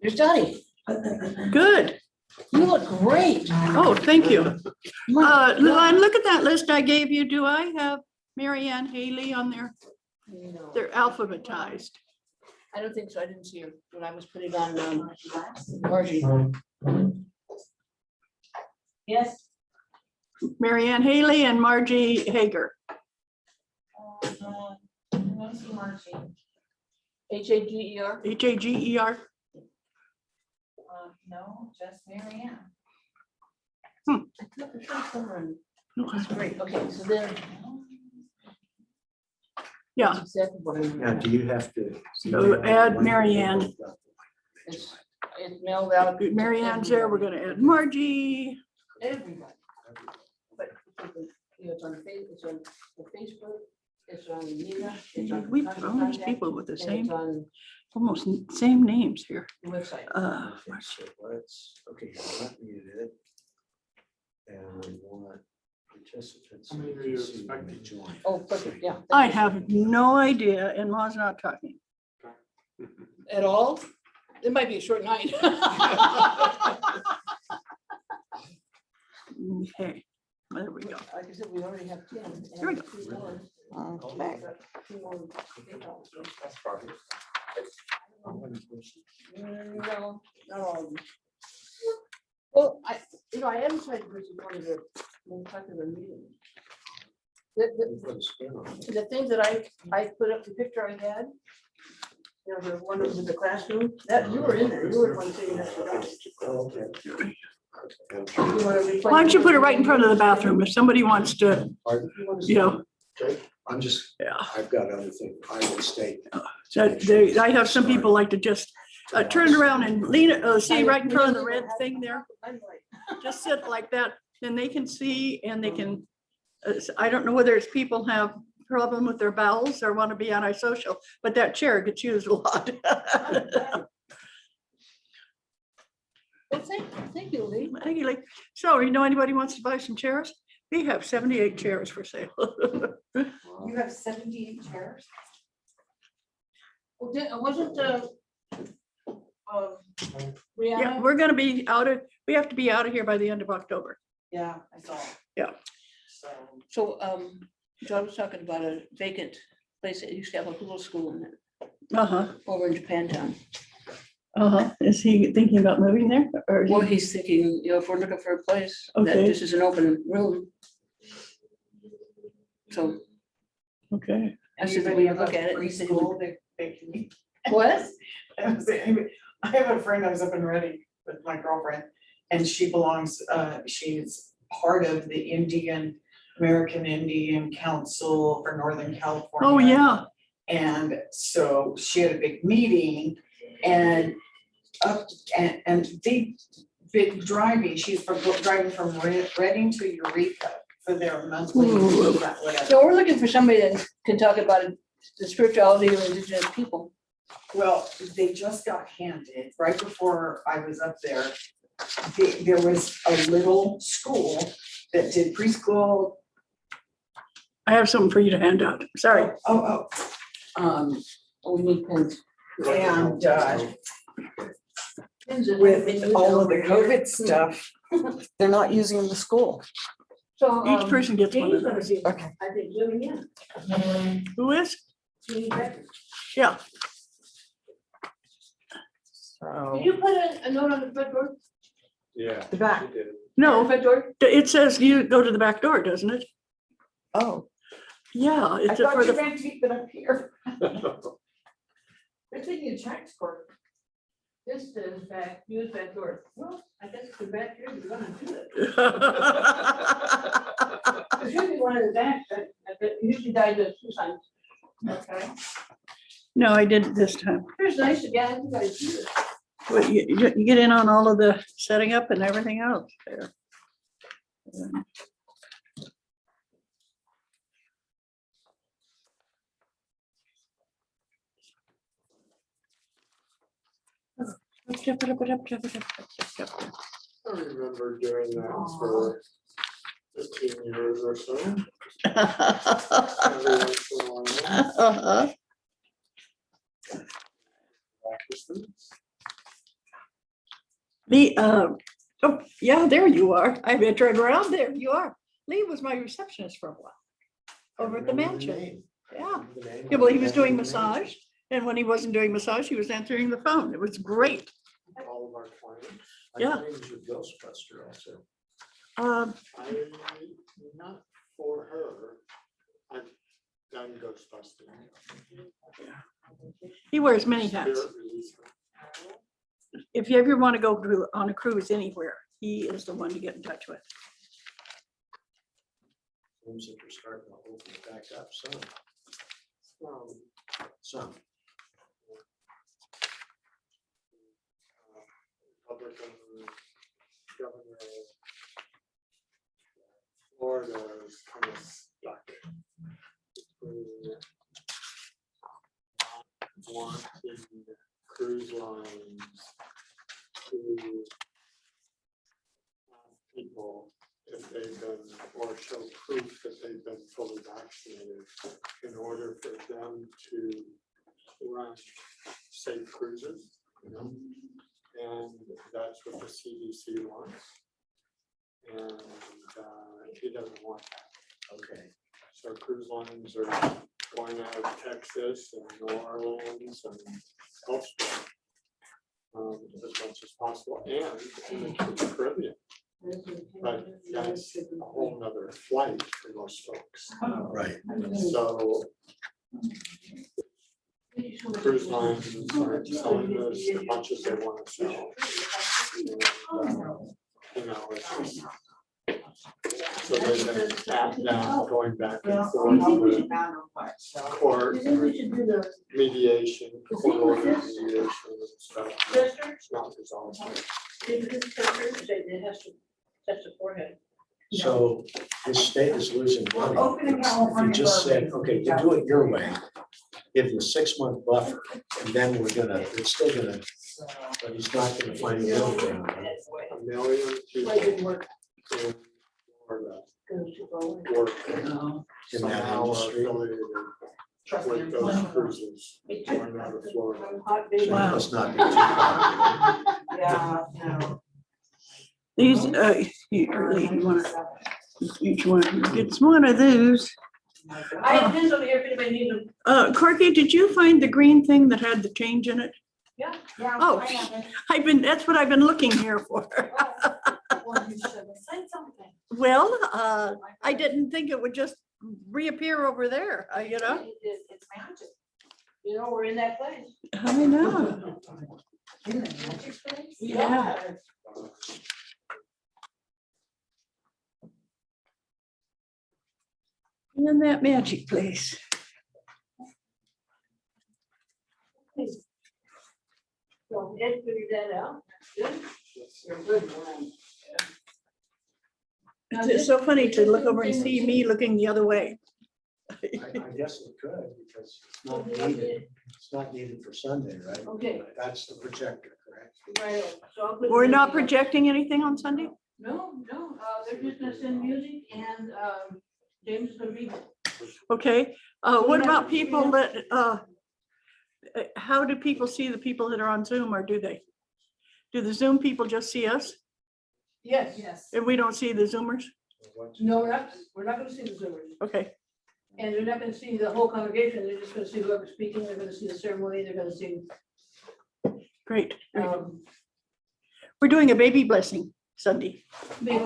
There's Dottie. Good. You look great. Oh, thank you. My Luann, God. look at that list I gave you. Do I have Mary Ann Haley on there? No. They're alphabetized. I don't think so. I didn't see her when I was putting on Margie. Yes. Mary Ann Haley and Margie Hager. Hager. Hager. No, just Mary Ann. That's great. Okay, so then. Yeah. That's exactly what I Now, do you have to? So add Mary Ann. It's mailed out. Mary Ann's there. We're gonna add Margie. Everybody. But you know, it's on it's on the Facebook, it's on Nina, it's on. We've got all these people with the and same, it's on almost same names here. the website. Okay, so let's, okay, I want muted. And we want participants. How many so are you you can see when expecting? they join. Oh, perfect, yeah. I have no idea, and Ma's not talking. At all? It might be a short night. Okay, there we go. Like I said, we already have 10. and Here we go. 2 more. Okay. 2 more. That's probably. No, not all of them. Well, I advertised this as one of the most popular meetings. We put a spin on it. The thing that I put up, the picture I had, you know, the one with the classroom, that, you were in there, you were the one sitting next to us. Oh, okay. Why don't you put it right in front of the bathroom if somebody wants to, Pardon? you know, Okay, I'm just, yeah. I've got other things, I will stay. I have some people like to just turn around and lean, see right in front of the red thing there. Just sit like that, then they can see and they can, I don't know whether it's people have problem with their bowels or want to be antisocial, but that chair gets used a lot. Well, thank you, Lee. Thank you, Lee. So, you know, anybody wants to buy some chairs? We have 78 chairs for sale. You have 78 chairs? Well, wasn't, Yeah, Brianna? we're gonna be out of, we have to be out of here by the end of October. Yeah, I saw. Yeah. So, So, John was talking about a vacant place that used to have a little school in it, Uh-huh, over in Japantown. uh-huh. Is he thinking about moving there or? is he- Well, he's thinking, you know, if we're looking for a place, that Okay. this is an open room. So Okay, I said that we would look at it. and he said he would- preschool, they can meet. What? I have a friend that was up in Reading with my girlfriend, and she belongs, she's part of the American Indian Council for Northern California. oh, yeah, And so she had a big meeting and and they've been driving, driving from Reading to Eureka for their monthly, Ooh. whatever. So we're looking for somebody that can talk about the spirituality of indigenous people. Well, they just got handed, right before I was up there, there was a little school that did preschool. I have something for you to hand out. Sorry. We need pens. And Pens that haven't been with used all of the over a year. COVID stuff, they're not using the school. So. Each person gets one of Jane's gonna those. be, Okay. I think, zooming in. Who is? Jane Becker. Yeah, Did you put a note on the front door? Yeah. The back. she did. no, Front door? it says you go to the back door, doesn't it? Oh, Yeah, I it's thought for you the, meant to keep it up here. They're taking a check for it. This says back, use back door. Well, I guess the back here, you're gonna do it. It's usually one of the back, that usually dies at 2 times. Okay. no, I didn't this time. Here's nice again, you guys do it. But you get in on all of the setting up and everything else there. I remember doing that for 15 years or so. Every once in a while. Uh-huh. Practicing. Lee, oh, yeah, there you are. I've been turned around. There you are. Lee was my receptionist for a while over at the mansion. Yeah. Yeah, well, he was doing massage, and when he wasn't doing massage, he was answering the phone. It was great. All of our clients. Yeah. He was your Ghostbuster also. Not for her. I've done Ghostbusting. He wears many hats. Spirit release. If you ever want to go on a cruise anywhere, he is the one to get in touch with. Seems like we're starting to open it back up some. Some. Republican governor of Florida is kind of stuck between not wanting cruise lines to ask people if they've been, or show proof that they've been fully vaccinated in order for them to run safe cruises, you know? And that's what the CDC wants. And he doesn't want that. Okay. So cruise lines are going out of Texas and New Orleans and elsewhere as much as possible, and in the Caribbean. But that's a whole nother flight for most folks. Right. So cruise lines are selling this as much as they want to sell. And, you know, it's just, so they've been tapped down, going back and forth with court, mediation, court order mediation and stuff. It's not resolved. So the state is losing money. If you just said, okay, you do it your way, give the 6-month buffer, and then we're gonna, it's still gonna, but he's not gonna find a middle ground. Right? 1 million people in Florida work In that somehow industry. affiliated with those cruises going out of Florida. So it Wow. must not be too popular. These, you want to get one of those. I have this over here if anybody needs them. Corky, did you find the green thing that had the change in it? Yeah. Oh, that's what I've been looking here for. Well, I didn't think it would just reappear over there, you know? It's magic. You know, we're in that place. I know. Yeah. In that magic place. So Ed figured that out. Good. You're a good one. It's so funny to look over and see me looking the other way. I guess it could, because it's not needed. It's not needed for Sunday, right? Okay. That's the projector, correct? Right. So I'll put We're the- not projecting anything on Sunday? No, they're just gonna send music and James is gonna be there. Okay, what about people that, how do people see the people that are on Zoom, or do they? Do the Zoom people just see us Yes. and we don't see the Zoomers? No, we're not gonna see the Zoomers. Okay, And they're not gonna see the whole congregation. They're just gonna see whoever's speaking. They're gonna see the ceremony. They're gonna see, great. um, We're doing a baby blessing Sunday. big-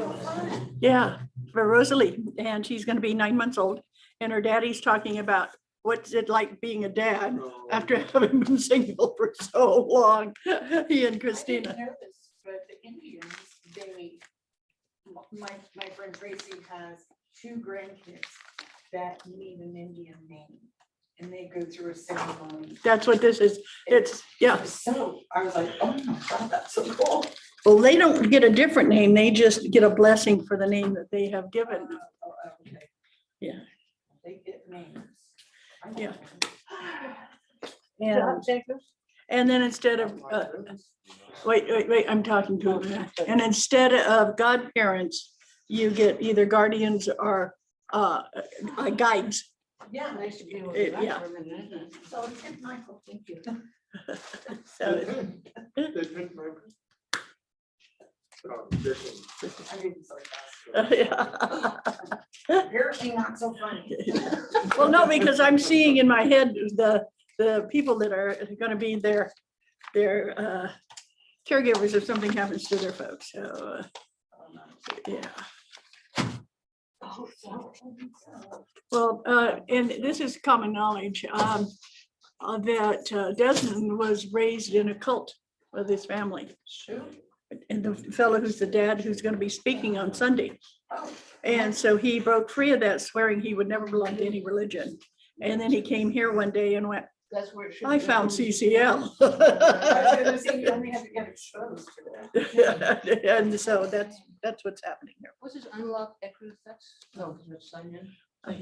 Yeah, for Rosalie, and she's gonna be 9 months old. And her daddy's talking about what's it like being a dad after having been single for so long. He and Christina. Nervous, but the Indians, my friend Tracy has 2 grandkids that need an Indian name, and they go through a ceremony. That's what this is. It's, yeah. So I was like, oh my God, that's so cool. Well, they don't get a different name. They just get a blessing for the name that they have given. Okay. Yeah. They get names. Yeah. And then instead of, wait, I'm talking to him. And instead of godparents, you get either guardians or guides. Yeah, nice to be with you. you. Yeah. So it's Michael, thank you. So, They picked my- Vision. I didn't say that. Yeah. Apparently not so funny. Well, no, because I'm seeing in my head the people that are gonna be their caregivers if something happens to their folks, so, yeah. Well, and this is common knowledge, that Desmond was raised in a cult with his family. And the fellow who's the dad who's gonna be speaking on Sunday. And so he broke free of that, swearing he would never belong to any religion. And then he came here one day and went, That's where it should. I found CCL. I was gonna say, you only have to get exposed to that. And so that's what's happening here. What's this unlock equity tax? No, because it's signed in. I'm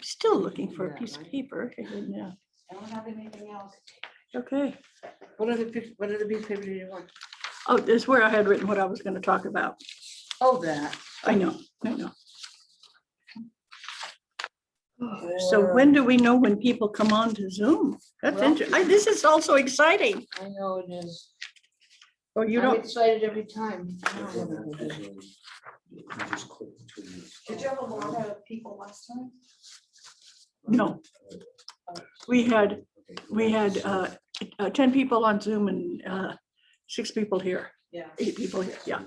still looking for a piece of paper. Yeah, I don't have anything else. okay. What other piece of paper do you want? Oh, this is where I had written what I was gonna talk about. Oh, that. I know. So when do we know when people come on to Zoom? That's Well- interesting. This is also exciting. I know it is. Or you I'm don't, excited every time. Did you have a lot of people last time? no. We had 10 people on Zoom and 6 people here, Yeah. 8 people here, yeah.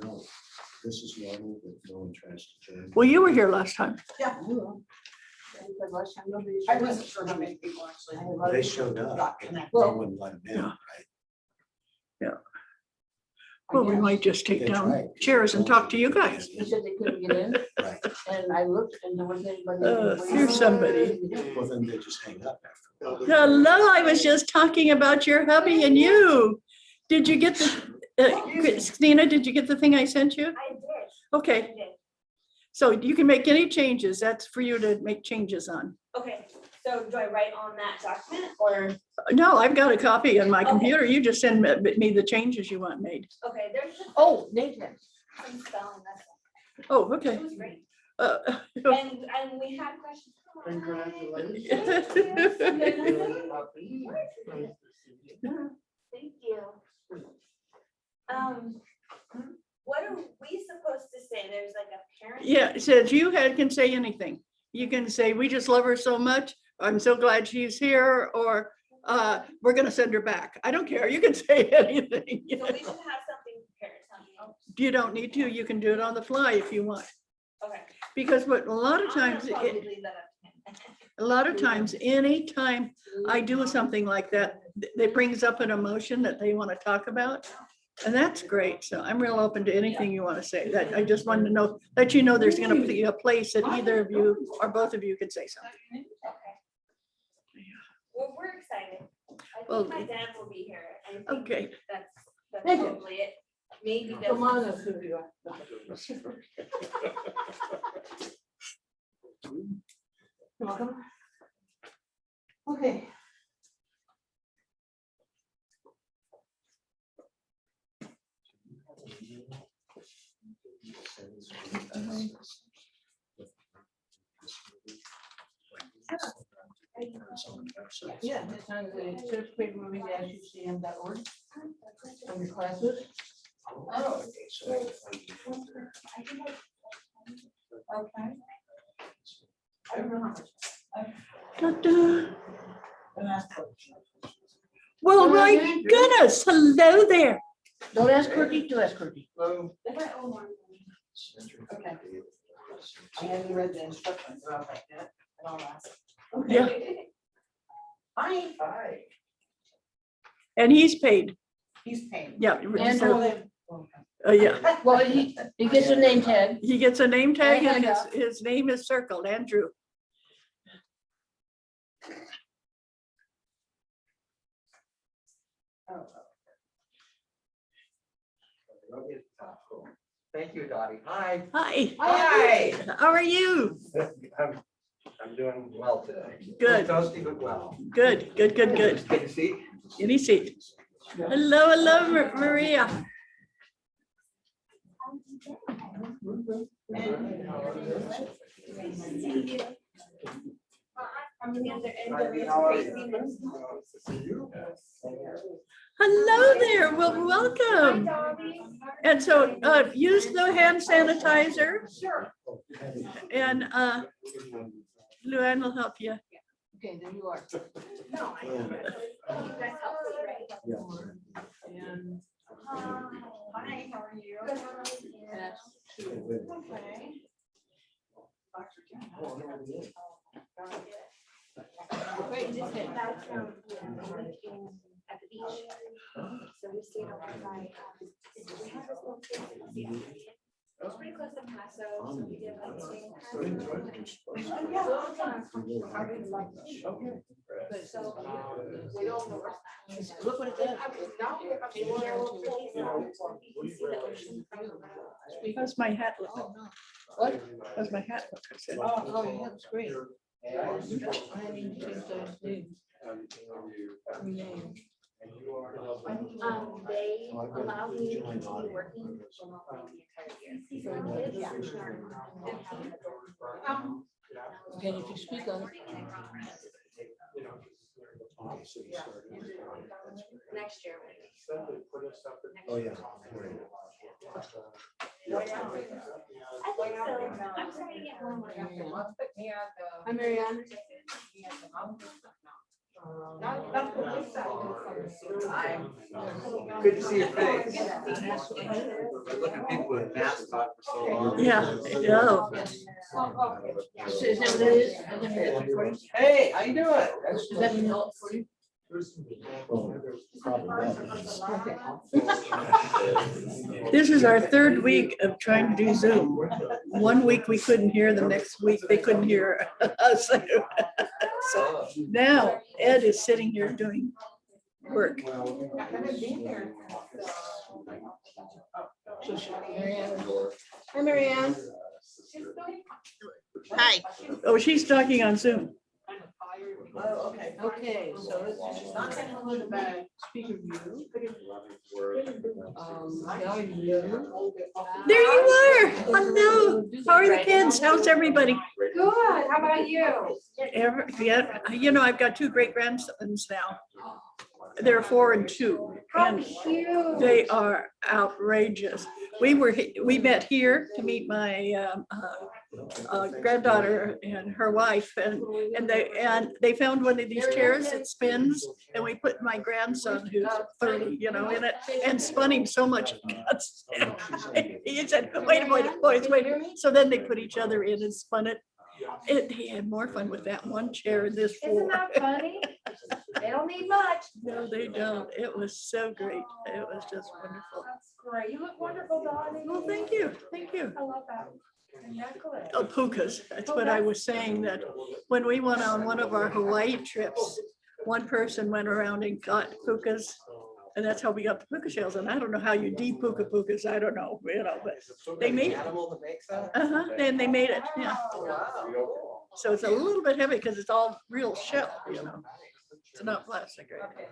This is normal, but no one tries to join. Well, you were here last time. Yeah. I wasn't sure how many people actually. They showed up, Got but connected. no one let them in, Yeah. right? Well, we might just take They down tried. chairs and talk to you guys. They said they couldn't get in, Right, and I looked and there wasn't anybody. Here's somebody. well, then they just hang up after a while. Hello, I was just talking about your hubby and you. Did you get Christina, did you get the thing I sent you? I did. Okay, I did. so you can make any changes. That's for you to make changes on. Okay, so do I write on that document or, No, I've got a copy on my Okay. computer. You just send me the changes you want made. okay, there's just Oh, Nathan. some spelling, that's Oh, all. okay. It was great. Uh, And we had questions. Come on. Congratulations. Thank you. What are we supposed to say? There's like a parent. Yeah, it says you can say anything. You can say, we just love her so much. I'm so glad she's here, or we're gonna send her back. I don't care. You can say anything. So we should have something prepared, something. You don't need to. You can do it on the fly if you want. Okay. Because what a lot of I'm gonna times, probably leave that up to him. anytime I do something like that, it brings up an emotion that they want to talk about. And that's great. So I'm real open to anything you want to say. That I just wanted to know, let you know there's gonna be a place that either of you or both of you could say something. Okay. Well, we're excited. I Well, think my dad will be here. I think Okay. That's Thank you. probably it. Maybe. Come that's- on up, who you are. Welcome. Okay. Yeah, it's on the church paper moving SUCM.org under classes. Oh, okay, so Okay. I don't know how much. Ta-da. And that's what- Well, my goodness, hello there. Don't ask Kirky, do ask Kirky. Okay. I hadn't read the instructions, but I was like, that, and I'll ask. Yeah. Hi. Hi. And he's paid. He's paying. Yeah. And so, yeah. well, he gets a name tag. He gets a name tag and And his name is circled, Andrew. Thank you, Dottie. Hi. Hi, Hi. how are you? I'm doing well today. Good. Toasty, but well. Good, good, good, good. Good to see. Any seat. Hello, hello, Maria. From the other end of this craziness. Hello there, well, Hi, welcome. Dobby. And so use the hand sanitizer. Sure. And Luann will help you. Okay, there you are. No, I. And Hi, how are you? that's Okay. Wait, just hit. That's at the beach. So we stayed over by, we have this little place in the sea. It's pretty close to Paso, so we did like stay in Paso. Look what it does. How's my hat look? What? How's my hat look? I said. Oh, yeah, that's great. I need to change those names. Rename. They allow me to continue working the entire year. Okay, if you speak on it. Next year. Oh, yeah. I think so. I'm sorry to get one more. Hi, Marianne. Good to see your face. We're looking at people with masks on for so long. Yeah, yeah. Is that what it is? I didn't hear it recording. Hey, how you doing? Is that the note for you? This is our third week of trying to do Zoom. 1 week we couldn't hear, the next week they couldn't hear us. So now Ed is sitting here doing work. Hi, Marianne. Hi. Oh, she's talking on Zoom. Oh, okay. Okay, so it's not saying hello to the speaker view. Now you. There you are. Hello. How are the kids? How's everybody? Good, how about you? Yeah, you know, I've got 2 great grandsons now. They're 4 and 2. How And cute. they are outrageous. We met here to meet my granddaughter and her wife, and they found one of these chairs that spins, and we put my grandson, who's 30, you know, in it, and spun him so much. He said, wait a minute, boys, wait. So then they put each other in and spun it. They had more fun with that one chair and this 4. Isn't that funny? They don't need much. No, they don't. It was so great. It was just wonderful. That's great. You look wonderful, Dottie. Well, thank you. Thank you. I love that. Necklace. Oh, pukas. That's what I was saying, that when we went on one of our Hawaii trips, one person went around and got pukas. And that's how we got the puka shells. And I don't know how you de-puka pukas. I don't know, you know, but they made it. Animal that makes that? And they made it, yeah. Oh, wow. So it's a little bit heavy because it's all real shell, you know. It's not plastic, right?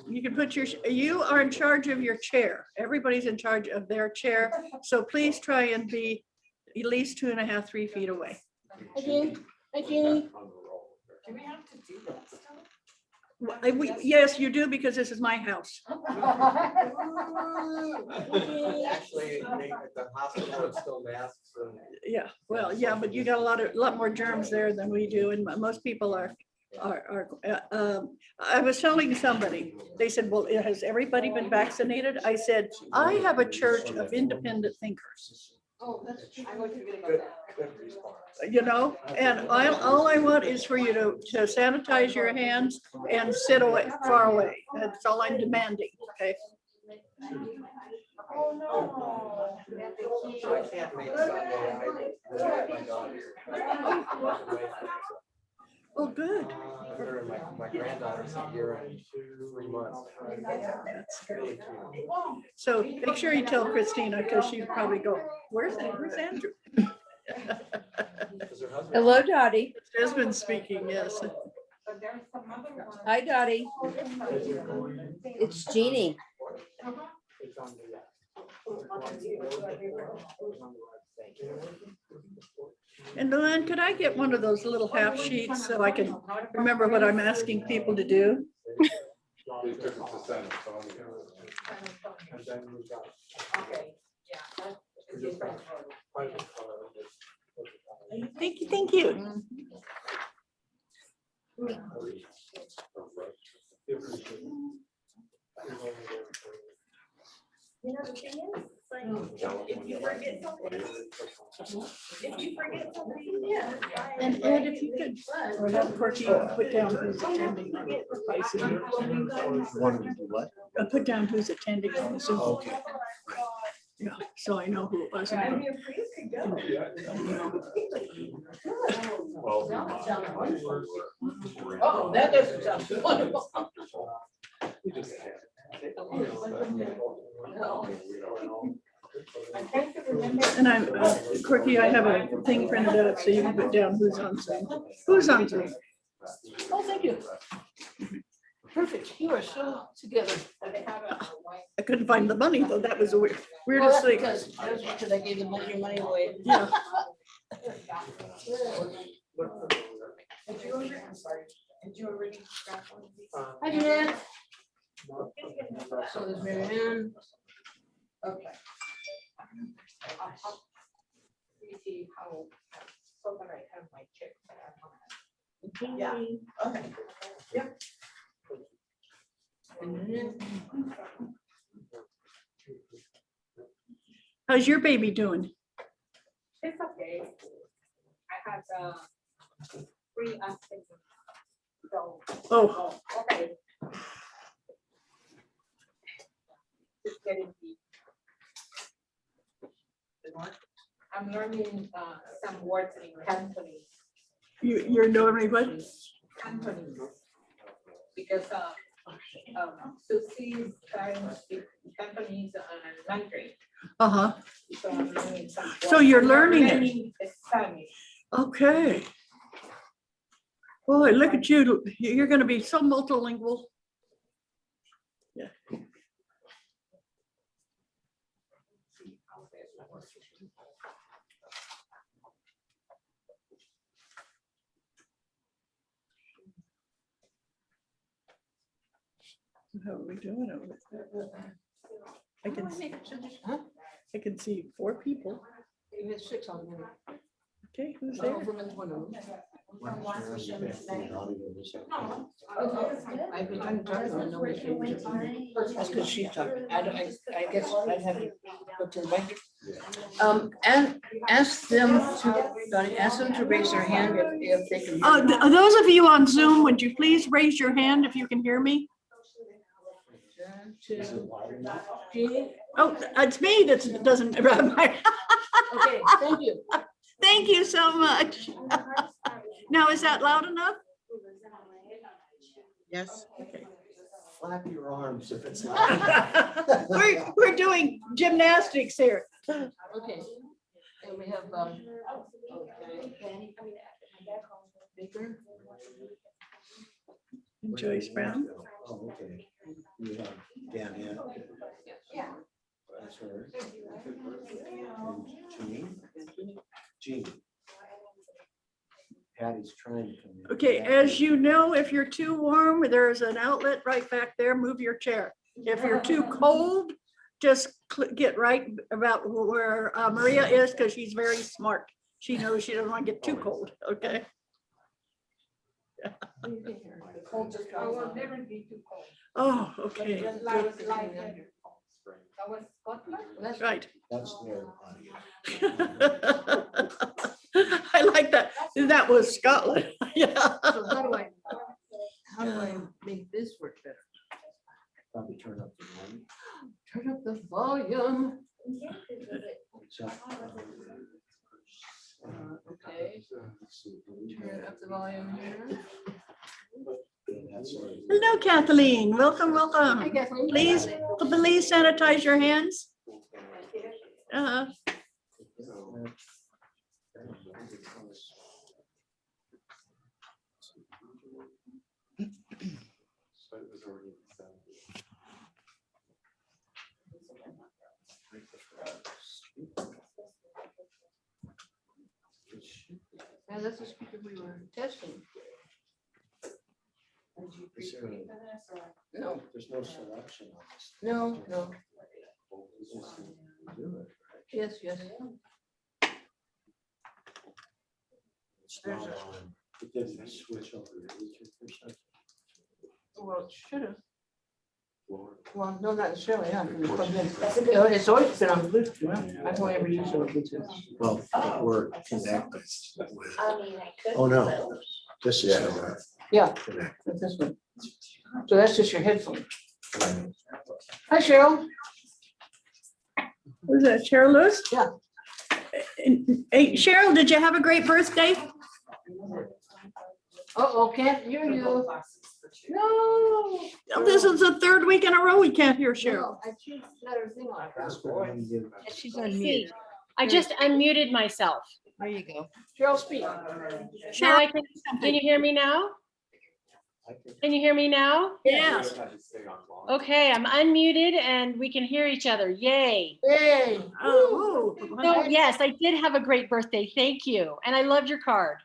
You can put you are in charge of your chair. Everybody's in charge of their chair. So please try and be at least 2.5, 3 feet away. Hi, Jeannie. Hi, Jeannie. Do we have to do that stuff? Yes, you do, because this is my house. Actually, at the hospital, it's still masks and. Yeah, well, yeah, but you got a lot more germs there than we do, and most people are. I was telling somebody, they said, well, has everybody been vaccinated? I said, I have a church of independent thinkers. Oh, that's true. I always forget about Good, that. good response. You know, and all I want is for you to sanitize your hands and sit away, far away. That's all I'm demanding, okay? Oh, no. I can't make Sunday. I live with my daughter. Oh, good. Her and my granddaughter's a year and 3 months. That's great. So make sure you tell Christina, because she'd probably go, where's Andrew? Hello, Dottie. Desmond speaking, yes. Hi, Dottie. It's Jeannie. And Luann, could I get one of those little half sheets so I can remember what I'm asking people to do? Because it's a Senate, so I'm here. And then we got. Okay, yeah. We just got private car. Thank you, thank you. You know, the thing is, like, if you forget something, yeah. And Ed, if you could, or have Corky put down who's attending on the device and Want me to do what? put down who's attending on the Zoom. Okay. Yeah, so I know who it was. I mean, you could go. Oh, that doesn't sound so wonderful. And I'm, Corky, I have a thing printed out so you can put down who's on Zoom. Who's on Zoom? Oh, thank you. Perfect. You are so together. I couldn't find the money though. That was the Well, weirdest that's thing. because I gave the money away. Yeah. Did you already grab one of these? Hi, Jeanette. So there's Mary Ann. Okay. You see how, so that I have my check. Yeah, okay. Yep. How's your baby doing? It's okay. I had free access. So, Oh, okay. Just getting I'm learning some words in Cantonese. you're doing anybody? Cantonese. Because Susie's trying to speak Cantonese and Mandarin. Uh-huh. So I'm learning some So words. you're I'm learning it. Spanish. Okay. Boy, look at you. You're gonna be so multilingual. Yeah. How are we doing over there? I can see 4 people. You had 6 on there. Okay, who's Oh, there? Vermon's one of them. No. I've been trying to talk to her, and nobody's answering. That's because she's talking. I guess I'd have to go to the mic. And ask them to, Donnie, ask them to raise their hand if they can. Those of you on Zoom, would you please raise your hand if you can hear me? Jeannie? Oh, it's me that doesn't. Okay, thank you. Thank you so much. Now, is that loud enough? Yes. Flap your arms if it's loud. We're doing gymnastics here. Okay. And we have, okay. Baker. And Joyce Brown. Oh, okay. You have Dan here. Yeah. That's her. And Jean. Patty's trying to come in. Okay, as you know, if you're too warm, there's an outlet right back there. Move your chair. If you're too cold, just get right about where Maria is, because she's very smart. She knows she doesn't want to get too cold. Okay. I will never be too cold. Oh, okay. That was Scotland? That's Right. That's their audio. I like that. That was Scotland. Yeah. So how do I make this work better? Probably turn up the volume. Turn up the volume. So, Okay, turn up the volume here. that's all right. Hello, Kathleen. Welcome, welcome. Please sanitize your hands. So it was already done. Yeah, that's the speaker we were testing. Is there a- No, There's no selection on this. no, no. We just do it, right? Yes, yes. It's not on, it didn't switch over to Bluetooth or something. Well, it should have. Lord. Well, no, not necessarily, yeah. 'Cause it's plugged in. Oh, it's always been on Bluetooth. Well, I've only ever used it on Bluetooth. Well, but we're connected with, I mean, I could. oh, no, this is. how Yeah. we're connected. That's this one. So that's just your headphone. Hi, Cheryl. Was that Cheryl Lewis? Yeah. Hey, Cheryl, did you have a great birthday? Uh-oh, can't hear you. No. This is the third week in a row we can't hear Cheryl. I just let her thing on. That's what I'm gonna do. She's on mute. I just unmuted myself. There you go. Cheryl, speak. Now Cheryl, I can you hear me now? I think- Can you hear me now? yeah. Okay, I'm unmuted and we can hear each other. Yay. Hey. Oh. So yes, I did have a great birthday. Thank you. And I loved your card.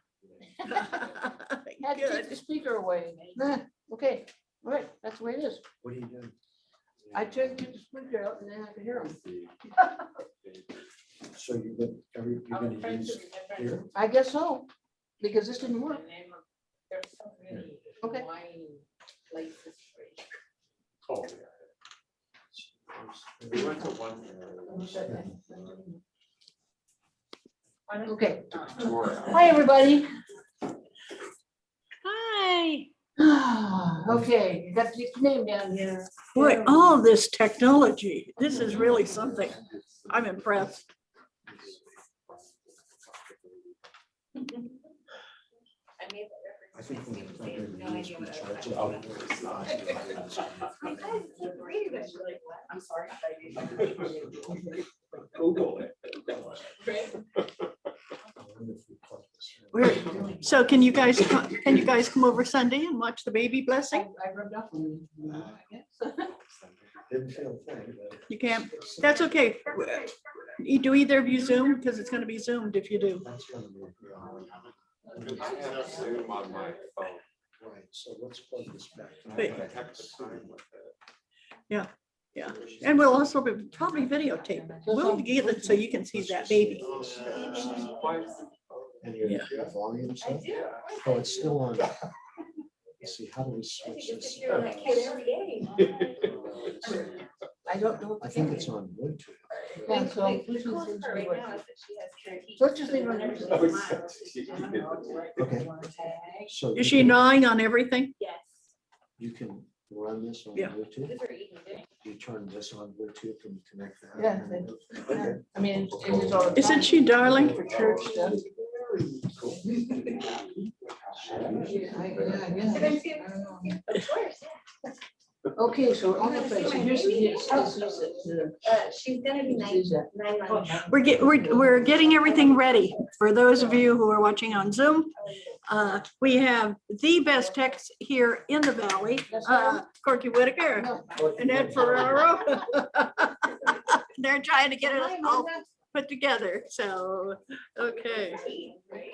Had to take the speaker away. Nah, okay, all right, that's the way it is. What are you doing? I tried to get the speaker out and then I could hear him. So you're gonna use here? I guess so, because this didn't work. Okay. Oh, we went to one. Okay. Hi, everybody. Hi. Okay, you got your name down here. Boy, all this technology, this is really something. I'm impressed. I think when No idea what I charge it out. I'm sorry. Google it. So can you guys come over Sunday and watch the baby blessing? I rubbed off on you. Didn't feel a thing. You can't, that's okay. Do either of you Zoom? Because it's gonna be Zoomed if you do. That's gonna be. I have Zoom on my phone. Right, so let's plug this back. But- I have the time with it. Yeah. And we'll also be probably videotape it. We'll get it so you can see that baby. And your Yeah. your volume set? Oh, it's still on. Let's see, how do we switch this? I don't know. I think it's on Bluetooth. Yeah, so Bluetooth seems to be working. So let's just leave it on there. Okay. So Is you she can- gnawing on everything? Yes. You can run this on Yeah. Bluetooth? These are even good. You turn this on Bluetooth and connect that? Yeah, Okay. I mean, it's all. the Isn't time she darling? For church stuff. Okay, so we're on the place. So here's the. She's gonna be Use that. 9 months. We're getting everything ready. For those of you who are watching on Zoom, we have the best techs here in the valley, Corky Whitaker and Ed Ferraro. They're trying to get it all put together, so, okay.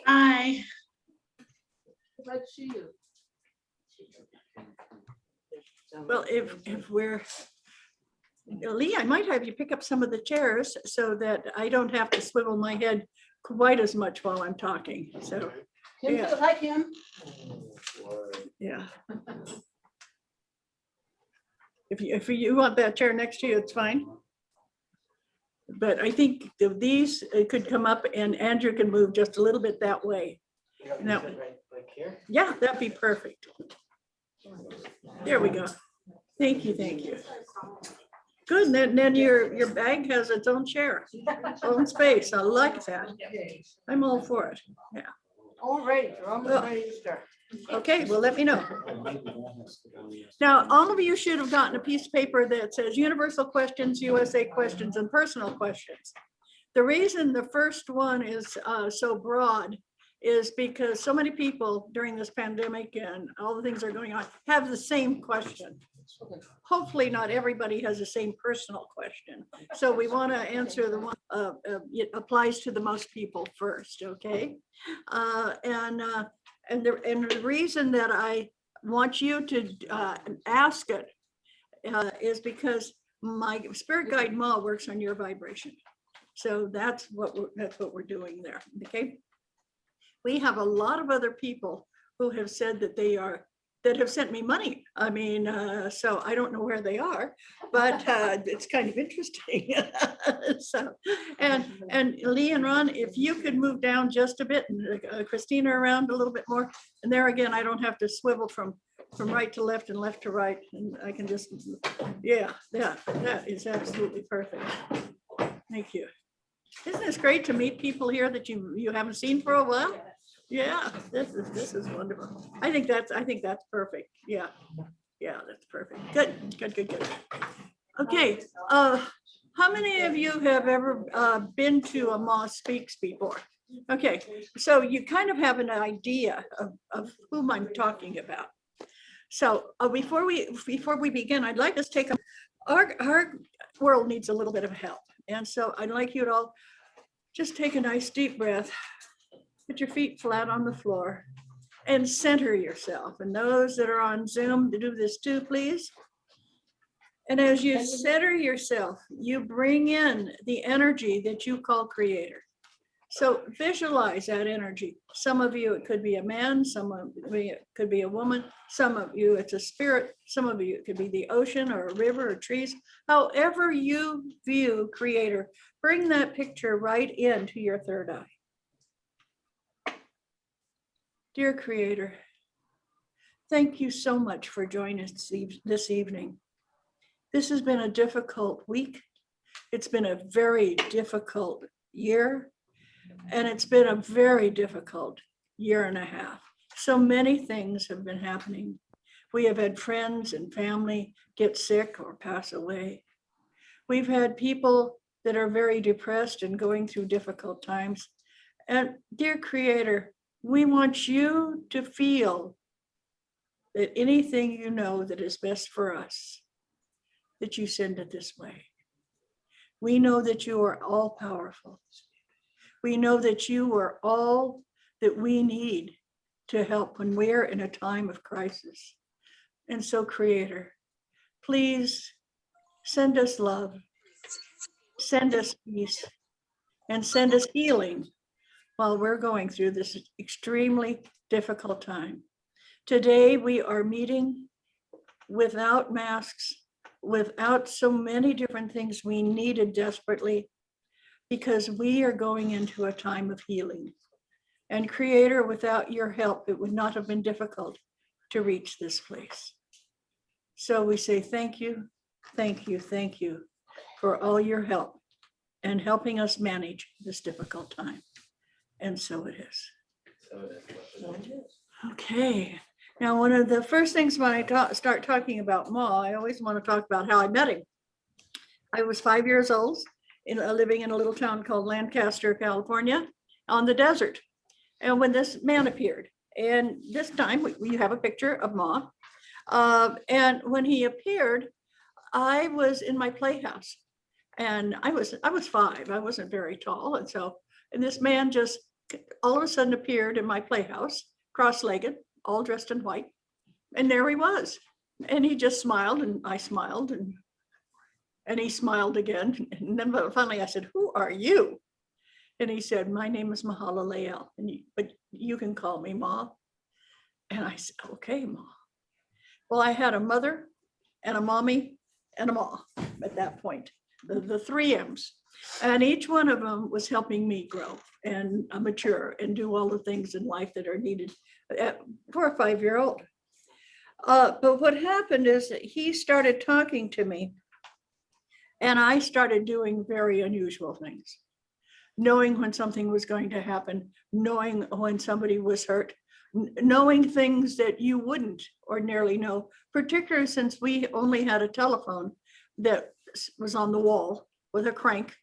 Hi. Glad to see you. Well, if we're, Lee, I might have you pick up some of the chairs so that I don't have to swivel my head quite as much while I'm talking, so, Kim, Yeah. hi, Kim. yeah. If you want that chair next to you, it's fine. But I think of these, it could come up and Andrew can move just a little bit that way. No. Like here? Yeah, that'd be perfect. There we go. Thank you, thank you. Good, and then your bag has its own chair, own space. I like that. I'm all for it. Yeah. All right, you're almost ready to start. Okay, well, let me know. Now, all of you should have gotten a piece of paper that says universal questions, USA questions, and personal questions. The reason the first one is so broad is because so many people during this pandemic and all the things that are going on have the same question. Hopefully not everybody has the same personal question. So we want to answer the one it applies to the most people first, okay? And the reason that I want you to ask it is because my spirit guide Ma works on your vibration. So that's what we're doing there. Okay. We have a lot of other people who have said that have sent me money. I mean, so I don't know where they are, but it's kind of interesting. So, and Lee and Ron, if you could move down just a bit and Christina around a little bit more, and there again, I don't have to swivel from right to left and left to right, and I can just, yeah, that is absolutely perfect. Thank you. Isn't this great to meet people here that you haven't seen for a while? Yeah, this is wonderful. I think that's perfect. Yeah, that's perfect. Good. Okay, how many of you have ever been to a MAH Speaks before? Okay, so you kind of have an idea of whom I'm talking about. So before we begin, I'd like us to take our world needs a little bit of help, and so I'd like you to all just take a nice deep breath. Put your feet flat on the floor and center yourself. And those that are on Zoom, to do this too, please. And as you center yourself, you bring in the energy that you call creator. So visualize that energy. Some of you, it could be a man, some of you, it could be a woman, some of you, it's a spirit, some of you, it could be the ocean or a river or trees. However you view creator, bring that picture right into your third eye. Dear Creator, thank you so much for joining us this evening. This has been a difficult week. It's been a very difficult year, and it's been a very difficult year and a half. So many things have been happening. We have had friends and family get sick or pass away. We've had people that are very depressed and going through difficult times. And dear Creator, we want you to feel that anything you know that is best for us, that you send it this way. We know that you are all powerful. We know that you are all that we need to help when we're in a time of crisis. And so, Creator, please send us love, send us peace, and send us healing while we're going through this extremely difficult time. Today, we are meeting without masks, without so many different things we needed desperately, because we are going into a time of healing. And Creator, without your help, it would not have been difficult to reach this place. So we say thank you for all your help and helping us manage this difficult time. And so it is. Okay. Now, one of the first things when I start talking about Ma, I always want to talk about how I met him. I was 5 years old, living in a little town called Lancaster, California, on the desert. And when this man appeared, and this time we have a picture of Ma. And when he appeared, I was in my playhouse, and I was 5. I wasn't very tall, and this man just all of a sudden appeared in my playhouse, cross-legged, all dressed in white, and there he was. And he just smiled, and I smiled, and he smiled again. And then finally I said, "Who are you?" And he said, "My name is Mahaleel, but you can call me Ma." And I said, "Okay, Ma." Well, I had a mother and a mommy and a Ma at that point, the 3 M's. And each one of them was helping me grow and mature and do all the things in life that are needed for a 5-year-old. But what happened is that he started talking to me, and I started doing very unusual things, knowing when something was going to happen, knowing when somebody was hurt, knowing things that you wouldn't ordinarily know, particularly since we only had a telephone that was on the wall with a crank.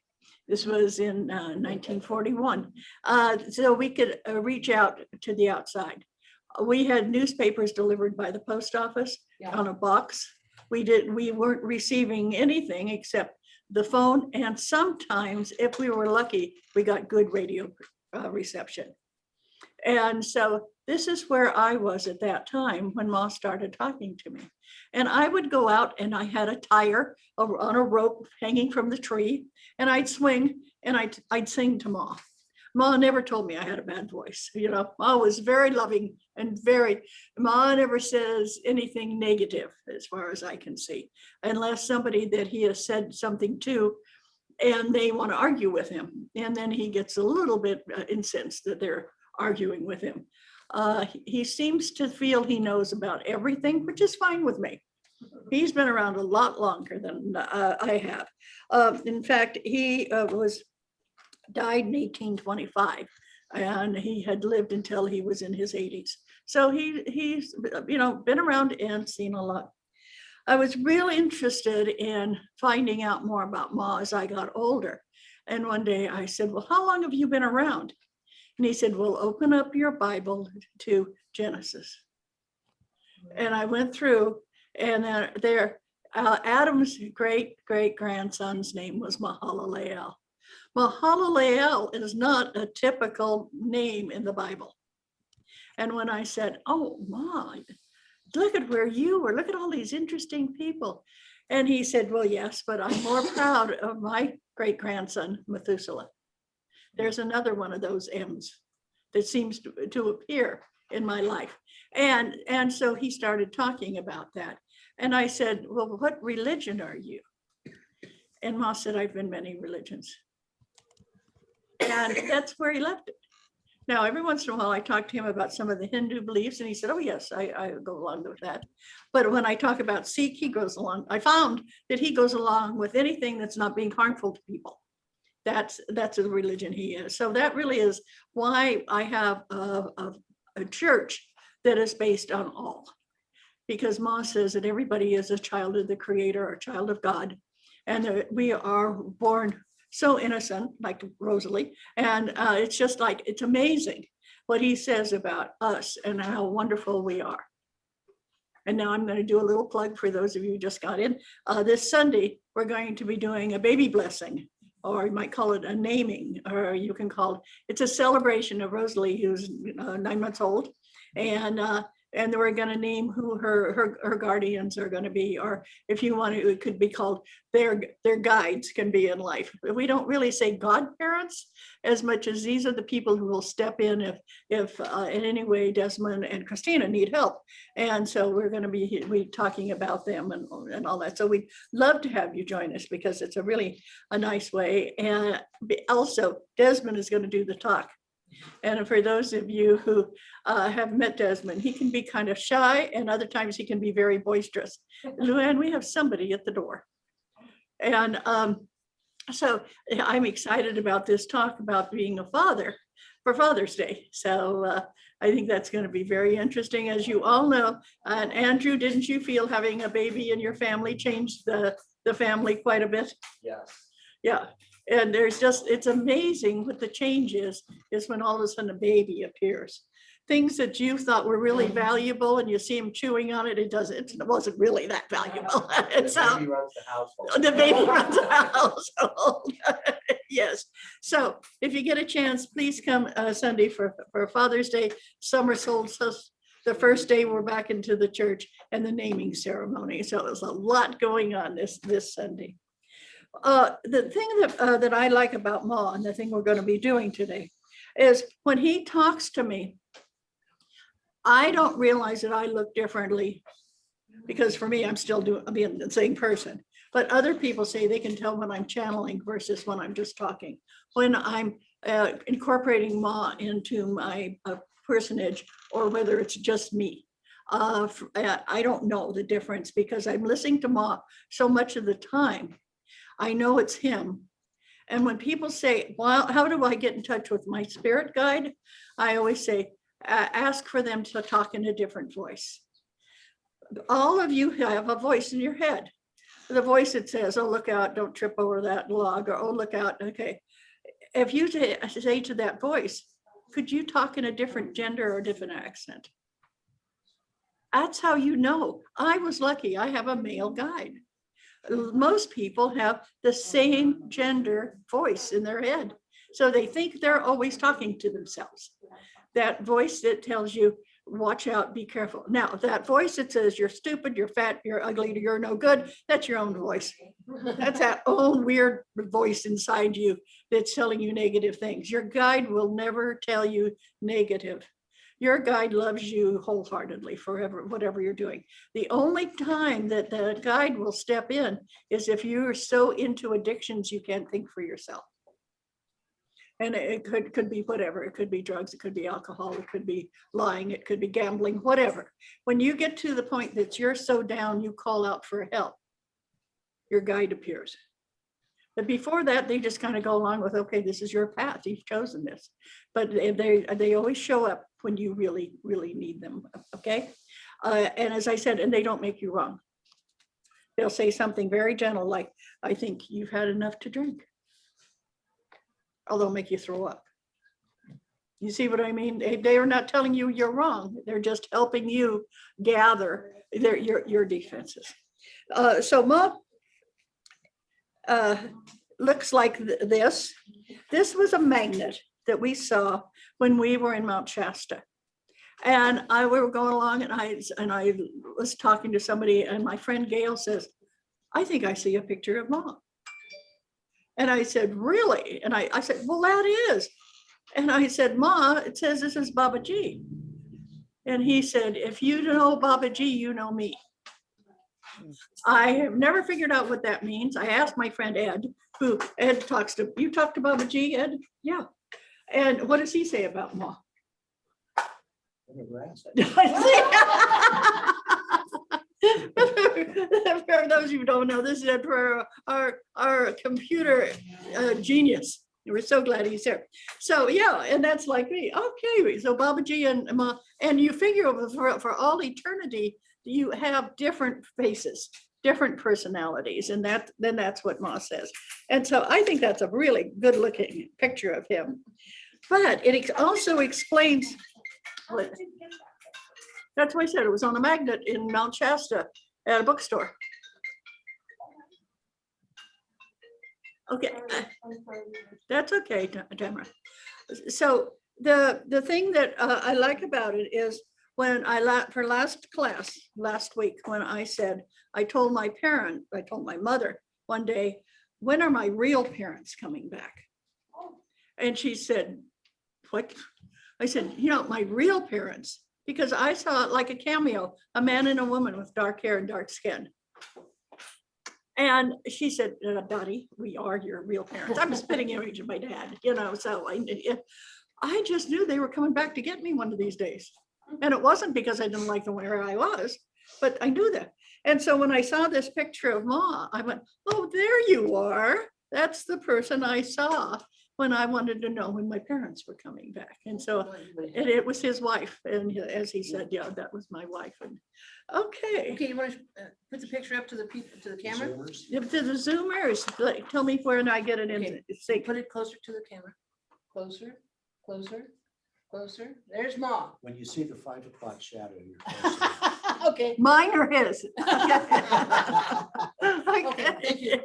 This was in 1941. So we could reach out to the outside. We had newspapers delivered by the post office on a box. We weren't receiving anything except the phone, and sometimes, if we were lucky, we got good radio reception. And so this is where I was at that time when Ma started talking to me. And I would go out and I had a tire on a rope hanging from the tree, and I'd swing and I'd sing to Ma. Ma never told me I had a bad voice. You know, Ma was very loving and Ma never says anything negative as far as I can see, unless somebody that he has said something to and they want to argue with him. And then he gets a little bit incensed that they're arguing with him. He seems to feel he knows about everything, which is fine with me. He's been around a lot longer than I have. In fact, he died in 1825, and he had lived until he was in his 80s. So he's been around and seen a lot. I was really interested in finding out more about Ma as I got older. And one day I said, well, how long have you been around? And he said, well, open up your Bible to Genesis. And I went through, and Adam's great-great-grandson's name was Mahaleel. Mahaleel is not a typical name in the Bible. And when I said, oh, Ma, look at where you were, look at all these interesting people. And he said, well, yes, but I'm more proud of my great-grandson, Methuselah. There's another one of those M's that seems to appear in my life. And so he started talking about that. And I said, well, what religion are you? And Ma said, I've been many religions. And that's where he left it. Now, every once in a while, I talk to him about some of the Hindu beliefs, and he said, oh, yes, I go along with that. But when I talk about Sikh, he goes along. I found that he goes along with anything that's not being harmful to people. That's the religion he is. So that really is why I have a church that is based on all. Because Ma says that everybody is a child of the Creator or a child of God. And that we are born so innocent, like Rosalie. And it's just like, it's amazing what he says about us and how wonderful we are. And now I'm going to do a little plug for those of you who just got in. This Sunday, we're going to be doing a baby blessing, or you might call it a naming, or you can call it, it's a celebration of Rosalie, who's 9 months old. And we're going to name who her guardians are going to be, or if you want to, it could be called their guides can be in life. We don't really say godparents as much as these are the people who will step in if in any way Desmond and Christina need help. And so we're going to be talking about them and all that. So we'd love to have you join us because it's a nice way. And also Desmond is going to do the talk. And for those of you who have met Desmond, he can be kind of shy, and other times he can be very boisterous. Luann, we have somebody at the door. And so I'm excited about this talk about being a father for Father's Day. So I think that's going to be very interesting. As you all know, and Andrew, didn't you feel having a baby in your family changed the family quite a bit? Yes. Yeah. And it's amazing what the change is when all of a sudden a baby appears. Things that you thought were really valuable and you see him chewing on it, it wasn't really that valuable. The baby runs the household. The baby runs the household. Yes. So if you get a chance, please come Sunday for Father's Day, summer solstice. The first day we're back into the church and the naming ceremony. So there's a lot going on this Sunday. The thing that I like about Ma, and the thing we're going to be doing today, is when he talks to me, I don't realize that I look differently, because for me, I'm still being the same person. But other people say they can tell when I'm channeling versus when I'm just talking. When I'm incorporating Ma into my personage, or whether it's just me. I don't know the difference because I'm listening to Ma so much of the time. I know it's him. And when people say, well, how do I get in touch with my spirit guide? I always say, ask for them to talk in a different voice. All of you have a voice in your head. The voice that says, oh, look out, don't trip over that log, or oh, look out, okay. If you say to that voice, could you talk in a different gender or different accent? That's how you know. I was lucky, I have a male guide. Most people have the same gender voice in their head. So they think they're always talking to themselves. that voice that tells you, watch out, be careful. Now, that voice that says you're stupid, you're fat, you're ugly, you're no good, that's your own voice. That's that own weird voice inside you that's telling you negative things. Your guide will never tell you negative. Your guide loves you wholeheartedly forever, whatever you're doing. The only time that the guide will step in is if you are so into addictions you can't think for yourself. And it could be whatever. It could be drugs, it could be alcohol, it could be lying, it could be gambling, whatever. When you get to the point that you're so down, you call out for help, your guide appears. But before that, they just kind of go along with, okay, this is your path, you've chosen this. But they always show up when you really, really need them, okay? And as I said, and they don't make you wrong. They'll say something very gentle, like, I think you've had enough to drink. Or they'll make you throw up. You see what I mean? They are not telling you you're wrong. They're just helping you gather your defenses. So Ma looks like this. This was a magnet that we saw when we were in Mount Shasta. And we were going along and I was talking to somebody and my friend Gail says, I think I see a picture of Ma. And I said, really? And I said, well, that is. And I said, Ma, it says this is Babaji. And he said, if you know Babaji, you know me. I have never figured out what that means. I asked my friend Ed, who Ed talks to, you talk to Babaji, Ed? Yeah. And what does he say about Ma? For those who don't know, this is for our computer genius. We're so glad he's here. So yeah, and that's like me. Okay, so Babaji and Ma, and you figure for all eternity, you have different faces, different personalities, and then that's what Ma says. And so I think that's a really good looking picture of him. But it also explains what, that's why I said it was on a magnet in Mount Shasta at a bookstore. Okay, that's okay, Tamara. So the thing that I like about it is when for last class, last week, when I said, I told my mother one day, when are my real parents coming back? And she said, what? I said, you know, my real parents, because I saw it like a cameo, a man and a woman with dark hair and dark skin. And she said, Dottie, we are your real parents. I'm a spitting image of my dad, you know, so I just knew they were coming back to get me one of these days. And it wasn't because I didn't like them where I was, but I knew that. And so when I saw this picture of Ma, I went, oh, there you are. That's the person I saw when I wanted to know when my parents were coming back. And so it was his wife. And as he said, yeah, that was my wife. And okay. Okay, you want to put the picture up to the people, to the camera? If to the Zoomers, like, tell me where and I get it in. Okay, Say, put it closer to the camera. Closer, closer, closer. There's Ma. When you see the 5 o'clock shadow, you're close. Okay. mine or his? Okay, thank you.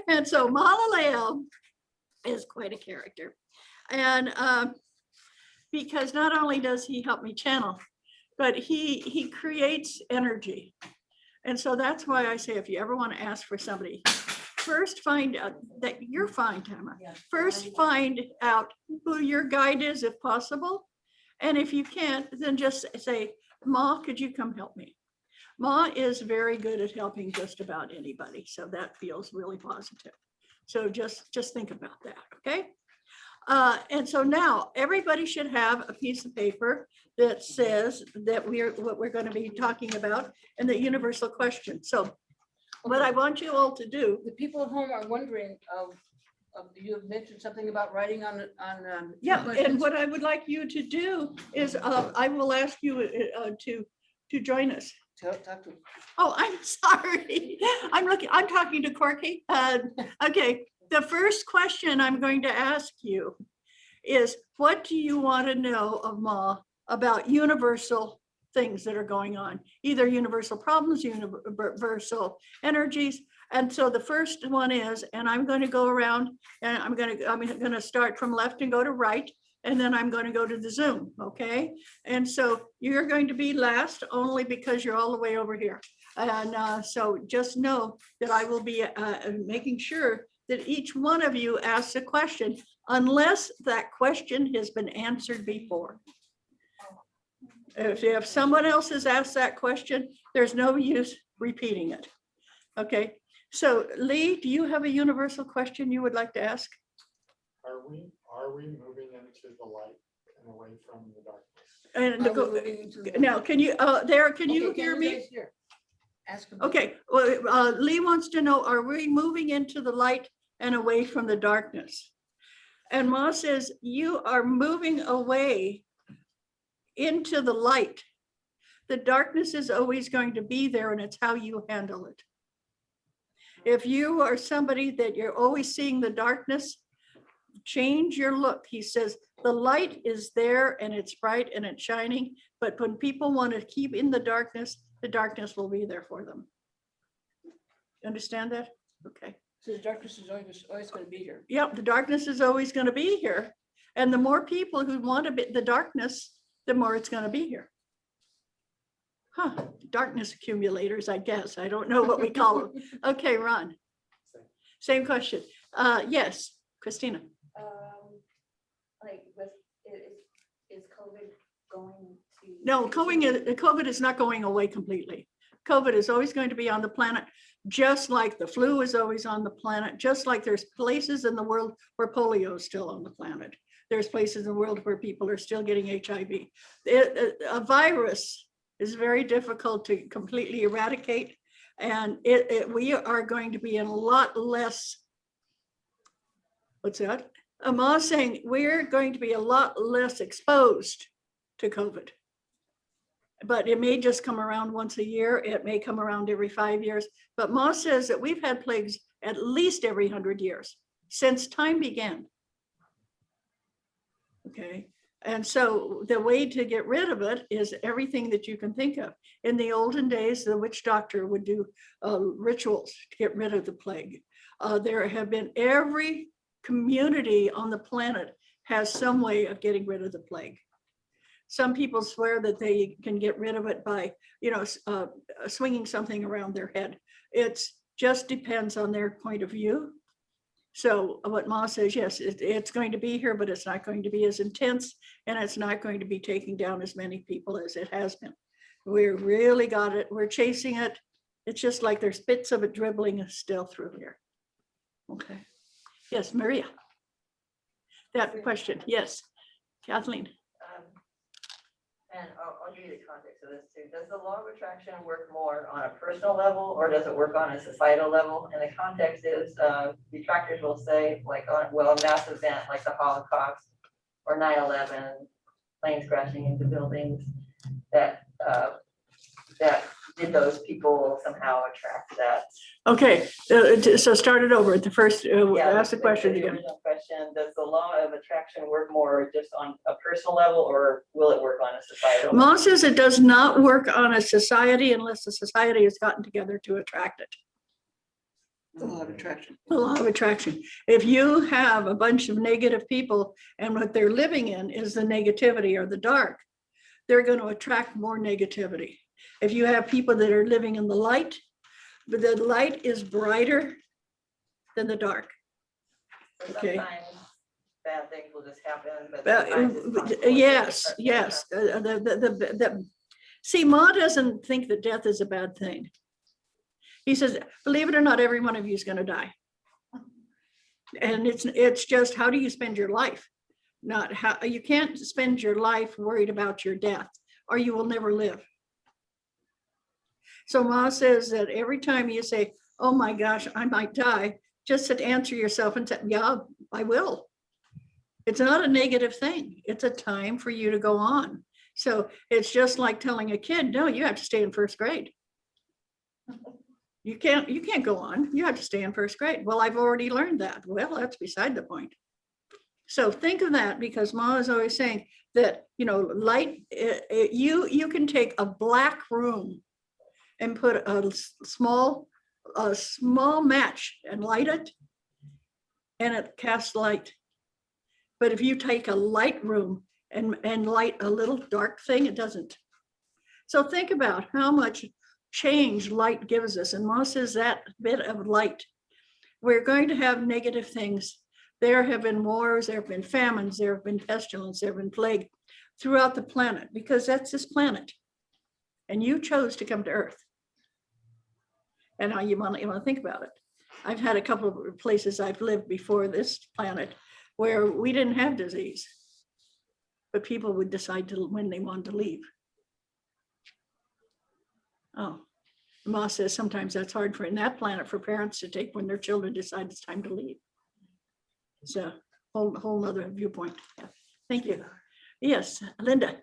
And so Mahaleel is quite a character. And because not only does he help me channel, but he creates energy. And so that's why I say, if you ever want to ask for somebody, first find out that you're fine, Tamara. First find out who your guide is, if possible. And if you can't, then just say, Ma, could you come help me? Ma is very good at helping just about anybody. So that feels really positive. So just think about that, okay? And so now everybody should have a piece of paper that says that what we're going to be talking about and the universal question. So what I want you all to do. The people at home are wondering, you have mentioned something about writing on. Yeah, and questions. what I would like you to do is I will ask you to join us. Talk to. Oh, I'm sorry. I'm talking to Corky. Okay, the first question I'm going to ask you is, what do you want to know of Ma about universal things that are going on? Either universal problems, universal energies. And so the first one is, and I'm going to go around and I'm going to start from left and go to right. and then I'm going to go to the Zoom, okay? And so you're going to be last only because you're all the way over here. And so just know that I will be making sure that each one of you asks a question unless that question has been answered before. If someone else has asked that question, there's no use repeating it. Okay, so Lee, do you have a universal question you would like to ask? Are we moving into the light and away from the darkness? And Are we moving into the- now, can you, there, can you Okay, hear you me? guys hear? Ask him. Okay, well, Lee wants to know, are we moving into the light and away from the darkness? And Ma says, you are moving away into the light. The darkness is always going to be there, and it's how you handle it. If you are somebody that you're always seeing the darkness, change your look. He says, the light is there and it's bright and it's shining, but when people want to keep in the darkness will be there for them. Understand that? Okay. So the darkness is always going to be here. Yep, the darkness is always going to be here. And the more people who want to be the darkness, the more it's going to be here. Huh, darkness accumulators, I guess. I don't know what we call them. Okay, Ron. Same question. Yes, Christina. Like with, is COVID going to? No, COVID is not going away completely. COVID is always going to be on the planet, just like the flu is always on the planet, just like there's places in the world where polio is still on the planet. There's places in the world where people are still getting HIV. A virus is very difficult to completely eradicate. And we are going to be in a lot less, what's that? Ama's saying we're going to be a lot less exposed to COVID. But it may just come around once a year. It may come around every 5 years. But Ma says that we've had plagues at least every 100 years since time began. Okay. And so the way to get rid of it is everything that you can think of. In the olden days, the witch doctor would do rituals to get rid of the plague. There have been, every community on the planet has some way of getting rid of the plague. Some people swear that they can get rid of it by, swinging something around their head. It just depends on their point of view. So what Ma says, yes, it's going to be here, but it's not going to be as intense, and it's not going to be taking down as many people as it has been. We really got it. We're chasing it. It's just like there's bits of it dribbling still through here. Okay. Yes, Maria. That question. Yes, Kathleen. And I'll give you the context of this too. Does the law of attraction work more on a personal level, or does it work on a societal level? And the context is detractors will say, like, a mass event like the Holocaust or 9/11, planes crashing into buildings, that did those people somehow attract that? Okay, so start it over at the first, ask the question The again. original question, does the law of attraction work more just on a personal level, or will it work on a societal level? Ma says it does not work on a society unless the society has gotten together to attract it. The law of attraction. The law of attraction. If you have a bunch of negative people and what they're living in is the negativity or the dark, they're going to attract more negativity. If you have people that are living in the light, but the light is brighter than the dark. So Okay. sometimes bad things will just happen, but sometimes it's possible. Yes, yes. See, Ma doesn't think that death is a bad thing. He says, believe it or not, every one of you is going to die. And it's just, how do you spend your life? Not how, you can't spend your life worried about your death, or you will never live. So Ma says that every time you say, oh my gosh, I might die, just to answer yourself and say, yeah, I will. It's not a negative thing. It's a time for you to go on. So it's just like telling a kid, no, you have to stay in first grade. You can't go on. You have to stay in first grade. Well, I've already learned that. Well, that's beside the point. So think of that, because Ma is always saying that, light, you can take a black room and put a small match and light it, and it casts light. But if you take a light room and light a little dark thing, it doesn't. So think about how much change light gives us. And Ma says that bit of light, we're going to have negative things. There have been wars, there have been famines, there have been pestilence, there have been plague throughout the planet, because that's this planet. And you chose to come to Earth. And now you want to think about it. I've had a couple of places I've lived before this planet where we didn't have disease, but people would decide to when they wanted to leave. Oh, Ma says sometimes that's hard for in that planet for parents to take when their children decide it's time to leave. It's a whole other viewpoint. Yeah. Thank you. Yes, Linda.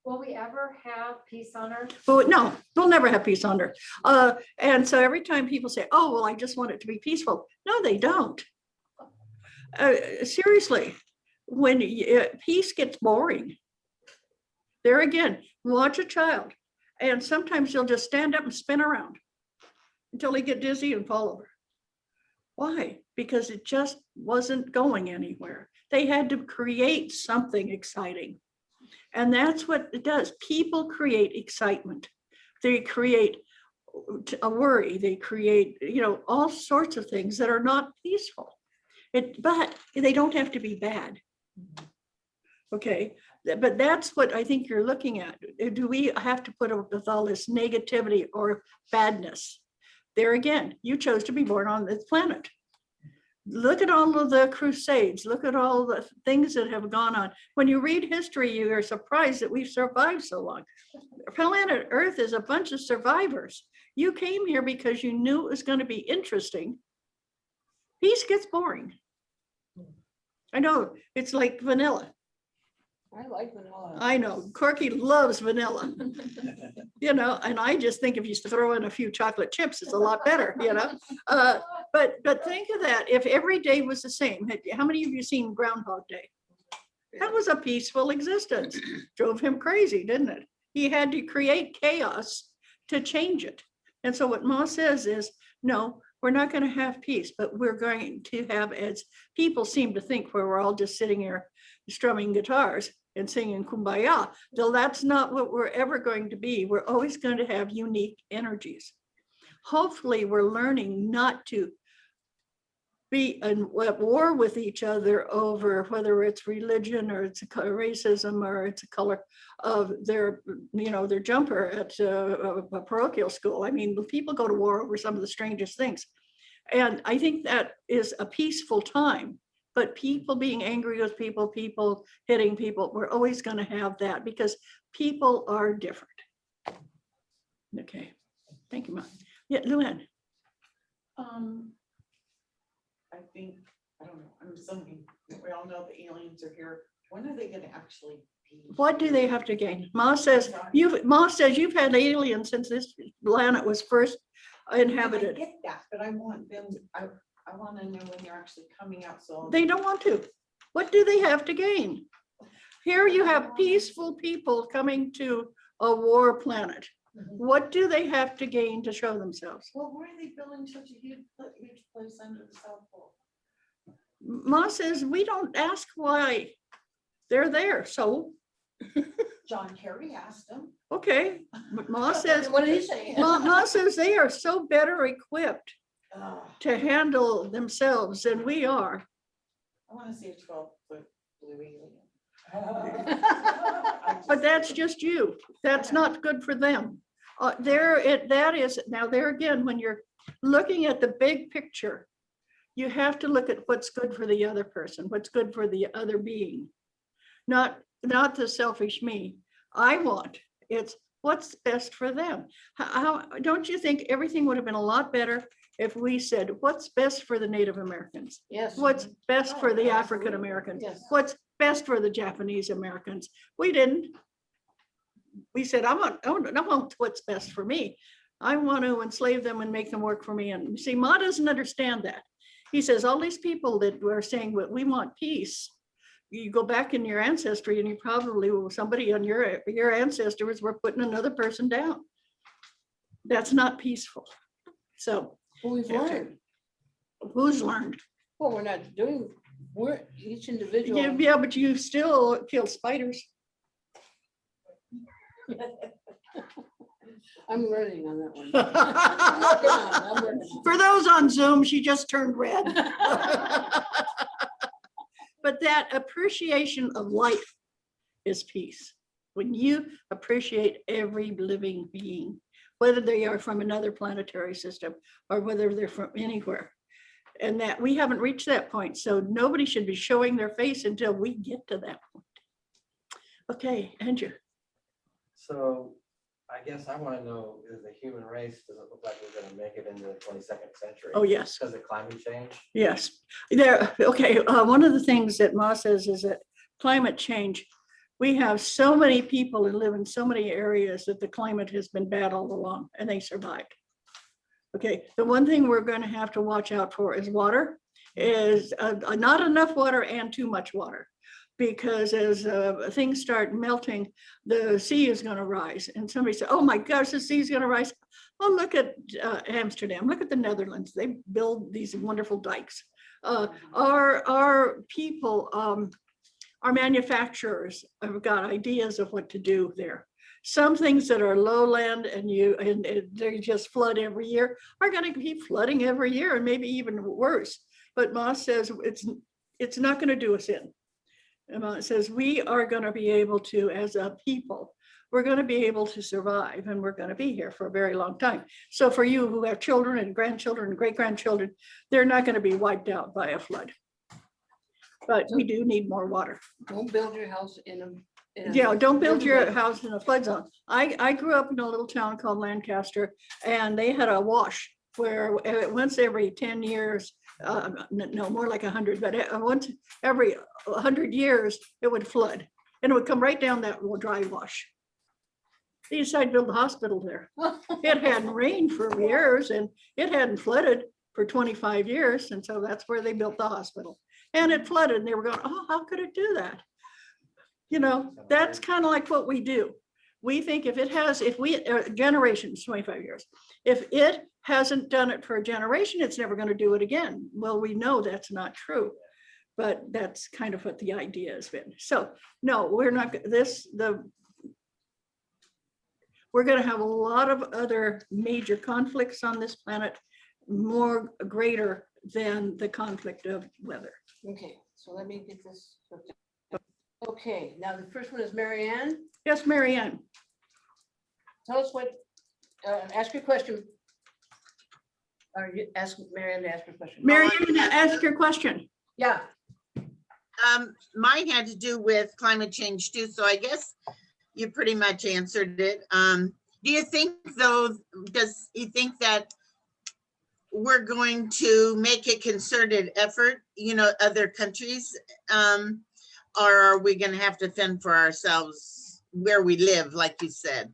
Will we ever have peace on Earth? Well, no, we'll never have peace on Earth. And so every time people say, oh, well, I just want it to be peaceful. No, they don't. Seriously, when peace gets boring, there again, watch a child. And sometimes they'll just stand up and spin around until they get dizzy and fall over. Why? Because it just wasn't going anywhere. They had to create something exciting. And that's what it does. People create excitement. They create a worry. They create, all sorts of things that are not peaceful. But they don't have to be bad. Okay. But that's what I think you're looking at. Do we have to put up with all this negativity or badness? There again, you chose to be born on this planet. Look at all of the crusades. Look at all the things that have gone on. When you read history, you are surprised that we've survived so long. Planet Earth is a bunch of survivors. You came here because you knew it was going to be interesting. Peace gets boring. I know, it's like vanilla. I like vanilla. I know, Corky loves vanilla. And I just think if you throw in a few chocolate chips, it's a lot better, But think of that, if every day was the same. How many of you seen Groundhog Day? That was a peaceful existence. Drove him crazy, didn't it? He had to create chaos to change it. And so what Ma says is, no, we're not going to have peace, but we're going to have, as people seem to think, where we're all just sitting here strumming guitars and singing Kumbaya. Though that's not what we're ever going to be. We're always going to have unique energies. Hopefully we're learning not to be at war with each other over whether it's religion or it's racism or it's a color of their jumper at a parochial school. I mean, people go to war over some of the strangest things. And I think that is a peaceful time. But people being angry with people, people hitting people, we're always going to have that because people are different. Okay, thank you, Ma. Yeah, Luann. I think, I don't know, I'm assuming, we all know the aliens are here. When are they gonna actually be? What do they have to gain? Ma says you've had aliens since this planet was first inhabited. I get that, but I want them, I want to know when they're actually coming out, so. They don't want to. What do they have to gain? Here you have peaceful people coming to a war planet. What do they have to gain to show themselves? Well, why are they building such a huge place under the South Pole? Ma says we don't ask why. They're there, so. John Kerry asked them. Okay, but Ma says. What did he say? Ma says they are so better equipped to handle themselves than we are. I want to see a 12-foot blue alien. But that's just you. That's not good for them. That is, now there again, when you're looking at the big picture, you have to look at what's good for the other person, what's good for the other being, not the selfish me. It's what's best for them. How don't you think everything would have been a lot better if we said, what's best for the Native Americans? Yes. What's best for the African Americans? Yes. What's best for the Japanese Americans? We didn't. We said, I want what's best for me. I want to enslave them and make them work for me. And see, Ma doesn't understand that. He says, all these people that were saying, well, we want peace. You go back in your ancestry and you probably, somebody on your ancestors were putting another person down. That's not peaceful. So We've learned. who's learned? Well, we're not doing We're each individual. Yeah, but you still kill spiders. I'm learning on that one. I'm working on For those on Zoom, she just turned red. But that appreciation of life is peace. When you appreciate every living being, whether they are from another planetary system or whether they're from anywhere. And that we haven't reached that point. So nobody should be showing their face until we get to that point. Okay, Andrew. So I guess I want to know, is the human race, does it look like we're going to make it into the 22nd century? Oh, yes. Because of climate change? Yes. There. Okay. One of the things that Ma says is that climate change, we have so many people who live in so many areas that the climate has been bad all along and they survived. Okay. The one thing we're going to have to watch out for is water, is not enough water and too much water. Because as things start melting, the sea is going to rise. And somebody said, oh my gosh, the sea is going to rise. Well, look at Amsterdam, look at the Netherlands. They build these wonderful dikes. Our people, our manufacturers have got ideas of what to do there. Some things that are lowland and they just flood every year are going to keep flooding every year and maybe even worse. But Ma says it's not going to do us in. It says we are going to be able to, as a people, we're going to be able to survive and we're going to be here for a very long time. So for you who have children and grandchildren and great-grandchildren, they're not going to be wiped out by a flood. But we do need more water. Don't build your house in a. Yeah, don't build your house in a flood zone. I grew up in a little town called Lancaster, and they had a wash where once every 10 years, no, more like 100, but once every 100 years, it would flood. And it would come right down that dry wash. They decided to build a hospital there. It hadn't rained for years and it hadn't flooded for 25 years. And so that's where they built the hospital. And it flooded and they were going, oh, how could it do that? You know, that's kind of like what we do. We think if we, generations, 25 years, if it hasn't done it for a generation, it's never going to do it again. Well, we know that's not true, but that's kind of what the idea has been. So no, we're not, we're going to have a lot of other major conflicts on this planet, more greater than the conflict of weather. Okay, so let me get this. Okay, now the first one is Mary Ann. Yes, Mary Ann. Tell us what, ask your question. Or you ask Mary Ann to ask your question. Mary Ann, ask your question. Yeah. Mine had to do with climate change too, so I guess you pretty much answered it. Do you think though, does you think that we're going to make a concerted effort, you know, other countries, or are we going to have to fend for ourselves where we live, like you said?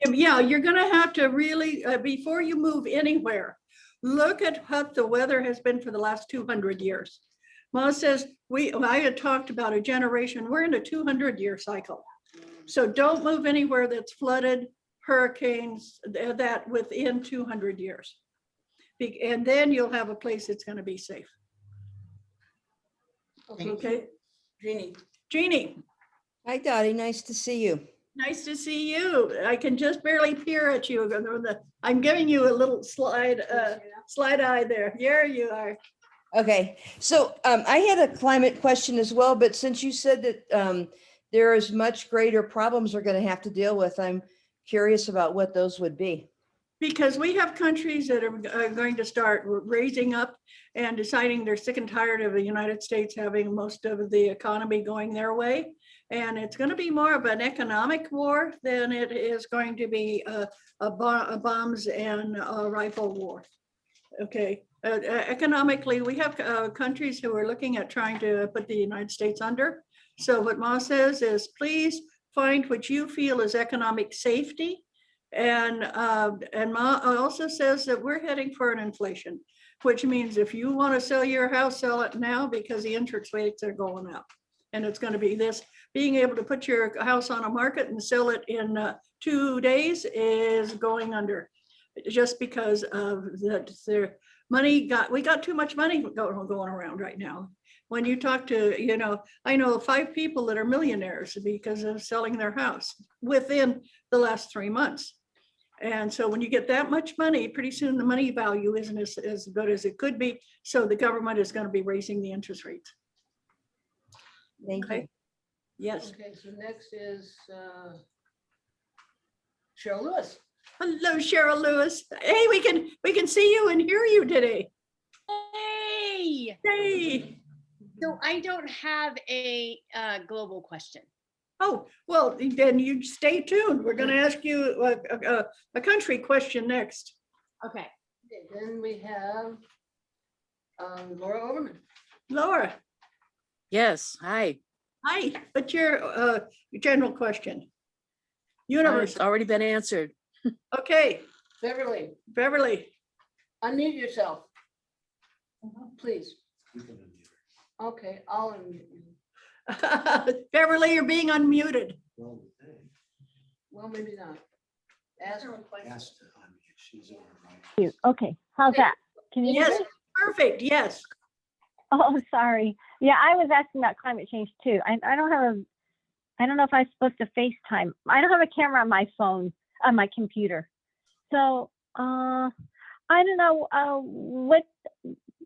Yeah, you're going to have to really, before you move anywhere, look at what the weather has been for the last 200 years. Ma says, I had talked about a generation, we're in a 200-year cycle. So don't move anywhere that's flooded, hurricanes, that within 200 years. And then you'll have a place that's going to be safe. Okay. Jeannie. Hi, Dottie. Nice to see you. Nice to see you. I can just barely peer at you. I'm giving you a little slide eye there. There you are. Okay, so I had a climate question as well, but since you said that there is much greater problems we're going to have to deal with, I'm curious about what those would be. Because we have countries that are going to start raising up and deciding they're sick and tired of the United States having most of the economy going their way. And it's going to be more of an economic war than it is going to be a bombs and a rifle war. Okay, economically, we have countries who are looking at trying to put the United States under. So what Ma says is, please find what you feel is economic safety. And Ma also says that we're heading for an inflation, which means if you want to sell your house, sell it now because the interest rates are going up. And it's going to be this, being able to put your house on a market and sell it in 2 days is going under, just because of their money we got too much money going around right now. When you talk to, you know, I know 5 people that are millionaires because of selling their house within the last 3 months. And so when you get that much money, pretty soon the money value isn't as good as it could be. So the government is going to be raising the interest rates. Thank you. Okay. Yes. Okay, so next is Cheryl Lewis. Hello, Cheryl Lewis. Hey, we can see you and hear you today. Hey, Hey. so I don't have a global question. Oh, well, then you stay tuned. We're going to ask you a country question next. Okay. Okay, then we have Laura Overman. Laura, Yes, hi. hi. What's your general question? Universe. It's already been answered. Okay, Beverly, Beverly. unmute yourself. Please. Okay, I'll unmute you. Beverly, you're being unmuted. Well, maybe not. Ask her. Asked to unmute. She's over right. Okay, how's that? Can you hear Yes, me? perfect. Yes. Oh, sorry. Yeah, I was asking about climate change too. I don't know if I'm supposed to FaceTime. I don't have a camera on my phone, on my computer. So, I don't know, what,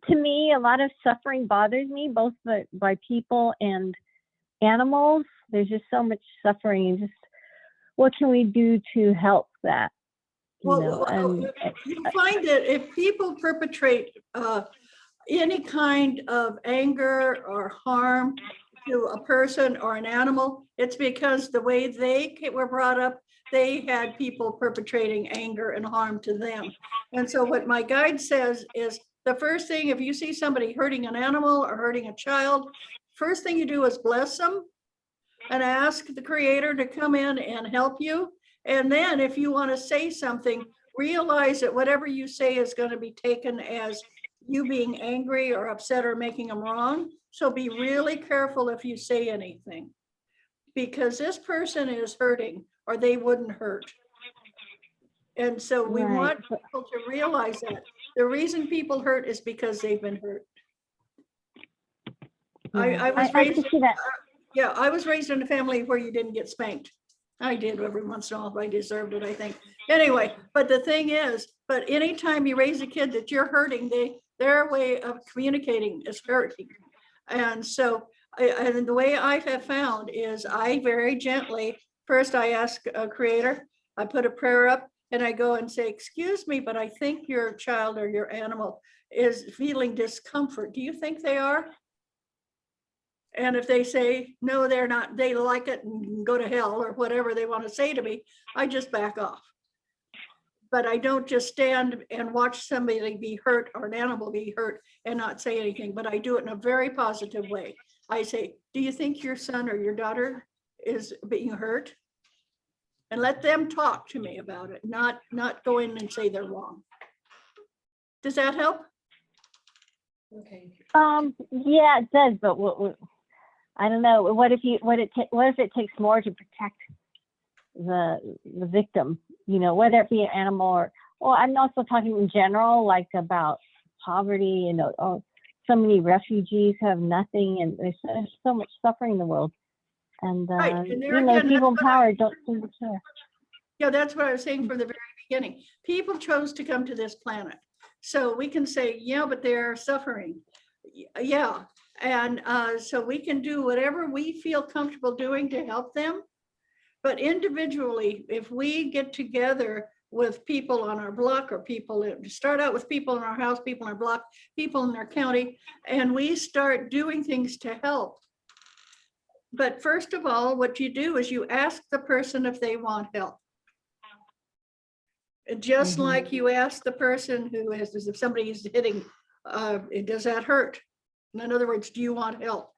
to me, a lot of suffering bothers me, both by people and animals. There's just so much suffering, and just what can we do to help that? Well, you find that if people perpetrate any kind of anger or harm to a person or an animal, it's because the way they were brought up, they had people perpetrating anger and harm to them. And so what my guide says is the first thing, if you see somebody hurting an animal or hurting a child, first thing you do is bless them and ask the Creator to come in and help you. And then if you want to say something, realize that whatever you say is going to be taken as you being angry or upset or making them wrong. So be really careful if you say anything, because this person is hurting or they wouldn't hurt. And so we want people to realize that the reason people hurt is because they've been hurt. I was raised, yeah, I was raised in a family where you didn't get spanked. I did every once in a while. I deserved it, I think. Anyway, but the thing is, but anytime you raise a kid that you're hurting, their way of communicating is hurting. And so, and the way I have found is I very gently, first I ask a Creator, I put a prayer up and I go and say, excuse me, but I think your child or your animal is feeling discomfort. Do you think they are? And if they say, no, they're not, they like it and go to hell or whatever they want to say to me, I just back off. But I don't just stand and watch somebody be hurt or an animal be hurt and not say anything, but I do it in a very positive way. I say, do you think your son or your daughter is being hurt? And let them talk to me about it, not go in and say they're wrong. Does that help? Okay. Yeah, it does, but what I don't know. What if it takes more to protect the victim? You know, whether it be an animal or, well, I'm also talking in general, like about poverty and so many refugees have nothing, and there's so much suffering in the world. And, Right. And there you know, again, people in power don't seem to care. Yeah, that's what I was saying from the very beginning. People chose to come to this planet. So we can say, yeah, but they're suffering. Yeah. And so we can do whatever we feel comfortable doing to help them. But individually, if we get together with people on our block or people, start out with people in our house, people in our block, people in our county, and we start doing things to help. But first of all, what you do is you ask the person if they want help. Just like you ask the person who is, if somebody is hitting, does that hurt? In other words, do you want help?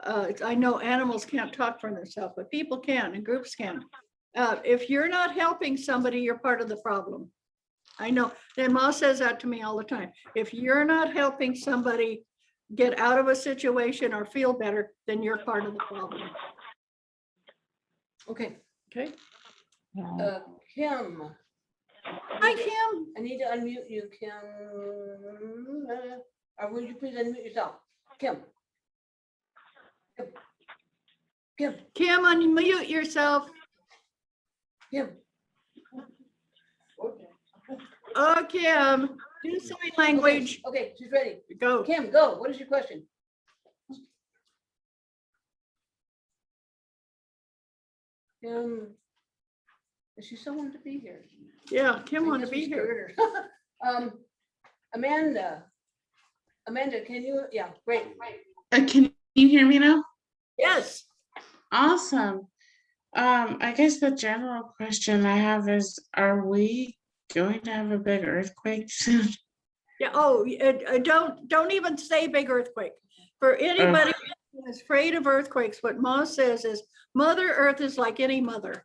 I know animals can't talk for themselves, but people can and groups can. If you're not helping somebody, you're part of the problem. I know, and Ma says that to me all the time. If you're not helping somebody get out of a situation or feel better, then you're part of the problem. Okay. Okay. Kim. Hi, Kim. I need to unmute you, Kim. Or will you please unmute yourself? Kim. Kim, Kim, unmute yourself. Kim. Oh, Kim, do sign language. Okay, she's ready. Go. Kim, go. What is your question? Kim, is she someone to be here? Yeah, Kim I wanted guess to we be here. scared her. Amanda. Amanda, can you, yeah, great. Can you hear me now? Yes. Awesome. I guess the general question I have is, are we going to have a big earthquake soon? Yeah. Oh, don't even say big earthquake. For anybody who is afraid of earthquakes, what Ma says is Mother Earth is like any mother.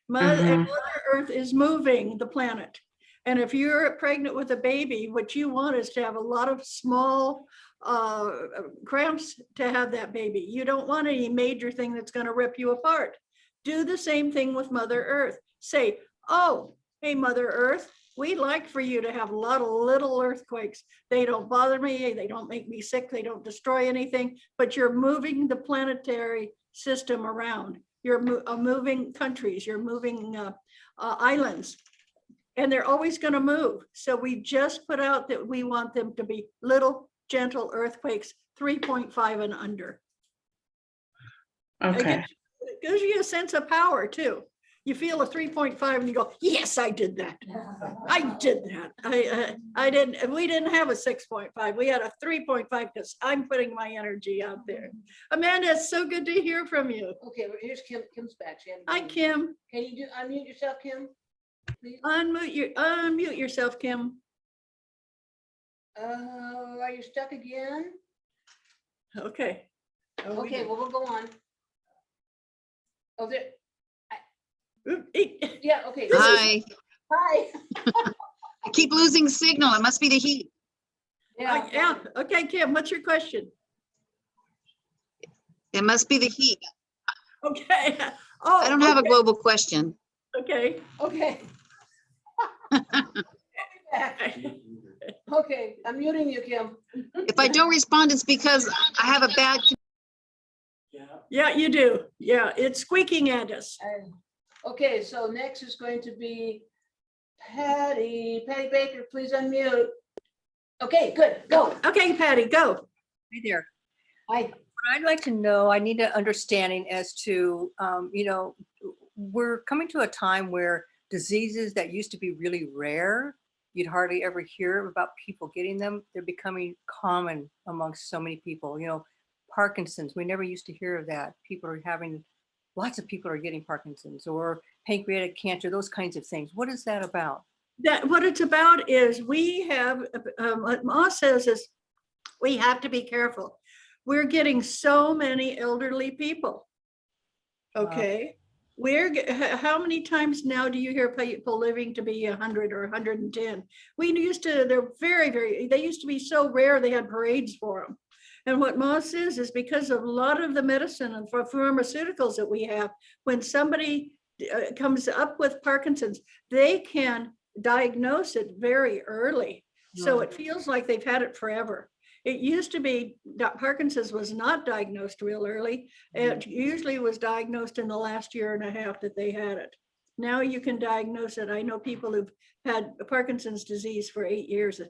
And Mother Earth is moving the planet. And if you're pregnant with a baby, what you want is to have a lot of small cramps to have that baby. You don't want any major thing that's going to rip you apart. Do the same thing with Mother Earth. Say, oh, hey, Mother Earth, we'd like for you to have a lot of little earthquakes. They don't bother me. They don't make me sick. They don't destroy anything, but you're moving the planetary system around. You're moving countries. You're moving islands. And they're always going to move. So we just put out that we want them to be little, gentle earthquakes, 3.5 and under. Okay. It gives you a sense of power too. You feel a 3.5 and you go, yes, I did that. I did that. I didn't, we didn't have a 6.5. We had a 3.5 because I'm putting my energy out there. Amanda, it's so good to hear from you. Okay, well, here's Kim. Kim's back. Hi, Kim. Can you unmute yourself, Kim? Please? Unmute yourself, Kim. Are you stuck again? Okay. Oh, Okay, well, we'll go on. Oh, there. Yeah, okay. Hi. Hi. I keep losing signal. It must be the heat. Yeah. Okay, Kim, what's your question? It must be the heat. Okay. Oh, I don't have a global question. Okay. Okay. Okay, I'm muting you, Kim. If I don't respond, it's because I have a bad. Yeah, you do. Yeah, it's squeaking at us. Okay, so next is going to be Patty. Patty Baker, please unmute. Okay, good, go. Okay, Patty, go. Hey there. Hi. What I'd like to know, I need an understanding as to, we're coming to a time where diseases that used to be really rare, you'd hardly ever hear about people getting them. They're becoming common amongst so many people. Parkinson's, we never used to hear of that. Lots of people are getting Parkinson's, or pancreatic cancer, those kinds of things. What is that about? What it's about is we have, what Ma says is we have to be careful. We're getting so many elderly people. Okay. How many times now do you hear people living to be 100 or 110? They used to be so rare they had parades for them. And what Ma says is because of a lot of the medicine and pharmaceuticals that we have, when somebody comes up with Parkinson's, they can diagnose it very early. So it feels like they've had it forever. It used to be that Parkinson's was not diagnosed real early. It usually was diagnosed in the last year and a half that they had it. Now you can diagnose it. I know people who've had Parkinson's disease for 8 years.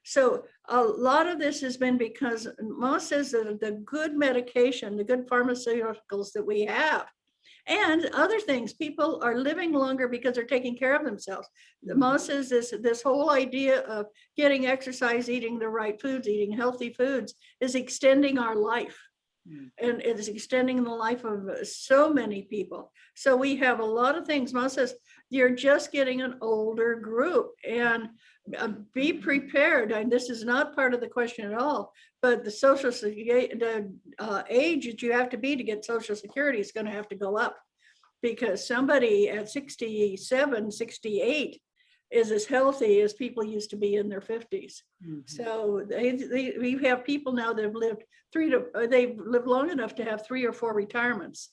So a lot of this has been because Ma says that the good medication, the good pharmaceuticals that we have, and other things, people are living longer because they're taking care of themselves. Ma says this whole idea of getting exercise, eating the right foods, eating healthy foods is extending our life. And it is extending the life of so many people. So we have a lot of things. Ma says you're just getting an older group, and be prepared. And this is not part of the question at all, but the social security, the age that you have to be to get Social Security is going to have to go up, because somebody at 67, 68 is as healthy as people used to be in their 50s. So we have people now that have lived they've lived long enough to have 3 or 4 retirements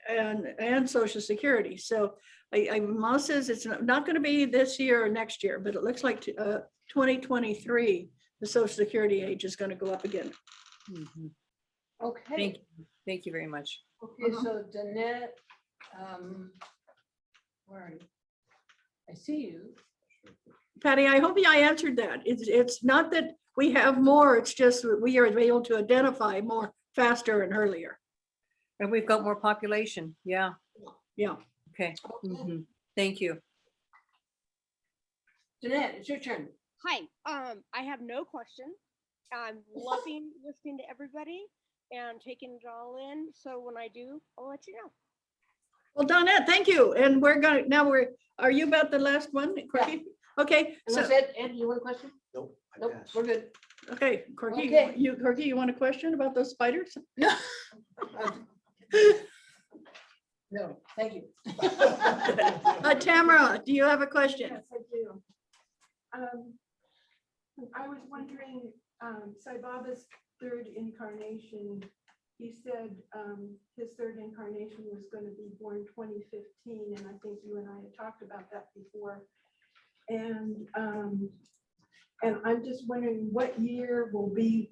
and Social Security. So Ma says it's not going to be this year or next year, but it looks like 2023, the Social Security age is going to go up again. Okay, Thank you very much. okay, so Danette, where are you? I see you. Patty, I hope I answered that. It's not that we have more, it's just that we are able to identify more faster and earlier. And we've got more population. Yeah. Yeah. Okay. Mhm. Thank you. Danette, it's your turn. Hi, I have no question. I'm loving listening to everybody and taking it all in. So when I do, I'll let you know. Well, Donnette, thank you. And we're going, now are you about the last one? Corky? Okay. So, Unless Ed, you want a question? Nope. I Nope, passed. we're good. okay, Corky, Okay. Corky, you want a question about those spiders? No. No, thank you. Tamara, do you have a question? Yes, I do. I was wondering, Sai Baba's third incarnation, he said his third incarnation was going to be born 2015, and I think you and I had talked about that before. And I'm just wondering, what year will we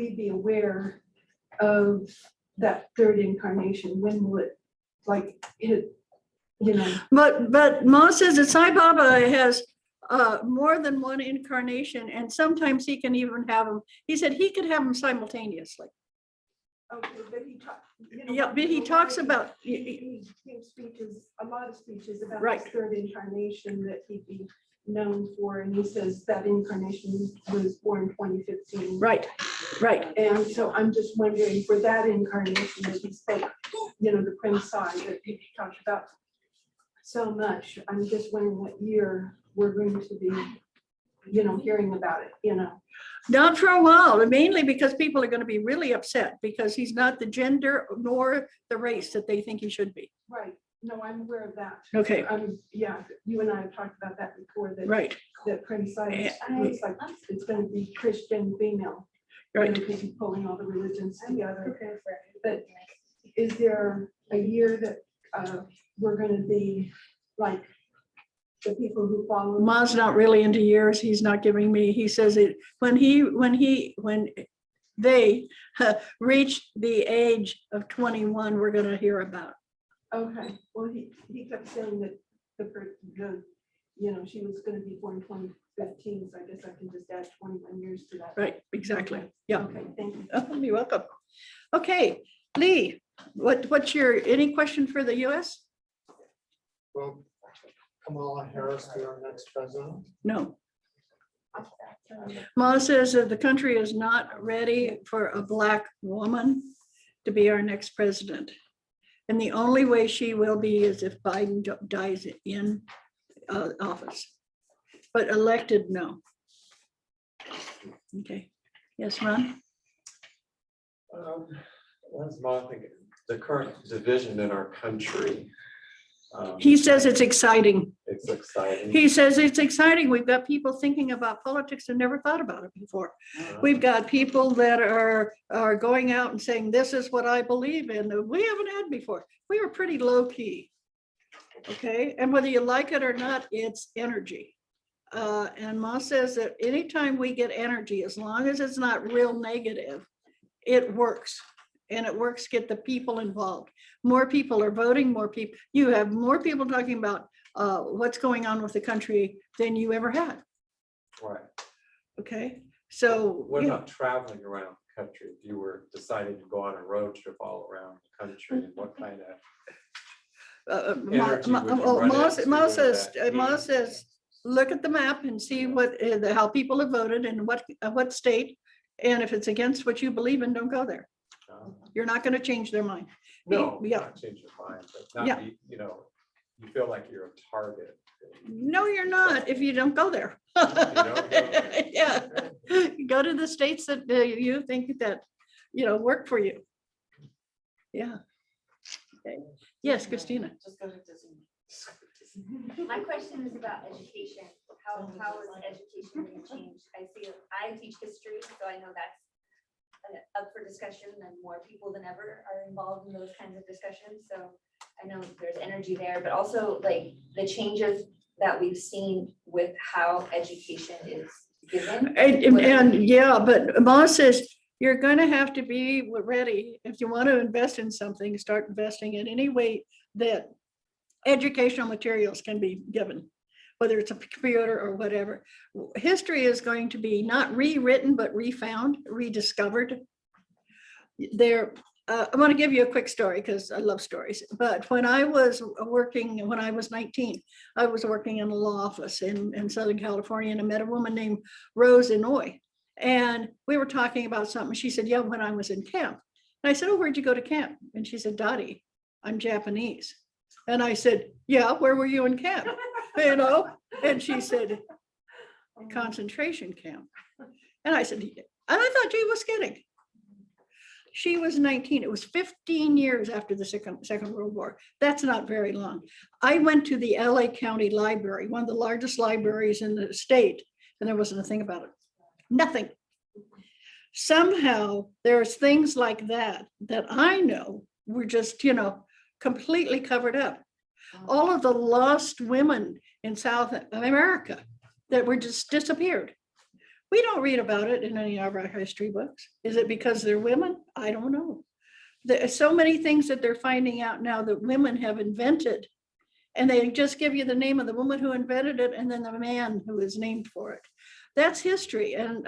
be aware of that third incarnation? When will it, like, hit, you know? But Ma says that Sai Baba has more than one incarnation, and sometimes he can even have them. He said he could have them simultaneously. Okay, but he talked, you know. Yeah, but he talks about. He gave speeches, a lot of speeches about Right. his third incarnation that he'd be known for, and he says that incarnation was born 2015. Right, right. And so I'm just wondering, for that incarnation that he spoke, you know, the Prince side that he talked about so much, I'm just wondering what year we're going to be, you know, hearing about it, you know. Not for a while, and mainly because people are going to be really upset because he's not the gender nor the race that they think he should be. Right. No, I'm aware of that. Okay. Yeah, you and I have talked about that before, that. Right. That Prince side looks like it's going to be Christian female. Right. Because he's pulling all the religions together. But is there a year that we're going to be like the people who follow? Ma's not really into years. He's not giving me. He says it when they reach the age of 21, we're going to hear about. Okay, well, he kept saying that the you know, she was going to be born 2015, so I guess I can just add 21 years to that. Right, exactly. Yeah. Okay, thank you. You're welcome. Okay, Lee, what's any question for the US? Will Kamala Harris be our next president? No. Ma says that the country is not ready for a Black woman to be our next president. And the only way she will be is if Biden dies in office. But elected, no. Okay. Yes, Ron? That's my thinking, the current division in our country. He says it's exciting. It's exciting. He says it's exciting. We've got people thinking about politics and never thought about it before. We've got people that are going out and saying, this is what I believe in, that we haven't had before. We were pretty low key. Okay, and whether you like it or not, it's energy. And Ma says that anytime we get energy, as long as it's not real negative, it works. And it works, get the people involved. More people are voting, more people, you have more people talking about what's going on with the country than you ever had. Right. Okay, so. What yeah. about traveling around the country? If you were deciding to go on a road trip all around the country, what kind of energy would you run into Ma says, look at the map and see how people have voted and what state. And if it's against what you believe in, don't go there. You're not going to change their mind. No, Yeah. not change your mind, but not Yeah. be, you know, you feel like you're a target. No, you're not if you don't go there. Yeah, go to the states that you think that, work for you. Yeah. Okay. Yes, Christina. My question is about education. How is education going to change? I teach history, so I know that's up for discussion, and more people than ever are involved in those kinds of discussions. So I know there's energy there, but also like the changes that we've seen with how education is given. And yeah, but Ma says, you're going to have to be ready. If you want to invest in something, start investing in any way that educational materials can be given, whether it's a computer or whatever. History is going to be not rewritten, but refound, rediscovered. I want to give you a quick story because I love stories. But when I was 19, I was working in a law office in Southern California, and I met a woman named Rose Inouye. And we were talking about something. She said, yeah, when I was in camp. And I said, oh, where'd you go to camp? And she said, Dottie, I'm Japanese. And I said, yeah, where were you in camp? You know, and she said, concentration camp. And I said, and I thought she was kidding. She was 19. It was 15 years after the Second World War. That's not very long. I went to the LA County Library, one of the largest libraries in the state, and there wasn't a thing about it. Nothing. Somehow there's things like that I know were just, you know, completely covered up. All of the lost women in South America that were just disappeared. We don't read about it in any of our history books. Is it because they're women? I don't know. There are so many things that they're finding out now that women have invented, and they just give you the name of the woman who invented it and then the man who is named for it. That's history. And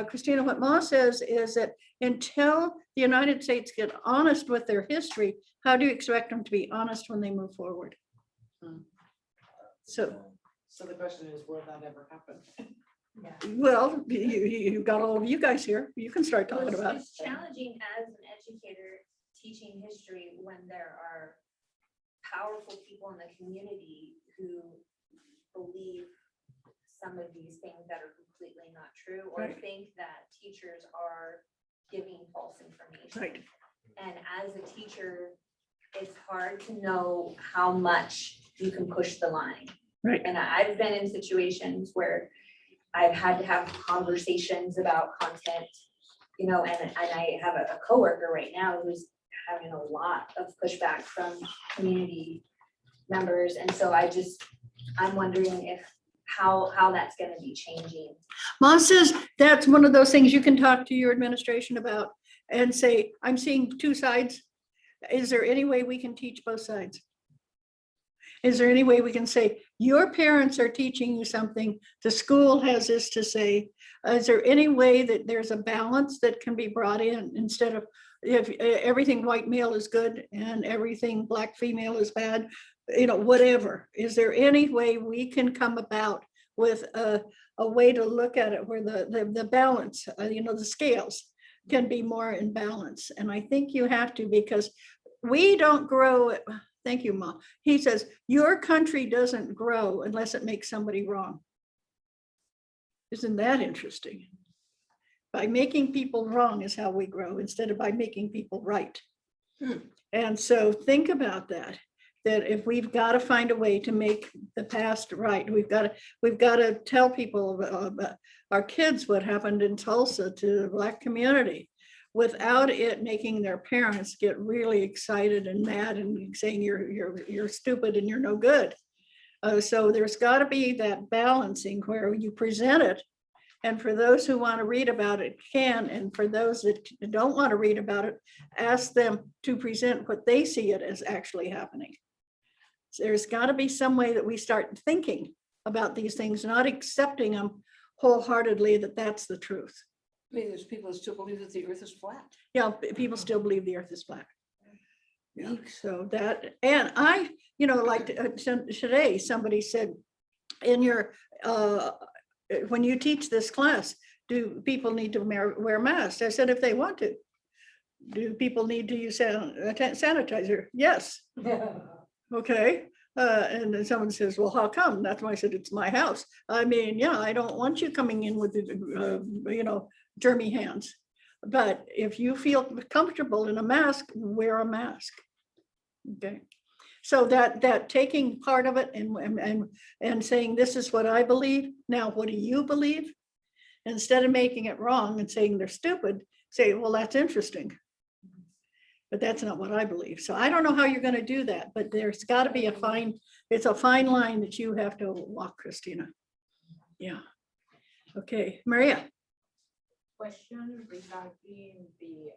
Christina, what Ma says is that until the United States get honest with their history, how do you expect them to be honest when they move forward? So the question is, will that ever happen? well, you've got all of you guys here. You can start talking about it. It's challenging as an educator teaching history when there are powerful people in the community who believe some of these things that are completely not true, or Right. think that teachers are giving false information. Right. And as a teacher, it's hard to know how much you can push the line. Right. And I've been in situations where I've had to have conversations about content, you know, and I have a coworker right now who's having a lot of pushback from community members. And so I'm wondering if how that's going to be changing. Ma says that's one of those things you can talk to your administration about and say, I'm seeing two sides. Is there any way we can teach both sides? Is there any way we can say, your parents are teaching you something, the school has this to say? Is there any way that there's a balance that can be brought in instead of if everything white male is good and everything black female is bad, you know, whatever? Is there any way we can come about with a way to look at it where the balance, you know, the scales can be more in balance? And I think you have to, because we don't grow. Thank you, Ma. He says, your country doesn't grow unless it makes somebody wrong. Isn't that interesting? By making people wrong is how we grow, instead of by making people right. And so think about that if we've got to find a way to make the past right, we've got to tell people, our kids, what happened in Tulsa to the Black community, without it making their parents get really excited and mad and saying you're stupid and you're no good. So there's got to be that balancing where you present it, and for those who want to read about it can, and for those that don't want to read about it, ask them to present what they see it as actually happening. So there's got to be some way that we start thinking about these things, not accepting them wholeheartedly that that's the truth. I mean, there's people who still believe that the earth is flat. Yeah, people still believe the earth is flat. Yeah, so that, and I, you know, like today, somebody said, in your, when you teach this class, do people need to wear masks? I said, if they want to. Do people need to use sanitizer? Yes. Okay. And then someone says, well, how come? That's why I said, it's my house. I mean, yeah, I don't want you coming in with, you know, germy hands. But if you feel comfortable in a mask, wear a mask. Okay. So that taking part of it and saying, this is what I believe. Now, what do you believe? Instead of making it wrong and saying they're stupid, say, well, that's interesting. But that's not what I believe. So I don't know how you're going to do that, but there's got to be it's a fine line that you have to walk, Christina. Yeah. Okay, Maria. question regarding the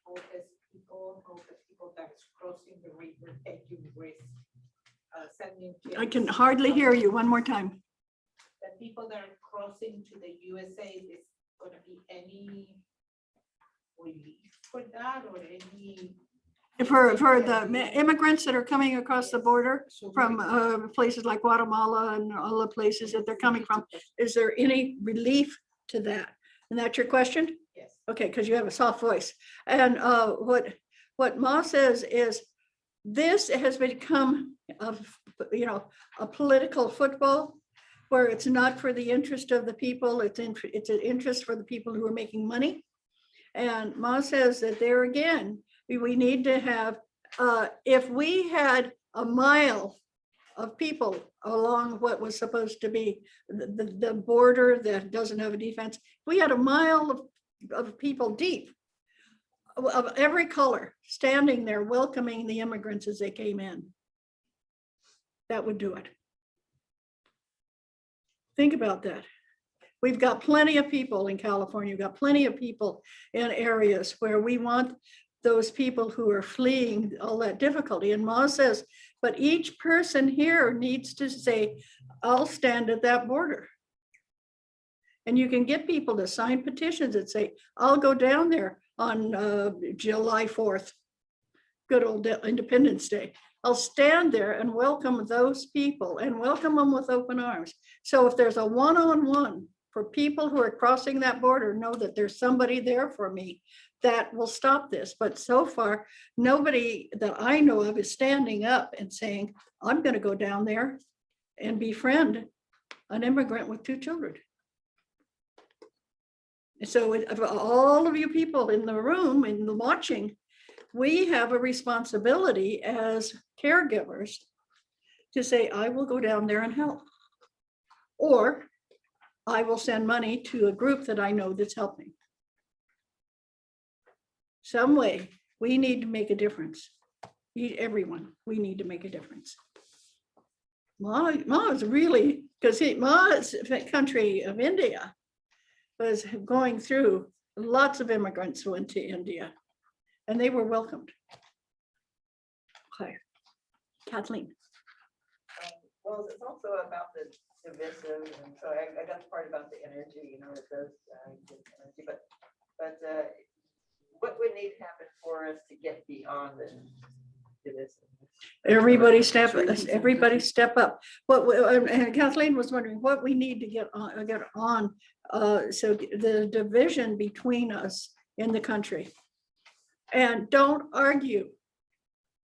AoESS people that's crossing the river taking risks, sending kids. I can hardly hear you. One more time. The people that are crossing to the USA, is gonna be any relief for that or any? For the immigrants that are coming across the border from places like Guatemala and all the places that they're coming from, is there any relief to that? And that's your question? Yes. Okay, because you have a soft voice. And what Ma says is this has become a political football where it's not for the interest of the people, it's an interest for the people who are making money. And Ma says that there again, we need to have, if we had a mile of people along what was supposed to be the border that doesn't have a defense, we had a mile of people deep of every color standing there welcoming the immigrants as they came in. That would do it. Think about that. We've got plenty of people in California. We've got plenty of people in areas where we want those people who are fleeing all that difficulty. And Ma says, but each person here needs to say, I'll stand at that border. And you can get people to sign petitions that say, I'll go down there on July 4th, good old Independence Day. I'll stand there and welcome those people and welcome them with open arms. So if there's a one-on-one for people who are crossing that border, know that there's somebody there for me that will stop this. But so far, nobody that I know of is standing up and saying, I'm going to go down there and befriend an immigrant with 2 children. So all of you people in the room and the watching, we have a responsibility as caregivers to say, I will go down there and help. Or I will send money to a group that I know that's helping. Some way, we need to make a difference. Everyone, we need to make a difference. Ma is really, because Ma's country of India was going through, lots of immigrants went to India and they were welcomed. Okay, Kathleen. Well, it's also about the divisive, and so I got the part about the energy, it does give energy, but what would need to happen for us to get beyond the divisive? Everybody step up. And Kathleen was wondering what we need to get on. So the division between us in the country. And don't argue.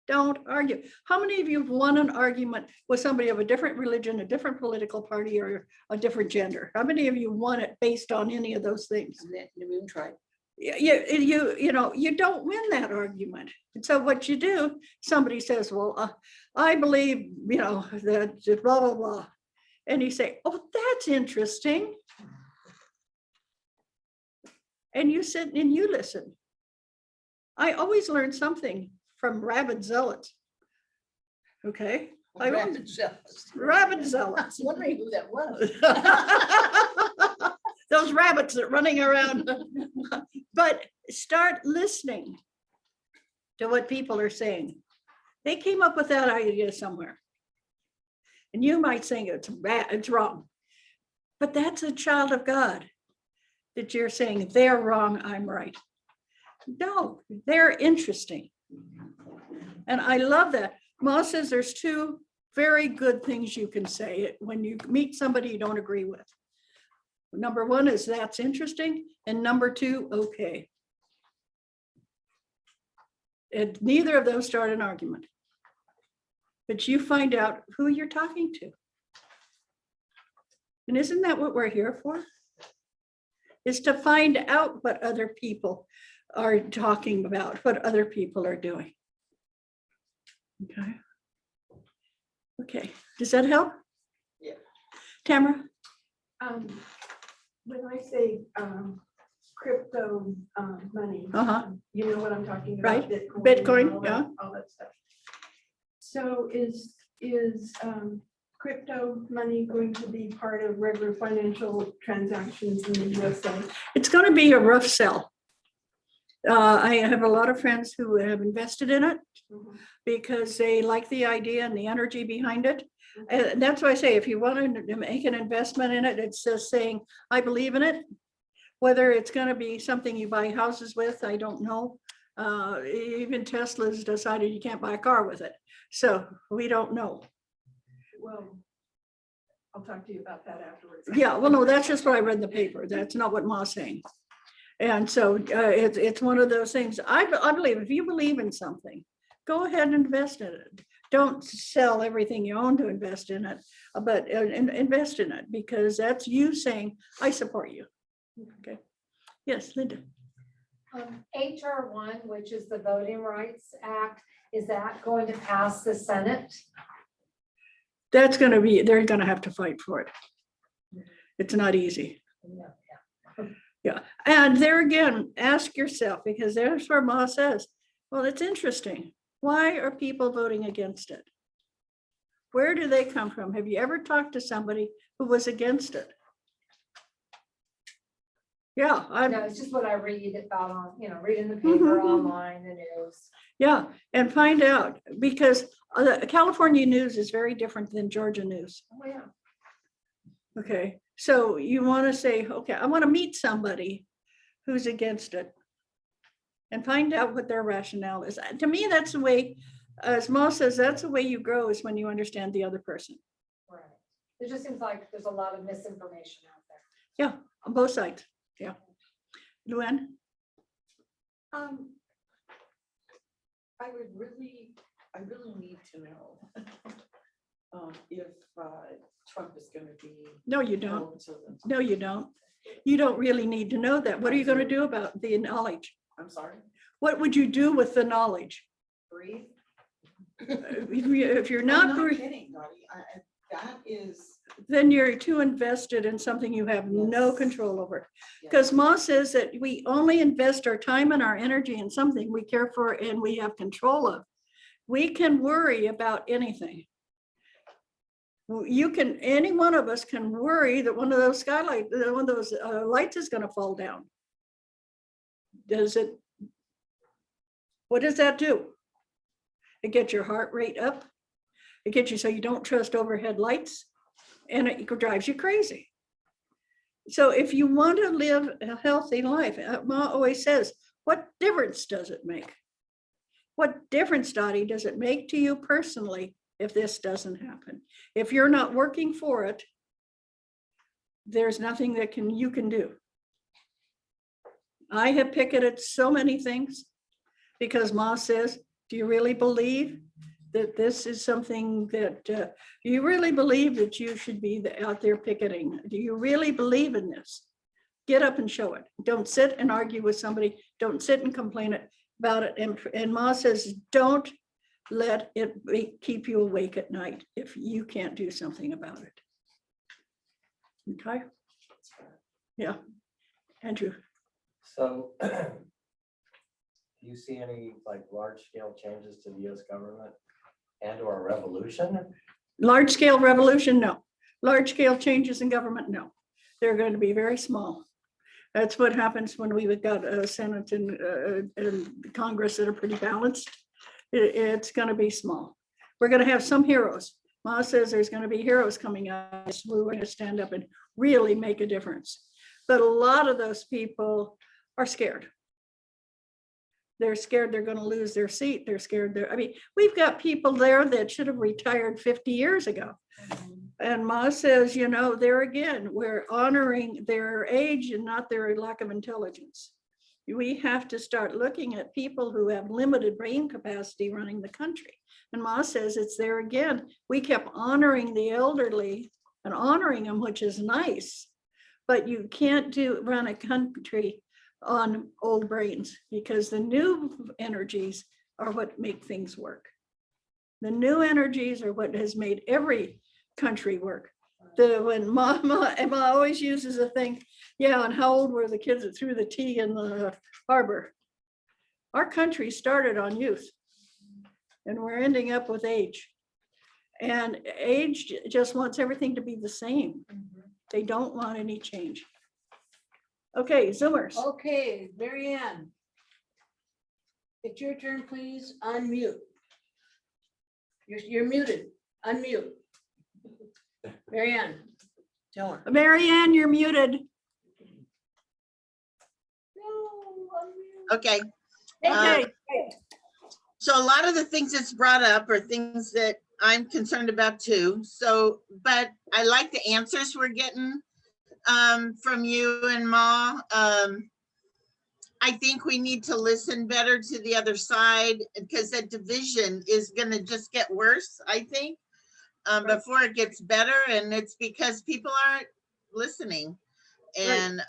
Don't argue. How many of you have won an argument with somebody of a different religion, a different political party, or a different gender? How many of you won it based on any of those things? We tried. You don't win that argument. And so what you do, somebody says, well, I believe, that blah, blah, blah. And you say, oh, that's interesting. And you sit and you listen. I always learn something from rabid zealots. Okay. Rabid zealots. Rabid zealots. Wondering who that was. Those rabbits that are running around. But start listening to what people are saying. They came up with that idea somewhere. And you might think it's bad, it's wrong. But that's a child of God that you're saying they're wrong, I'm right. No, they're interesting. And I love that. Ma says there's 2 very good things you can say when you meet somebody you don't agree with. Number 1 is that's interesting. And number 2, okay. And neither of those start an argument. But you find out who you're talking to. And isn't that what we're here for? Is to find out what other people are talking about, what other people are doing. Okay. Okay. Does that help? Yeah. Tamara? When I say crypto money, you know what I'm talking about? Right. Bitcoin, Bitcoin, all yeah. all that stuff. So is crypto money going to be part of regular financial transactions in the USA? It's going to be a rough sell. I have a lot of friends who have invested in it because they like the idea and the energy behind it. And that's why I say, if you want to make an investment in it, it's just saying, I believe in it. Whether it's going to be something you buy houses with, I don't know. Even Tesla's decided you can't buy a car with it. So we don't know. Well, I'll talk to you about that afterwards. Yeah, well, no, that's just what I read in the paper. That's not what Ma's saying. And so it's one of those things. I believe if you believe in something, go ahead and invest in it. Don't sell everything you own to invest in it, but invest in it, because that's you saying, I support you. Okay. Yes, Linda. HR 1, which is the Voting Rights Act, is that going to pass the Senate? That's going to be, they're going to have to fight for it. It's not easy. Yeah. And there again, ask yourself, because there's where Ma says, well, it's interesting. Why are people voting against it? Where do they come from? Have you ever talked to somebody who was against it? Yeah, No, it's just what I read about on, read in the paper, online, the news. Yeah, and find out, because the California news is very different than Georgia news. Oh, yeah. Okay, so you want to say, okay, I want to meet somebody who's against it and find out what their rationale is. To me, that's the way, as Ma says, that's the way you grow, is when you understand the other person. Right. It just seems like there's a lot of misinformation out there. Yeah, on both sides. Yeah. Luann? I really need to know if Trump is going to be. No, you don't. No, you don't. You don't really need to know that. What are you going to do about the knowledge? I'm sorry? What would you do with the knowledge? Breathe? If you're not kidding, Dottie. That is. Then you're too invested in something you have no control over. Because Ma says that we only invest our time and our energy in something we care for and we have control of. We can worry about anything. Any one of us can worry that one of those lights is going to fall down. What does that do? It gets your heart rate up. It gets you so you don't trust overhead lights, and it drives you crazy. So if you want to live a healthy life, Ma always says, what difference does it make? What difference, Dottie, does it make to you personally if this doesn't happen? If you're not working for it, there's nothing that you can do. I have picketed so many things because Ma says, do you really believe that this is something that, do you really believe that you should be out there picketing? Do you really believe in this? Get up and show it. Don't sit and argue with somebody. Don't sit and complain about it. And Ma says, don't let it keep you awake at night if you can't do something about it. Okay? Yeah. Andrew. So do you see any large scale changes to the US government and or a revolution? Large scale revolution, no. Large scale changes in government, no. They're going to be very small. That's what happens when we've got a Senate and Congress that are pretty balanced. It's going to be small. We're going to have some heroes. Ma says there's going to be heroes coming out. We're going to stand up and really make a difference. But a lot of those people are scared. They're scared they're going to lose their seat. They're scared. We've got people there that should have retired 50 years ago. And Ma says, there again, we're honoring their age and not their lack of intelligence. We have to start looking at people who have limited brain capacity running the country. And Ma says it's there again. We kept honoring the elderly and honoring them, which is nice, but you can't run a country on old brains, because the new energies are what make things work. The new energies are what has made every country work. When Ma always uses a thing, yeah, and how old were the kids that threw the tea in the harbor? Our country started on youth, and we're ending up with age. And age just wants everything to be the same. They don't want any change. Okay, Zoomers. Okay, Mary Ann. It's your turn, please. Unmute. You're muted. Unmute. Mary Ann, tell her. Mary Ann, you're muted. Okay. Okay. So a lot of the things that's brought up are things that I'm concerned about too. So, but I like the answers we're getting from you and Ma. I think we need to listen better to the other side because that division is gonna just get worse, I think, before it gets better. And it's because people aren't listening and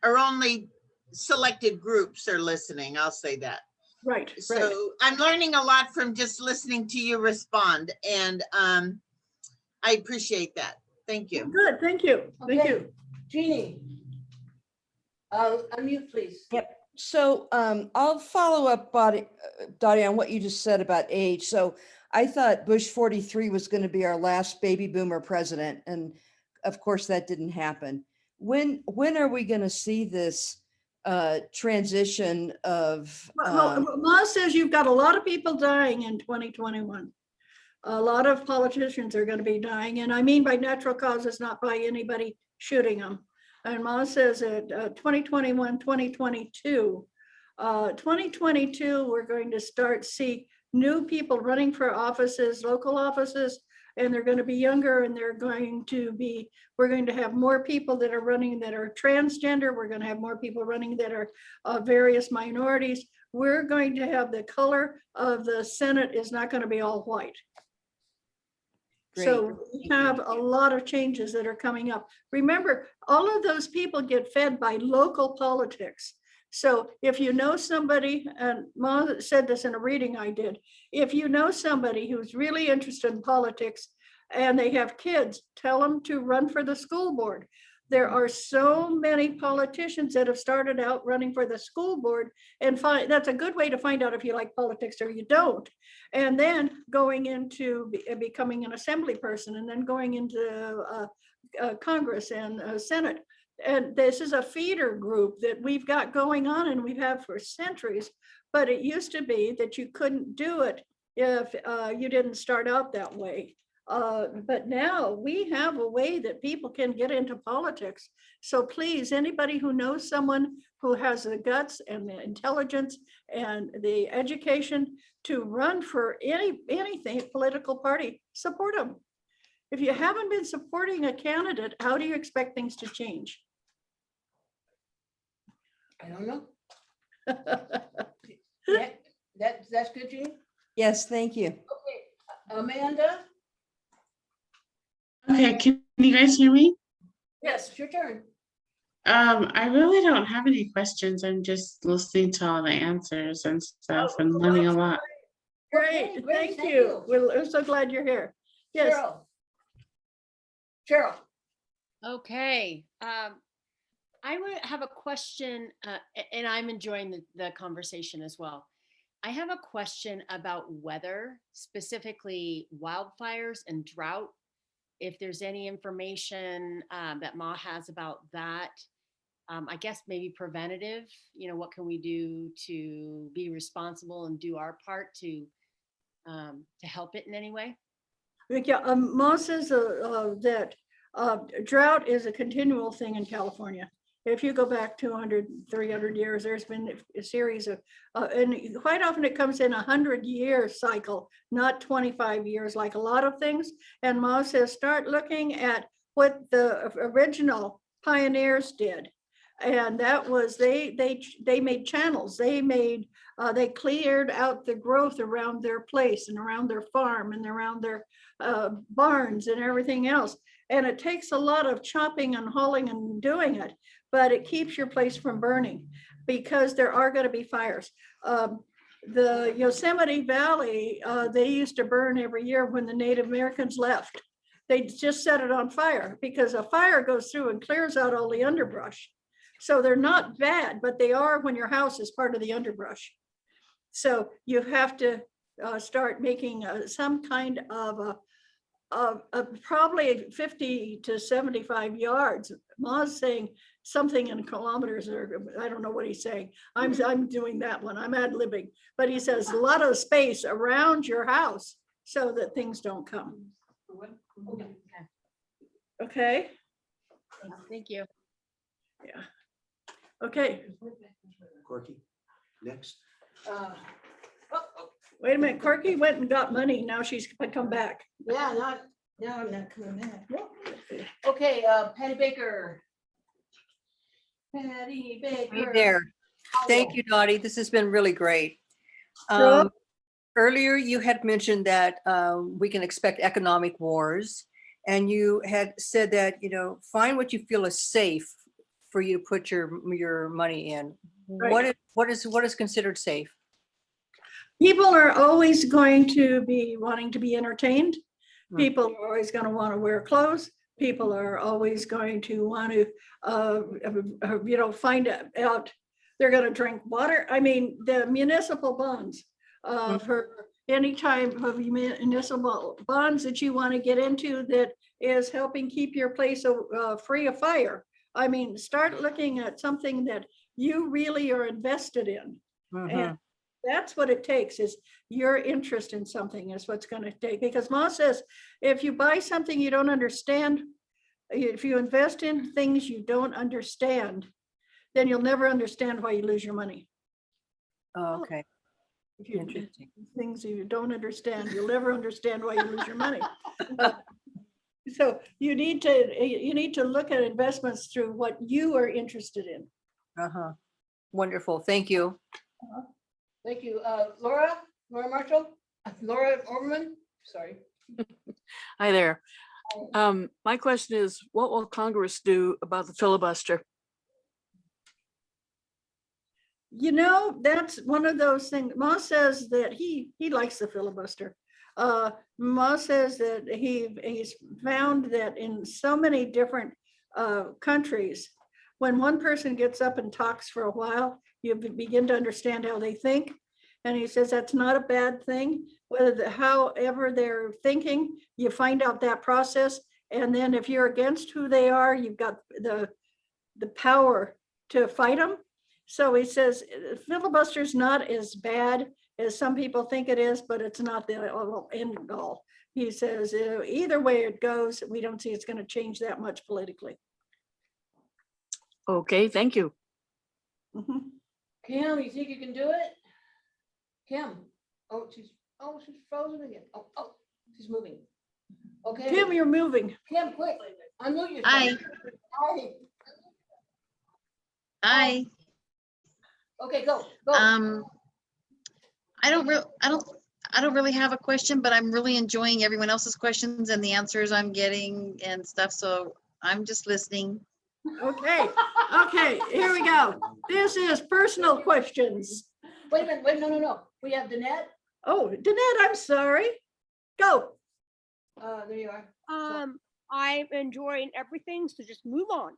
or only selected groups are listening. I'll say that. Right. So I'm learning a lot from just listening to you respond, and I appreciate that. Thank you. Good, thank you. Thank you. Jeannie. Unmute, please. Yep. So I'll follow up, Dottie, on what you just said about age. So I thought Bush 43 was going to be our last baby boomer president. And of course, that didn't happen. When are we going to see this transition of? Ma says you've got a lot of people dying in 2021. A lot of politicians are going to be dying. And I mean by natural causes, not by anybody shooting them. And Ma says that 2021, 2022, 2022, we're going to start see new people running for offices, local offices, and they're going to be younger, and we're going to have more people that are running that are transgender. We're going to have more people running that are various minorities. We're going to have the color of the Senate is not going to be all white. Great. So we have a lot of changes that are coming up. Remember, all of those people get fed by local politics. So if you know somebody, and Ma said this in a reading I did, if you know somebody who's really interested in politics and they have kids, tell them to run for the school board. There are so many politicians that have started out running for the school board, and that's a good way to find out if you like politics or you don't. And then going into becoming an assembly person, and then going into Congress and Senate. And this is a feeder group that we've got going on, and we've had for centuries. But it used to be that you couldn't do it if you didn't start out that way. But now we have a way that people can get into politics. So please, anybody who knows someone who has the guts and the intelligence and the education to run for anything, political party, support them. If you haven't been supporting a candidate, how do you expect things to change? I don't know. Yeah, that's good, Jeannie? Yes, thank you. Okay, Amanda? Okay, can you guys hear me? Yes, it's your turn. I really don't have any questions. I'm just listening to all the answers and stuff and learning a lot. Great, thank you. We're so glad you're here. Yes. Cheryl. Okay. I would have a question, and I'm enjoying the conversation as well. I have a question about weather, specifically wildfires and drought. If there's any information that Ma has about that, I guess maybe preventative, what can we do to be responsible and do our part to help it in any way? Yeah, Ma says that drought is a continual thing in California. If you go back 200, 300 years, there's been a series of, and quite often it comes in 100-year cycle, not 25 years like a lot of things. And Ma says, start looking at what the original pioneers did. And that was, they made channels, they cleared out the growth around their place and around their farm and around their barns and everything else. And it takes a lot of chopping and hauling and doing it, but it keeps your place from burning because there are going to be fires. The Yosemite Valley, they used to burn every year when the Native Americans left. They just set it on fire because a fire goes through and clears out all the underbrush. So they're not bad, but they are when your house is part of the underbrush. So you have to start making some kind of probably 50 to 75 yards. Ma's saying something in kilometers, or I don't know what he's saying. I'm doing that one. I'm ad-libbing, but he says a lot of space around your house so that things don't come. Okay. Thank you. Yeah. Okay. Corky, next. Wait a minute. Corky went and got money. Now she's come back. Yeah, now I'm not coming back. Okay, Patty Baker. Patty Baker. Hey there. Thank you, Dottie. This has been really great. Sure. Earlier, you had mentioned that we can expect economic wars, and you had said that, you know, find what you feel is safe for you to put your money in. Right. What is considered safe? People are always going to be wanting to be entertained. People are always going to want to wear clothes. People are always going to want to, you know, find out they're going to drink water. I mean, the municipal bonds for any type of municipal bonds that you want to get into that is helping keep your place free of fire. I mean, start looking at something that you really are invested in. And that's what it takes, is your interest in something is what's going to take. Because Ma says, if you buy something you don't understand, if you invest in things you don't understand, then you'll never understand why you lose your money. Oh, okay. If you things you don't understand, you'll never understand why you lose your money. So you need to look at investments through what you are interested in. Wonderful. Thank you. Thank you. Laura Marshall, Laura Orman, sorry. Hi there. My question is, what will Congress do about the filibuster? You know, that's one of those things. Ma says that he likes the filibuster. Ma says that he's found that in so many different countries, when one person gets up and talks for a while, you begin to understand how they think. And he says that's not a bad thing. However they're thinking, you find out that process. And then if you're against who they are, you've got the power to fight them. So he says filibuster's not as bad as some people think it is, but it's not the end all. He says either way it goes, we don't see it's going to change that much politically. Okay, thank you. Kim, you think you can do it? Kim, she's frozen again. Oh, she's moving. Okay. Kim, you're moving. Kim, quick, unmute yourself. Hi. Hi. Hi. Okay, go. I don't really have a question, but I'm really enjoying everyone else's questions and the answers I'm getting and stuff. So I'm just listening. Okay, here we go. This is personal questions. Wait a minute, no. We have Danette. Oh, Danette, I'm sorry. Go. There you are. I'm enjoying everything, so just move on.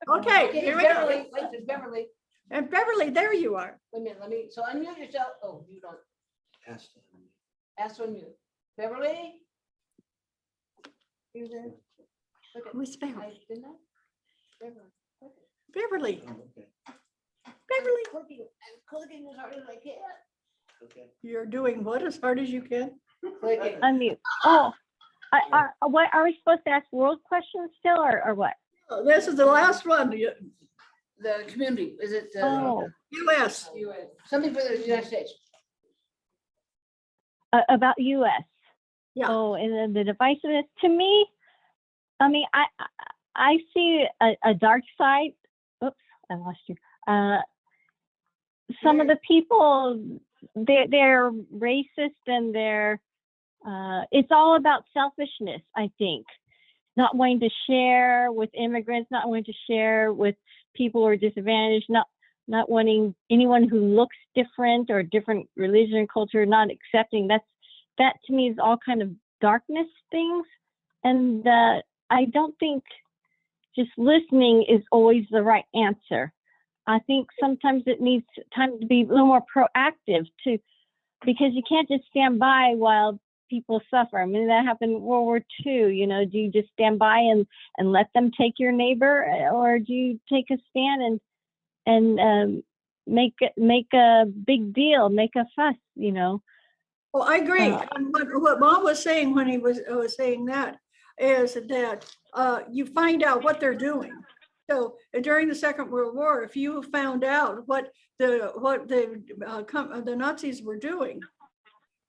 Okay, here we go. Wait, there's Beverly. And Beverly, there you are. Wait a minute, so unmute yourself. Oh, you don't. Ask to unmute. Beverly? You there? Who is Beverly? Didn't I? Beverly. Beverly. Beverly. I'm clicking as hard as I can. Okay. You're doing what as hard as you can? Clicking. Unmute. Oh, what are we supposed to ask world questions still, or what? Oh, this is the last one. The community, is it? US. Something for the United States. About US. Yeah. Oh, and then the divisiveness. To me, I mean, I see a dark side. Oops, I lost you. Some of the people, they're racist and it's all about selfishness, I think. Not wanting to share with immigrants, not wanting to share with people who are disadvantaged, not wanting anyone who looks different or different religion and culture, not accepting. That to me is all kind of darkness things. And I don't think just listening is always the right answer. I think sometimes it needs time to be a little more proactive to because you can't just stand by while people suffer. I mean, that happened in World War II. You know, do you just stand by and let them take your neighbor, or do you take a stand and make a big deal, make a fuss? You know. Well, I agree. And what Mom was saying when he was saying that is that you find out what they're doing. So during the Second World War, if you found out what the Nazis were doing,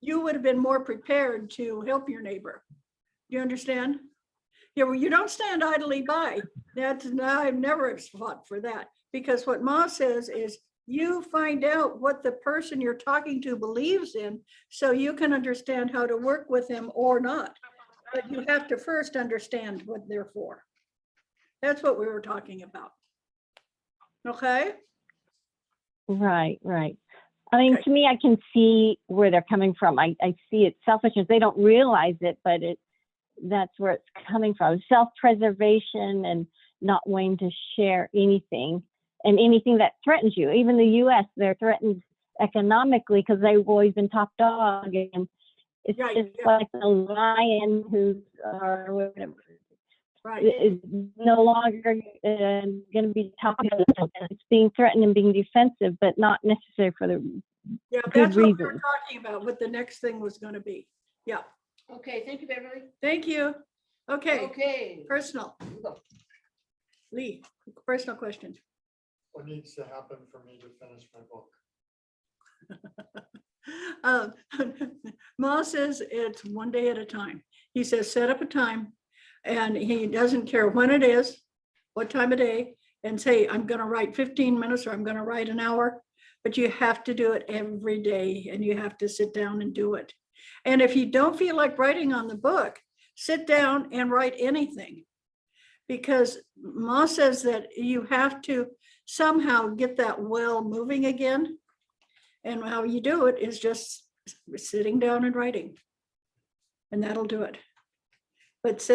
you would have been more prepared to help your neighbor. Do you understand? Yeah, well, you don't stand idly by. I've never fought for that, because what Ma says is you find out what the person you're talking to believes in, so you can understand how to work with them or not. But you have to first understand what they're for. That's what we were talking about. Okay? Right. I mean, to me, I can see where they're coming from. I see it selfishness. They don't realize it, but that's where it's coming from. Self-preservation and not wanting to share anything, and anything that threatens you. Even the US, they're threatened economically because they've always been top dog. And it's just like the lion who's, or whatever, is no longer going to be top dog. It's being threatened and being defensive, but not necessarily for the good that's what we reason. were talking about, what the next thing was going to be. Yeah. Okay, thank you, Beverly. Thank you. Okay. Okay. Personal. Lee, personal question. What needs to happen for me to finish my book? Ma says it's one day at a time. He says, set up a time, and he doesn't care when it is, what time of day, and say, I'm going to write 15 minutes or I'm going to write an hour, but you have to do it every day, and you have to sit down and do it. And if you don't feel like writing on the book, sit down and write anything, because Ma says that you have to somehow get that well moving again. And how you do it is just sitting down and writing, and that'll do it. But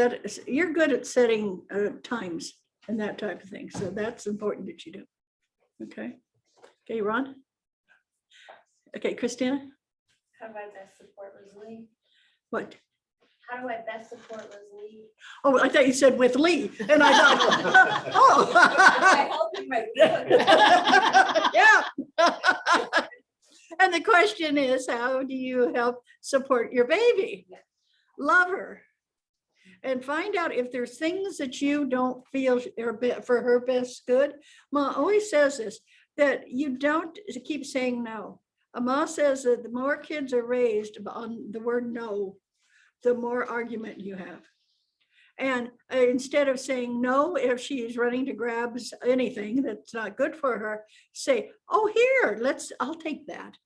you're good at setting times and that type of thing. So that's important that you do. Okay. Okay, Ron. Okay, Christina. How do I best support Rosalie? What? How do I best support Rosalie? Oh, I thought you said with Lee, and I thought, oh. I help him write the book. Yeah. And the question is, how do you help support your baby? Love her. And find out if there's things that you don't feel are for her best good. Ma always says this, that you don't keep saying no. Ma says that the more kids are raised on the word no, the more argument you have. And instead of saying no, if she's running to grab anything that's not good for her, say, oh, here, I'll take that.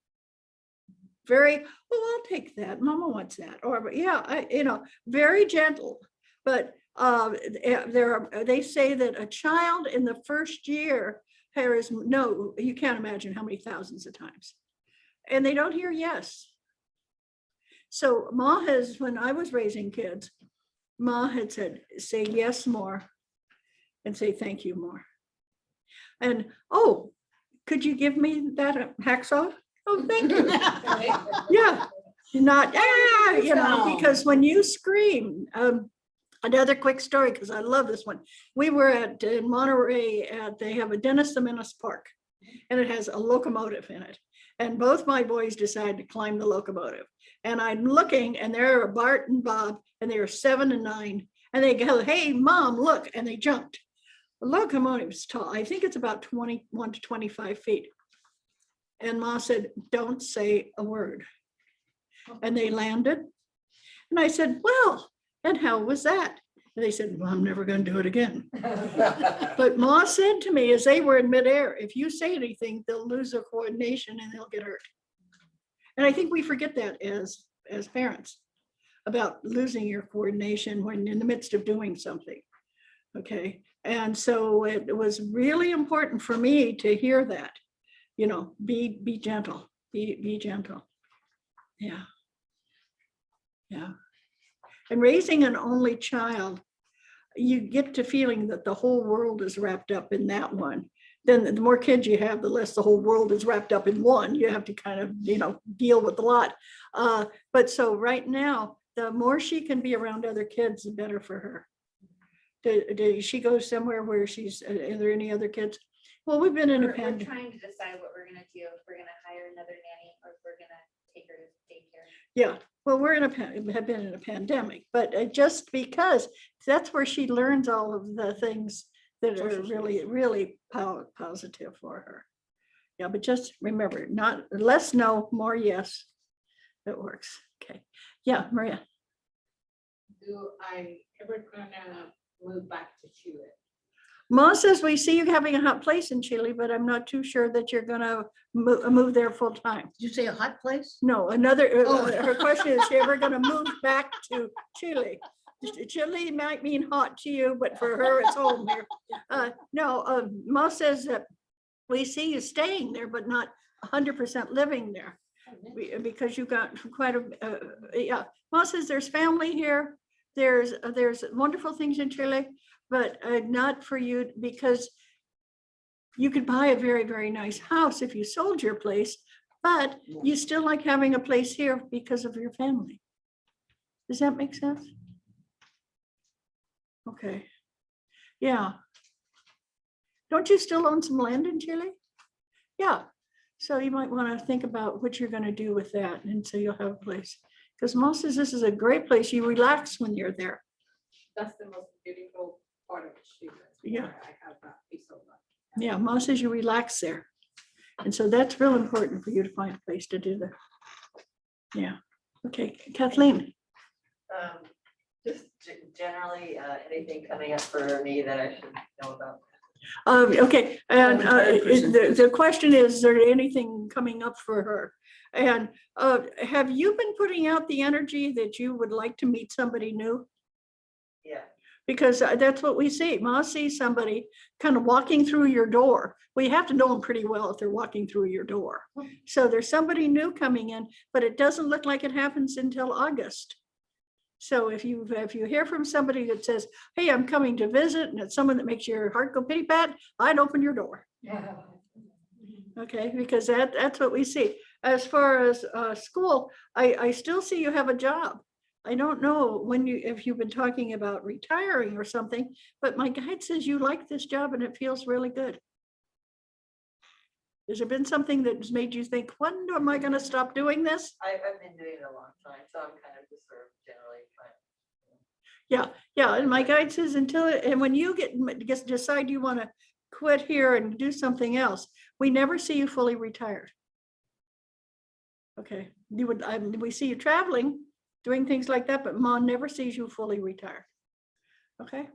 I'll take that. Mama wants that. Or yeah, very gentle. But they say that a child in the first year hears no, you can't imagine how many thousands of times. And they don't hear yes. So Ma has, when I was raising kids, Ma had said, say yes more and say thank you more. And, oh, could you give me that hacksaw? Oh, thank you. Yeah, not, because when you scream, another quick story, because I love this one. We were in Monterey, they have a Dennis the Menace Park, and it has a locomotive in it. And both my boys decided to climb the locomotive. And I'm looking, and there are Bart and Bob, and they are 7 and 9. And they go, hey, Mom, look. And they jumped. The locomotive is tall. I think it's about 21 to 25 feet. And Ma said, don't say a word. And they landed. And I said, well, and how was that? And they said, well, I'm never going to do it again. But Ma said to me as they were in midair, if you say anything, they'll lose their coordination and they'll get hurt. And I think we forget that as parents, about losing your coordination when in the midst of doing something. Okay. And so it was really important for me to hear that, be gentle, be gentle. Yeah. Yeah. And raising an only child you get to feeling that the whole world is wrapped up in that one. Then the more kids you have, the less the whole world is wrapped up in one. You have to kind of, deal with a lot. But so right now, the more she can be around other kids, the better for her. Did she go somewhere where she's, are there any other kids? Well, we've been in a We're pandemic. trying to decide what we're gonna do, if we're gonna hire another nanny or if we're gonna take her to daycare. Yeah, well, have been in a pandemic, but just because that's where she learns all of the things that are really, really positive for her. Yeah, but just remember, not less no, more yes. That works. Okay. Yeah, Maria. Do I ever gonna move back to Chile? Ma says we see you having a hot place in Chile, but I'm not too sure that you're gonna move there full time. Did you say a hot place? No, another, Oh. her question is, she ever gonna move back to Chile? Chile might mean hot to you, but for her, it's home here. No, Ma says that we see you staying there, but not 100% living there. Because you got quite a, yeah. Ma says there's family here. There's wonderful things in Chile, but not for you, because you could buy a very, very nice house if you sold your place, but you still like having a place here because of your family. Does that make sense? Okay. Yeah. Don't you still own some land in Chile? Yeah. So you might want to think about what you're going to do with that, and so you'll have a place. Because Ma says this is a great place. You relax when you're there. That's the most beautiful part of Chile. Yeah. I have that piece of land. Yeah, Ma says you relax there. And so that's real important for you to find a place to do that. Yeah. Okay, Kathleen. Just generally, anything coming up for me that I should know about? Okay, and the question is there anything coming up for her? And have you been putting out the energy that you would like to meet somebody new? Yeah. Because that's what we see. Ma sees somebody kind of walking through your door. Well, you have to know them pretty well if they're walking through your door. So there's somebody new coming in, but it doesn't look like it happens until August. So if you hear from somebody that says, hey, I'm coming to visit, and it's someone that makes your heart go pity pat, I'd open your door. Yeah. Okay, because that's what we see. As far as school, I still see you have a job. I don't know if you've been talking about retiring or something, but my guide says you like this job and it feels really good. Has there been something that's made you think, when am I going to stop doing this? I've been doing it a long time, so I'm kind of just sort of generally trying. Yeah, and my guide says and when you decide you want to quit here and do something else, we never see you fully retired. Okay, we see you traveling, doing things like that, but Mom never sees you fully retired. Okay,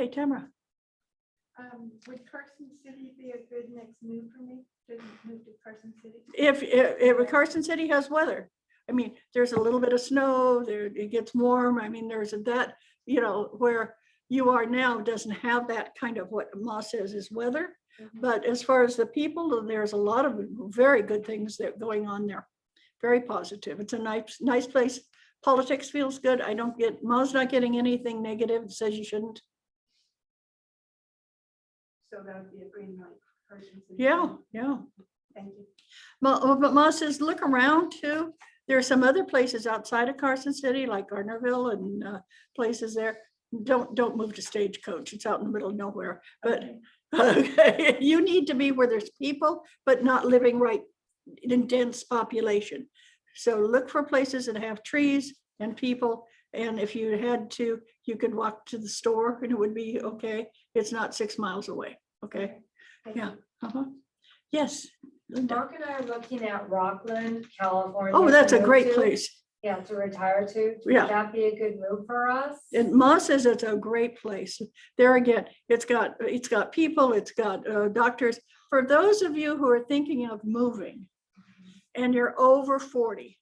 Tamara. Would Carson City be a good next move for me to move to Carson City? If Carson City has weather, I mean, there's a little bit of snow there, it gets warm. I mean, there's that, where you are now doesn't have that kind of what Ma says is weather. But as far as the people, there's a lot of very good things that are going on there. Very positive. It's a nice place. Politics feels good. Ma's not getting anything negative that says you shouldn't. So that would be a green light. Carson City. Yeah. Thank you. But Ma says, look around too. There are some other places outside of Carson City, like Gardnerville and places there. Don't move to Stagecoach. It's out in the middle of nowhere. But okay. You need to be where there's people, but not living right in dense population. So look for places that have trees and people. And if you had to, you could walk to the store and it would be okay. It's not 6 miles away. Okay. Yeah. Yes. Linda. Mark and I are looking at Rockland, California. Oh, that's to a move great to. place. Yeah, to retire to. Yeah. Would that be a good move for us? And Ma says it's a great place. There again, it's got people, it's got doctors. For those of you who are thinking of moving and you're over 40,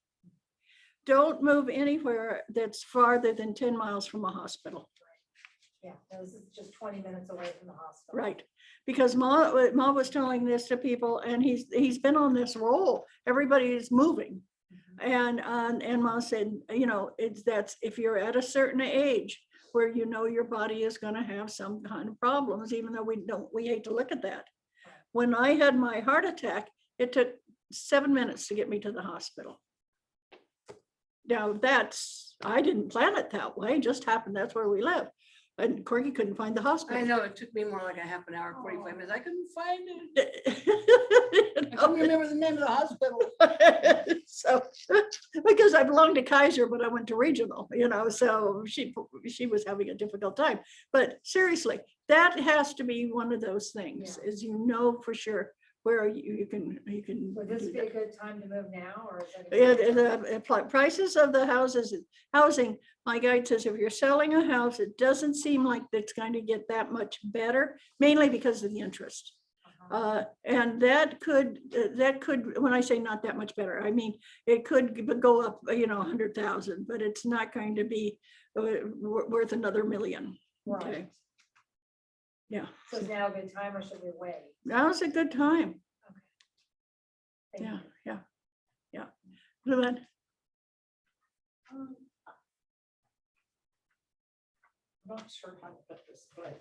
don't move anywhere that's farther than 10 miles from a hospital. Yeah, this is just 20 minutes away from the hospital. Right. Because Ma was telling this to people, and he's been on this roll. Everybody is moving. And Ma said, that's if you're at a certain age where you know your body is going to have some kind of problems, even though we hate to look at that. When I had my heart attack, it took 7 minutes to get me to the hospital. Now I didn't plan it that way, it just happened, that's where we live. And Corky couldn't find the hospital. I know, it took me more like a half an hour, 45 minutes. I couldn't find it. I couldn't remember the name of the hospital. So, because I belonged to Kaiser, but I went to regional, so she was having a difficult time. But seriously, that has to be one of those things, is for sure where you can. Would this do be that. a good time to move now, or is it? The prices of the housing, my guide says, if you're selling a house, it doesn't seem like it's going to get that much better, mainly because of the interest. And that could, when I say not that much better, I mean, it could go up, 100,000, but it's not going to be worth another million. Right. Okay. Yeah. So is now a good time, or should we wait? Now's a good time. Thank Yeah, you. yeah. Luann? I'm not sure how to put this, but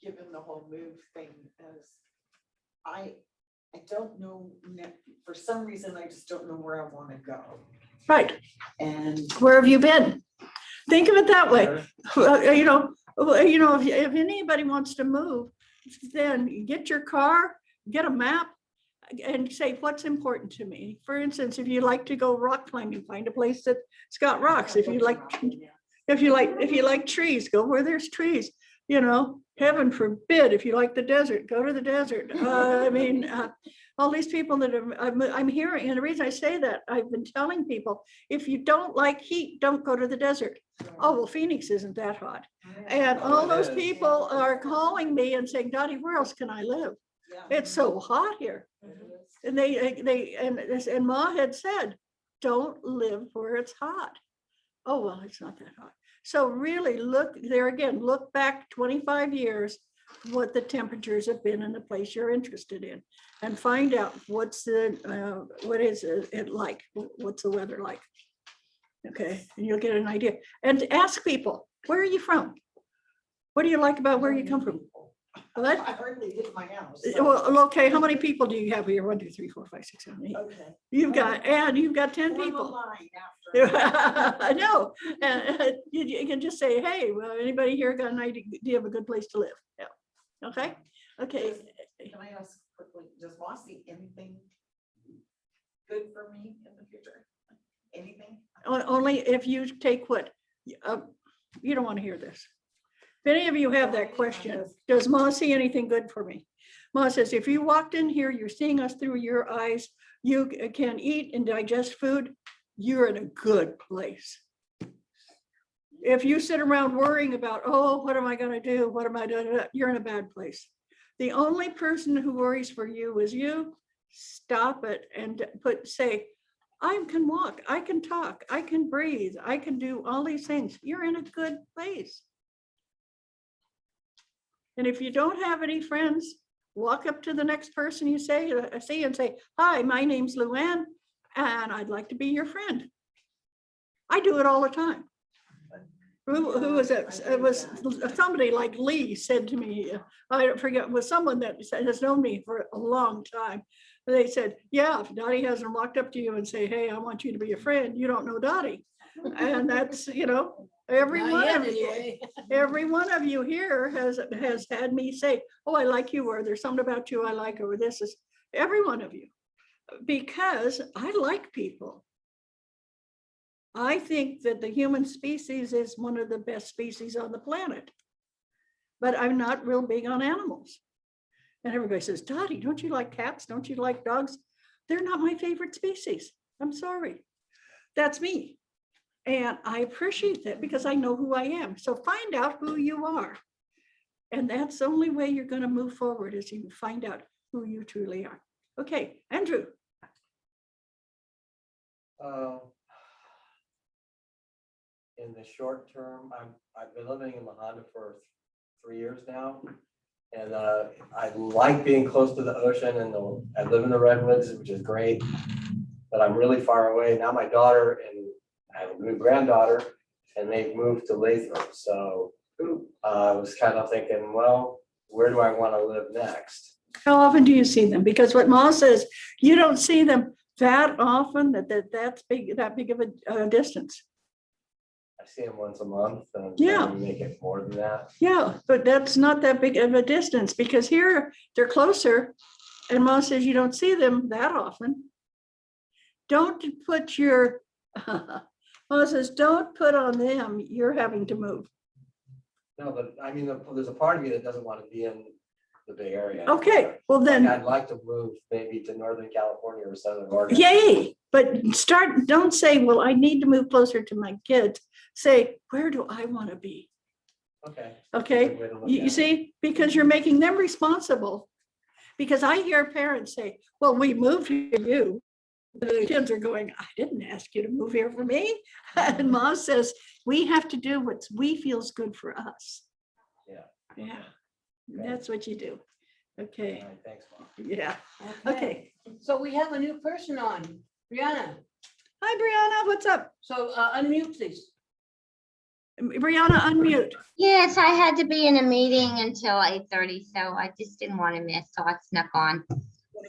given the whole move thing, as I don't know, for some reason, I just don't know where I want to go. Right. And where have you been? Think of it that way. If anybody wants to move, then get your car, get a map, and say what's important to me. For instance, if you like to go rock climbing, find a place that's got rocks. If you like trees, go where there's trees. Heaven forbid, if you like the desert, go to the desert. All these people that I'm hearing, and the reason I say that, I've been telling people, if you don't like heat, don't go to the desert. Oh, well, Phoenix isn't that hot. And all those people are calling me and saying, Dottie, where else can I live? It's so hot here. And and Ma had said, don't live where it's hot. Oh, well, it's not that hot. So really look there again, look back 25 years, what the temperatures have been in the place you're interested in, and find out what is it like? What's the weather like? Okay, and you'll get an idea. And ask people, where are you from? What do you like about where you come from? What? I hardly hit my house. Well, okay, how many people do you have here? 1, 2, 3, 4, 5, 6, 7, 8. Okay. You've got 10 people. I know. And you can just say, hey, well, anybody here got an idea of a good place to live? Yeah. Okay. Okay. Can I ask quickly, does Moss see anything good for me in the future? Anything? Only if you take what, you don't want to hear this. If any of you have that question, does Ma see anything good for me? Ma says, if you walked in here, you're seeing us through your eyes, you can eat and digest food, you're in a good place. If you sit around worrying about, oh, what am I going to do? What am I doing? You're in a bad place. The only person who worries for you is you. Stop it and say, I can walk, I can talk, I can breathe, I can do all these things. You're in a good place. And if you don't have any friends, walk up to the next person you see and say, hi, my name's Luann, and I'd like to be your friend. I do it all the time. Who was it? It was somebody like Lee said to me, I forget, it was someone that has known me for a long time. They said, yeah, if Dottie hasn't walked up to you and say, hey, I want you to be a friend, you don't know Dottie. And that's, every one of you here has had me say, oh, I like you, or there's something about you I like, or this is every one of you, because I like people. I think that the human species is one of the best species on the planet, but I'm not real big on animals. And everybody says, Dottie, don't you like cats? Don't you like dogs? They're not my favorite species. I'm sorry. That's me. And I appreciate that because I know who I am. So find out who you are. And that's the only way you're going to move forward, is you find out who you truly are. Okay, Andrew. In the short term, I've been living in Lahonda for 3 years now. And I like being close to the ocean, and I live in the Redwoods, which is great, but I'm really far away. Now my daughter, and I have a new granddaughter, and they've moved to Lathrop. So I was kind of thinking, well, where do I want to live next? How often do you see them? Because what Ma says, you don't see them that often, that's big, that big of a distance. I see them once a month and Yeah. maybe make it more than that. Yeah, but that's not that big of a distance because here they're closer. And Ma says you don't see them that often. Don't put your, Ma says, don't put on them, you're having to move. No, but I mean, there's a part of me that doesn't want to be in the Bay Area. Okay, well then. Like, I'd like to move maybe to Northern California or Southern Oregon. Yay, but don't say, well, I need to move closer to my kids. Say, where do I want to be? Okay. Okay, Good way to look you at see, because you're making them responsible. Because I hear parents say, well, we moved here for you. The kids are going, I didn't ask you to move here for me. And Mom says, we have to do what we feels good for us. Yeah. Yeah, that's what you do. Okay, All right, thanks, Mom. yeah, okay. So we have a new person on, Brianna. Hi, Brianna, what's up? So unmute, please. Brianna, unmute. Yes, I had to be in a meeting until 8:30, so I just didn't want to miss, so I snuck on.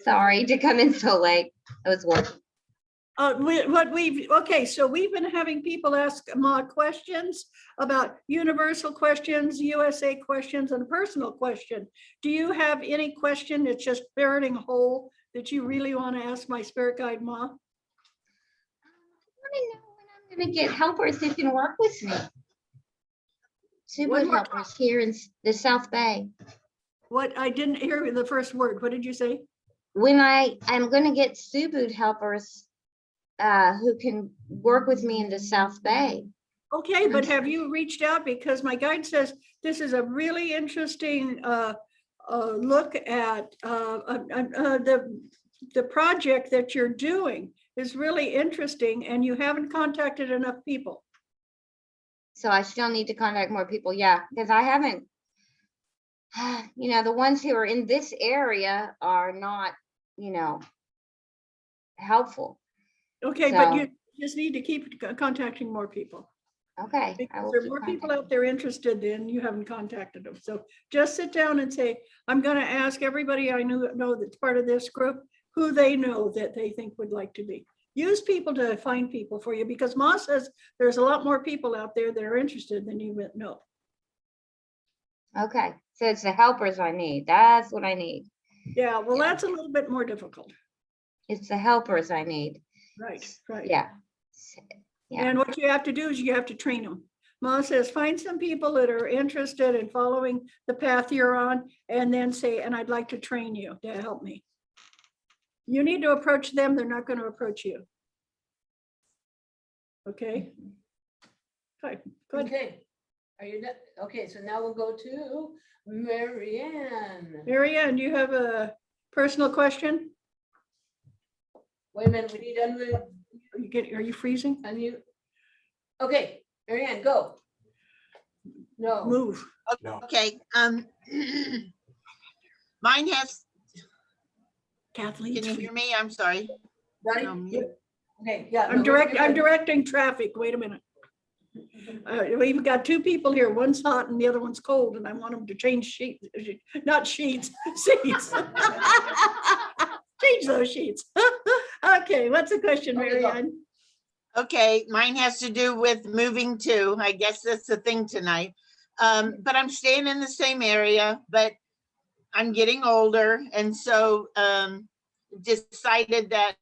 Sorry to come in so late. I was working. Okay, so we've been having people ask Ma questions about universal questions, USA questions, and a personal question. Do you have any question that's just burning a hole that you really want to ask my spirit guide, Ma? I want to know when I'm going to get helpers who can work with me. Two wood helpers here in the South Bay. What? I didn't hear the first word. What did you say? When I'm going to get Subud helpers who can work with me in the South Bay. Okay, but have you reached out? Because my guide says this is a really interesting look at the project that you're doing is really interesting and you haven't contacted enough people. So I still need to contact more people. Yeah, because I haven't, you know, the ones who are in this area are not, you know, helpful. Okay, So- but you just need to keep contacting more people. Okay. Because there are more people out there interested in, you haven't contacted them. So just sit down and say, I'm going to ask everybody I know that's part of this group, who they know that they think would like to be. Use people to find people for you because Ma says there's a lot more people out there that are interested than you know. Okay, so it's the helpers I need. That's what I need. Yeah, well, that's a little bit more difficult. It's the helpers I need. Right, right. Yeah. Yeah. And what you have to do is you have to train them. Ma says, find some people that are interested in following the path you're on and then say, and I'd like to train you to help me. You need to approach them. They're not going to approach you. Okay. Good. Good. Okay. Are you done? Okay, so now we'll go to Marianne. Marianne, do you have a personal question? Wait a minute, we need unmute. Are you freezing? Unmute. Okay, Marianne, go. No. Move. Okay, mine has, Kathleen. can you hear me? I'm sorry. Right? Okay, yeah. I'm directing traffic. Wait a minute. We've got two people here. One's hot and the other one's cold, and I want them to change sheets, not sheets, seats. Change those sheets. Okay, what's the question, Marianne? Okay, mine has to do with moving too. I guess that's the thing tonight. But I'm staying in the same area, but I'm getting older. And so decided that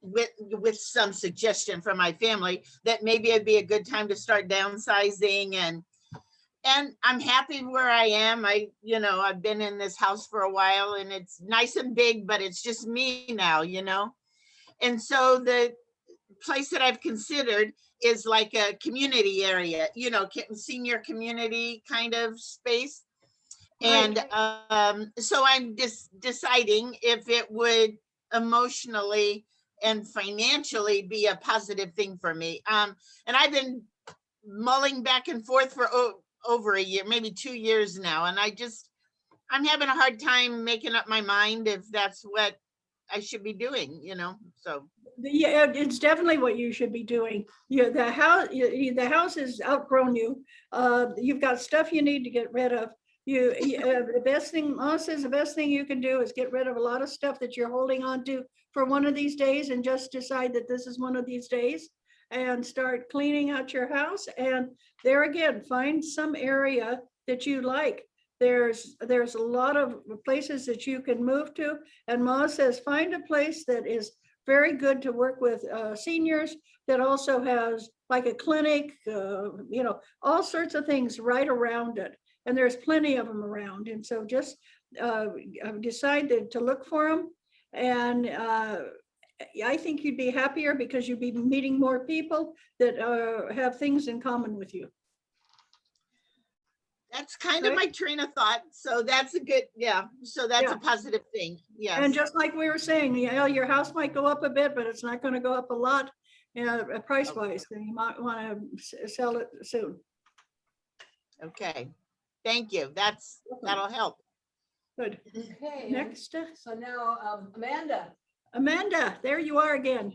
with some suggestion from my family that maybe it'd be a good time to start downsizing and I'm happy where I am. I've been in this house for a while and it's nice and big, but it's just me now, And so the place that I've considered is like a community area, senior community kind of space. And so I'm just deciding if it would emotionally and financially be a positive thing for me. And I've been mulling back and forth for over a year, maybe 2 years now. And I'm having a hard time making up my mind if that's what I should be doing, so. Yeah, it's definitely what you should be doing. Yeah, the house has outgrown you. You've got stuff you need to get rid of. The best thing, Mom says the best thing you can do is get rid of a lot of stuff that you're holding on to for one of these days and just decide that this is one of these days and start cleaning out your house. And there again, find some area that you like. There's a lot of places that you can move to. And Ma says, find a place that is very good to work with seniors, that also has like a clinic, all sorts of things right around it. And there's plenty of them around. And so just decide to look for them. And I think you'd be happier because you'd be meeting more people that have things in common with you. That's kind of my train of thought. So that's a good, so that's a positive thing. Yeah. And just like we were saying, your house might go up a bit, but it's not going to go up a lot price wise. So you might want to sell it soon. Okay. Thank you. That'll help. Good. Okay. Next. So now, Amanda. Amanda, there you are again.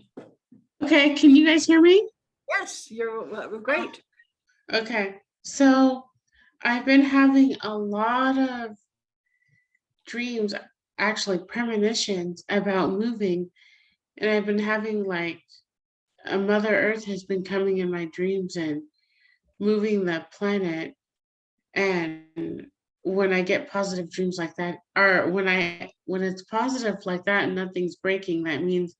Okay, can you guys hear me? Yes, you're great. Okay, so I've been having a lot of dreams, actually premonitions about moving. And I've been having like a Mother Earth has been coming in my dreams and moving the planet. And when I get positive dreams like that, or when it's positive like that and nothing's breaking, that means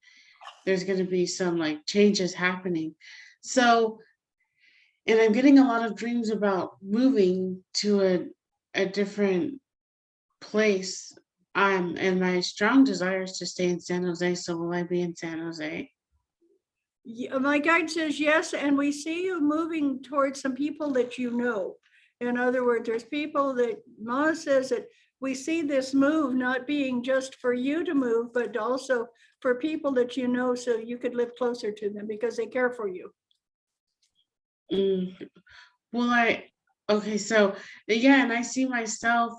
there's going to be some like changes happening. So, and I'm getting a lot of dreams about moving to a different place. And my strong desire is to stay in San Jose. So will I be in San Jose? Yeah, my guide says yes, and we see you moving towards some people that you know. In other words, there's people that Ma says that we see this move not being just for you to move, but also for people that you know, so you could live closer to them because they care for you. Well, okay, so yeah, and I see myself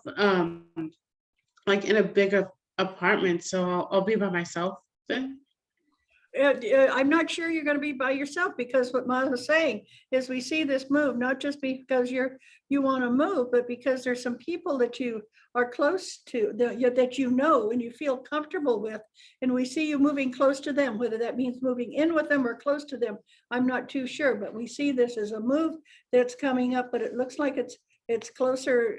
like in a bigger apartment, so I'll be by myself then. I'm not sure you're going to be by yourself, because what Ma was saying is we see this move not just because you want to move, but because there's some people that you are close to, that you know and you feel comfortable with, and we see you moving close to them. Whether that means moving in with them or close to them, I'm not too sure, but we see this as a move that's coming up, but it looks like it's closer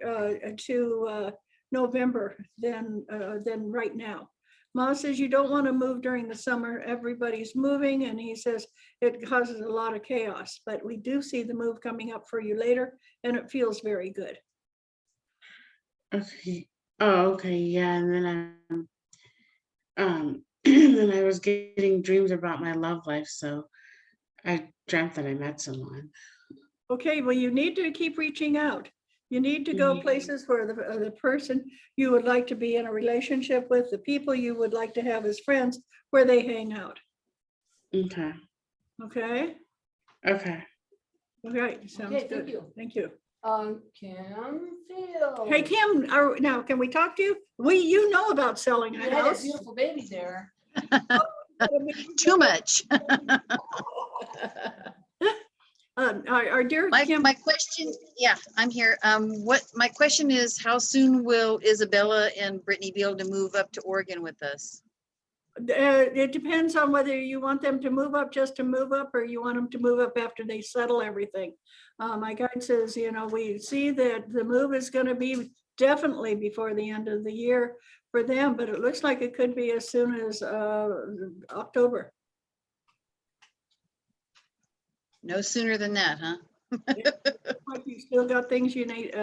to November than right now. Ma says you don't want to move during the summer. Everybody's moving, and he says it causes a lot of chaos, but we do see the move coming up for you later, and it feels very good. Okay. Oh, okay. Yeah. And then then I was getting dreams about my love life. So I dreamt that I met someone. Okay, well, you need to keep reaching out. You need to go places where the person you would like to be in a relationship with, the people you would like to have as friends, where they hang out. Okay. Okay. Okay. All right. Sounds Okay, good. thank you. Thank you. Kim Field. Hey, Kim, now can we talk to you? You know about selling a You had a house. beautiful baby there. Too much. Our dear Kim. My question, yeah, I'm here. My question is, how soon will Isabella and Brittany be able to move up to Oregon with us? It depends on whether you want them to move up just to move up, or you want them to move up after they settle everything. My guide says, we see that the move is going to be definitely before the end of the year for them, but it looks like it could be as soon as October. No sooner than that, huh? Like you still got things you need.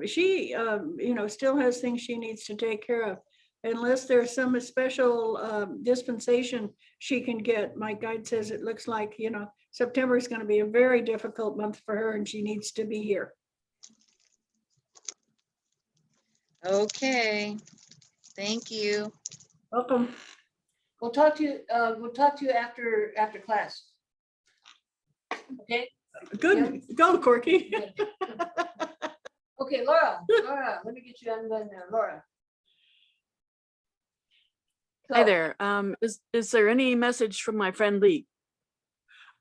She, still has things she needs to take care of. Unless there's some special dispensation she can get. My guide says it looks like, September is going to be a very difficult month for her, and she needs to be here. Okay, thank you. Welcome. We'll talk to you. We'll talk to you after class. Okay. Good. Go, Corky. Okay, Laura, let me get you on there, Laura. Hi there. Is there any message from my friend Lee?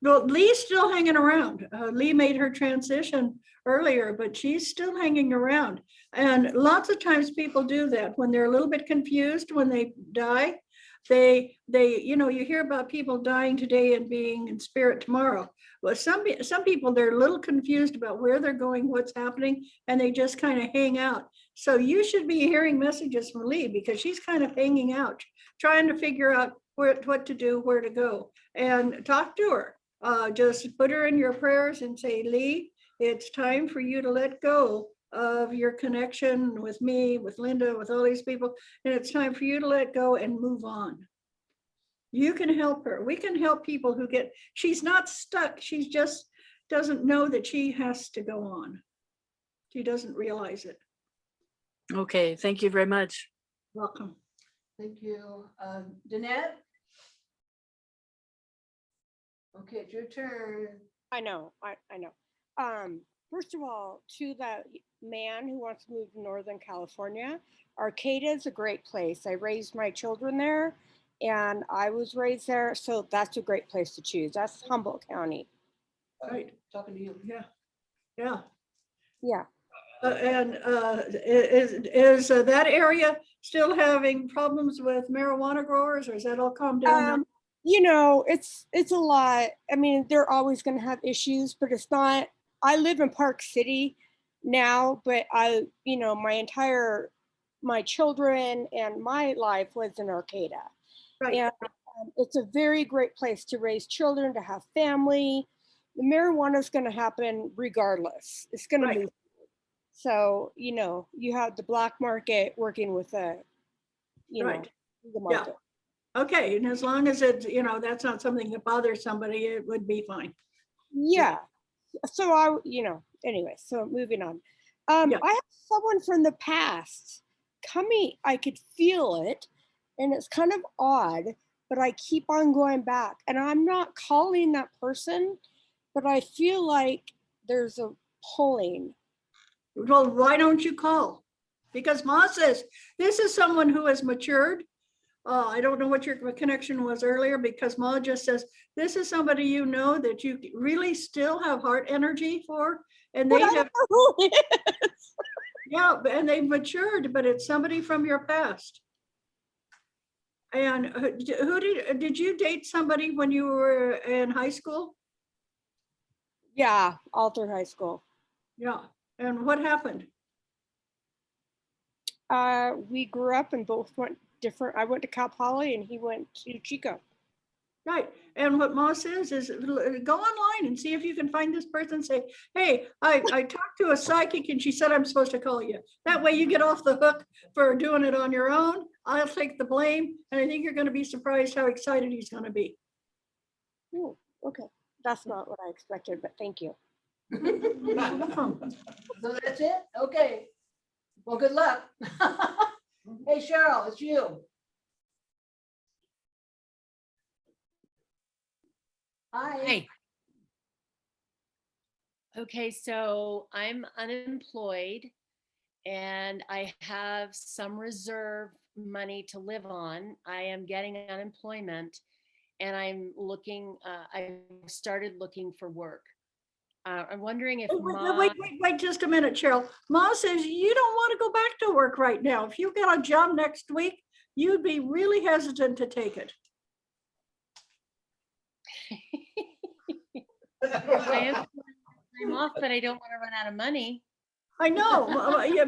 Well, Lee's still hanging around. Lee made her transition earlier, but she's still hanging around. And lots of times people do that when they're a little bit confused when they die. They, you hear about people dying today and being in spirit tomorrow. Well, some people, they're a little confused about where they're going, what's happening, and they just kind of hang out. So you should be hearing messages from Lee because she's kind of hanging out, trying to figure out what to do, where to go, and talk to her. Just put her in your prayers and say, Lee, it's time for you to let go of your connection with me, with Linda, with all these people. And it's time for you to let go and move on. You can help her. We can help people who she's not stuck. She just doesn't know that she has to go on. She doesn't realize it. Okay, thank you very much. Welcome. Thank you. Danette? Okay, it's your turn. I know. First of all, to the man who wants to move to Northern California, Arcata is a great place. I raised my children there and I was raised there. So that's a great place to choose. That's Humboldt County. Right, talking to you. Yeah. Yeah. Yeah. And is that area still having problems with marijuana growers, or is that all calmed down now? It's a lot. I mean, they're always going to have issues, but it's not. I live in Park City now, but my children and my life was in Arcata. Right. And it's a very great place to raise children, to have family. The marijuana is going to happen regardless. It's going to move. So, you have the black market working with the market. Yeah. Okay, and as long as it's, that's not something that bothers somebody, it would be fine. Yeah. So anyway, so moving on. I have someone from the past coming, I could feel it, and it's kind of odd, but I keep on going back. And I'm not calling that person, but I feel like there's a pulling. Well, why don't you call? Because Ma says, this is someone who has matured. I don't know what your connection was earlier, because Ma just says, this is somebody that you really still have heart energy for. And they have, yeah, and they've matured, but it's somebody from your past. And who did you date somebody when you were in high school? Yeah, all through high school. Yeah, and what happened? We grew up and both went different. I went to Cal Poly and he went to Chico. Right. And what Ma says is go online and see if you can find this person and say, hey, I talked to a psychic and she said I'm supposed to call you. That way you get off the hook for doing it on your own. I'll take the blame. And I think you're going to be surprised how excited he's going to be. Ooh, okay. That's not what I expected, but thank you. So that's it? Okay. Well, good luck. Hey, Cheryl, it's you. Hi. Okay, so I'm unemployed and I have some reserve money to live on. I am getting unemployment and I'm looking, I started looking for work. I'm wondering if wait just a minute, Cheryl. Ma says you don't want to go back to work right now. If you got a job next week, you'd be really hesitant to take it. I'm off, but I don't want to run out of money. I know. You're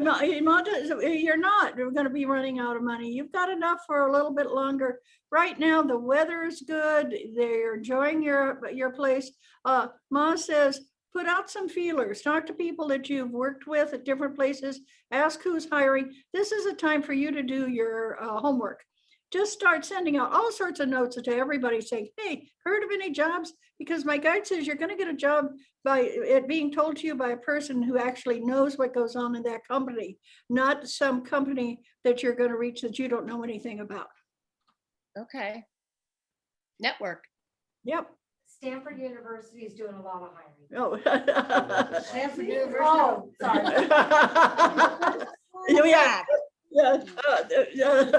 not going to be running out of money. You've got enough for a little bit longer. Right now, the weather is good. They're enjoying your place. Ma says, put out some feelers. Talk to people that you've worked with at different places. Ask who's hiring. This is a time for you to do your homework. Just start sending out all sorts of notes to everybody saying, hey, heard of any jobs? Because my guide says you're going to get a job by it being told to you by a person who actually knows what goes on in that company, not some company that you're going to reach that you don't know anything about. Okay. Network. Yep. Stanford University is doing a lot of hiring. Oh. Stanford University. Oh, sorry. Yeah. Yeah,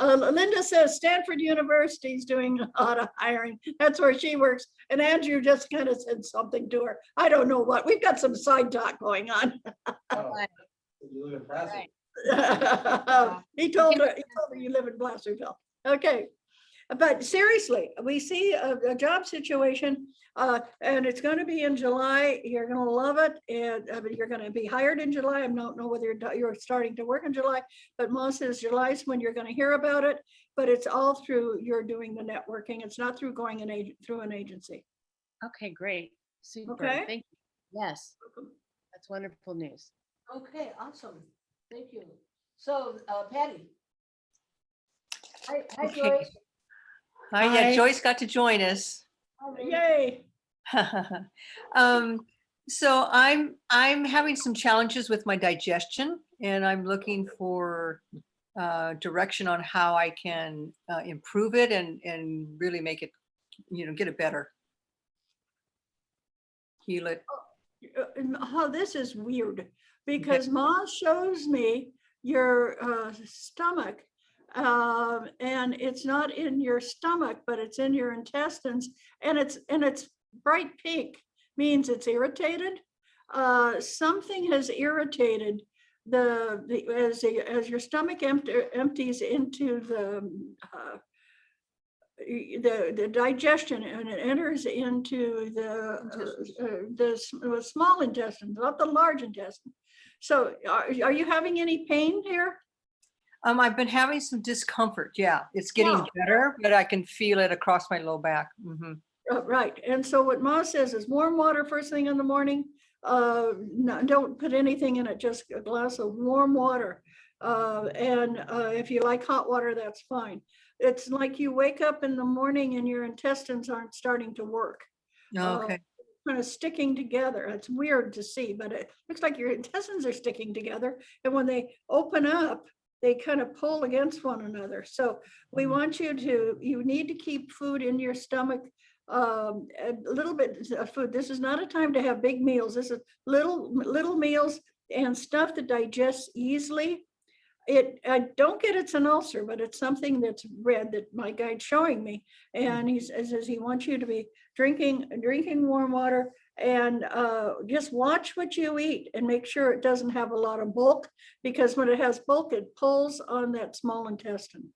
Linda says Stanford University is doing a lot of hiring. That's where she works. And Andrew just kind of said something to her. I don't know what. We've got some side talk going on. You live in Placer. He told her you live in Placerville. Okay. But seriously, we see a job situation and it's going to be in July. You're going to love it. And you're going to be hired in July. I don't know whether you're starting to work in July, but Ma says July is when you're going to hear about it. But it's all through you're doing the networking. It's not through going through an agency. Okay, great. Super. Okay. Thank you. Yes. That's wonderful news. Okay, awesome. Thank you. So, Patty. Hi, Okay. Joyce. Hi, yeah, Joyce got to join us. Yay. So I'm having some challenges with my digestion, and I'm looking for direction on how I can improve it and really make it, get it better. Heal it. Oh, this is weird because Ma shows me your stomach. And it's not in your stomach, but it's in your intestines, and it's bright pink, means it's irritated. Something has irritated as your stomach empties into the digestion, and it enters into the small intestine, not the large intestine. So are you having any pain here? I've been having some discomfort. Yeah, it's getting better, but I can feel it across my low back. Right. And so what Ma says is warm water first thing in the morning. No, don't put anything in it, just a glass of warm water. And if you like hot water, that's fine. It's like you wake up in the morning and your intestines aren't starting to work. Okay. Kind of sticking together. It's weird to see, but it looks like your intestines are sticking together. And when they open up, they kind of pull against one another. So we want you need to keep food in your stomach, a little bit of food. This is not a time to have big meals. This is little meals and stuff that digests easily. I don't get it's an ulcer, but it's something that's red that my guide's showing me. And he says he wants you to be drinking warm water, and just watch what you eat and make sure it doesn't have a lot of bulk, because when it has bulk, it pulls on that small intestine.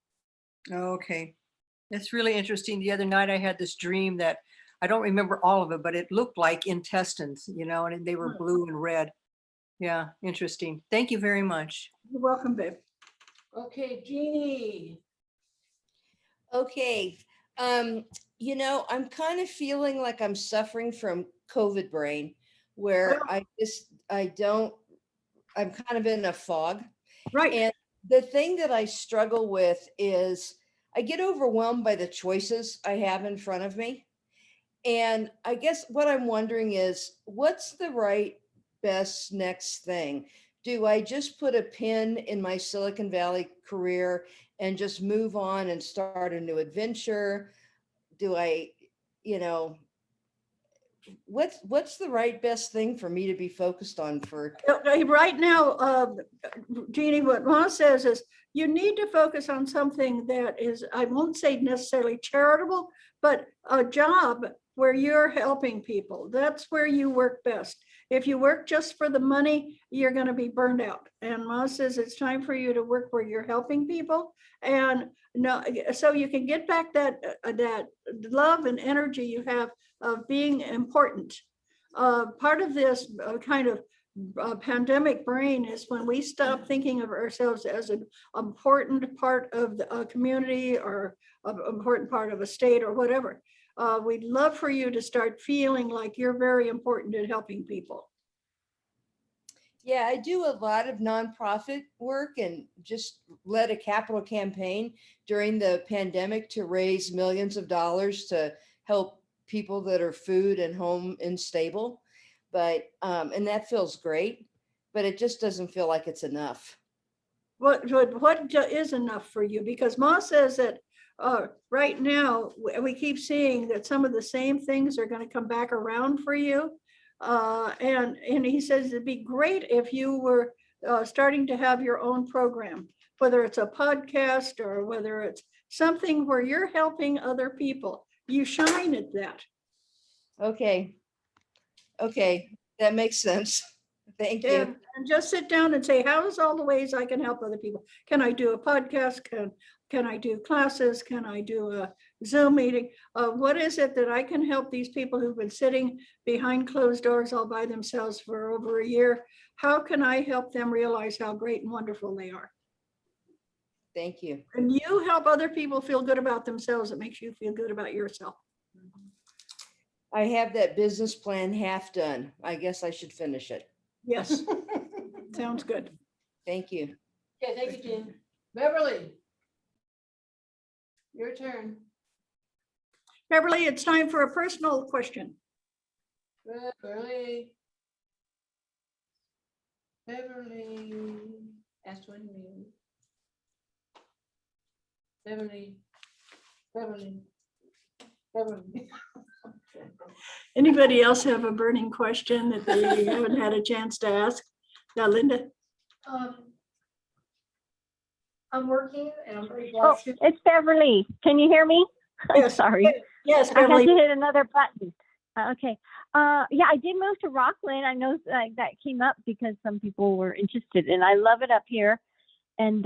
Okay. That's really interesting. The other night I had this dream that I don't remember all of it, but it looked like intestines, and they were blue and red. Yeah, interesting. Thank you very much. You're welcome, babe. Okay, Jeannie. Okay. I'm kind of feeling like I'm suffering from COVID brain, where I'm kind of in a fog. Right. And the thing that I struggle with is I get overwhelmed by the choices I have in front of me. And I guess what I'm wondering is, what's the right best next thing? Do I just put a pin in my Silicon Valley career and just move on and start a new adventure? Do I, what's the right best thing for me to be focused on for? Right now, Jeannie, what Ma says is you need to focus on something that is, I won't say necessarily charitable, but a job where you're helping people. That's where you work best. If you work just for the money, you're going to be burned out. And Ma says it's time for you to work where you're helping people, and so you can get back that love and energy you have of being important. Part of this kind of pandemic brain is when we stop thinking of ourselves as an important part of the community or an important part of a state or whatever. We'd love for you to start feeling like you're very important in helping people. Yeah, I do a lot of nonprofit work and just led a capital campaign during the pandemic to raise millions of dollars to help people that are food and home unstable. But, and that feels great, but it just doesn't feel like it's enough. What is enough for you? Because Ma says that right now we keep seeing that some of the same things are going to come back around for you. And he says it'd be great if you were starting to have your own program, whether it's a podcast or whether it's something where you're helping other people. You shine at that. Okay. Okay, that makes sense. Thank you. And just sit down and say, how is all the ways I can help other people? Can I do a podcast? Can I do classes? Can I do a Zoom meeting? What is it that I can help these people who've been sitting behind closed doors all by themselves for over a year? How can I help them realize how great and wonderful they are? Thank you. And you help other people feel good about themselves. It makes you feel good about yourself. I have that business plan half done. I guess I should finish it. Yes. Sounds good. Thank you. Okay, thank you, Jean. Beverly. Your turn. Beverly, it's time for a personal question. Beverly. Beverly. Ask one me. Beverly. Beverly. Beverly. Anybody else have a burning question that they haven't had a chance to ask? Now, Linda. I'm working and I'm very Oh, blessed. it's Beverly. Can you hear me? I'm Yes. sorry. Yes, I had Beverly. to hit another button. Okay. Yeah, I did move to Rockland. I know that came up because some people were interested, and I love it up here. And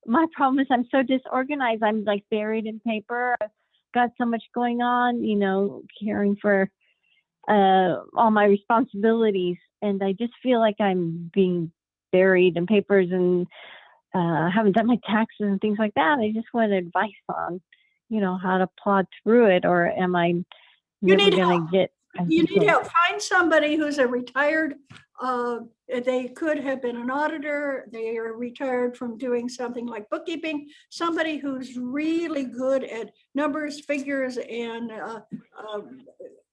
my problem is I'm so disorganized. I'm like buried in paper. I've got so much going on, you know, caring for all my responsibilities, and I just feel like I'm being buried in papers, and I haven't done my taxes and things like that. I just want advice on, you know, how to plod through it, or am I never going to get? You need help. Find somebody who's a retired, they could have been an auditor. They are retired from doing something like bookkeeping, somebody who's really good at numbers, figures, and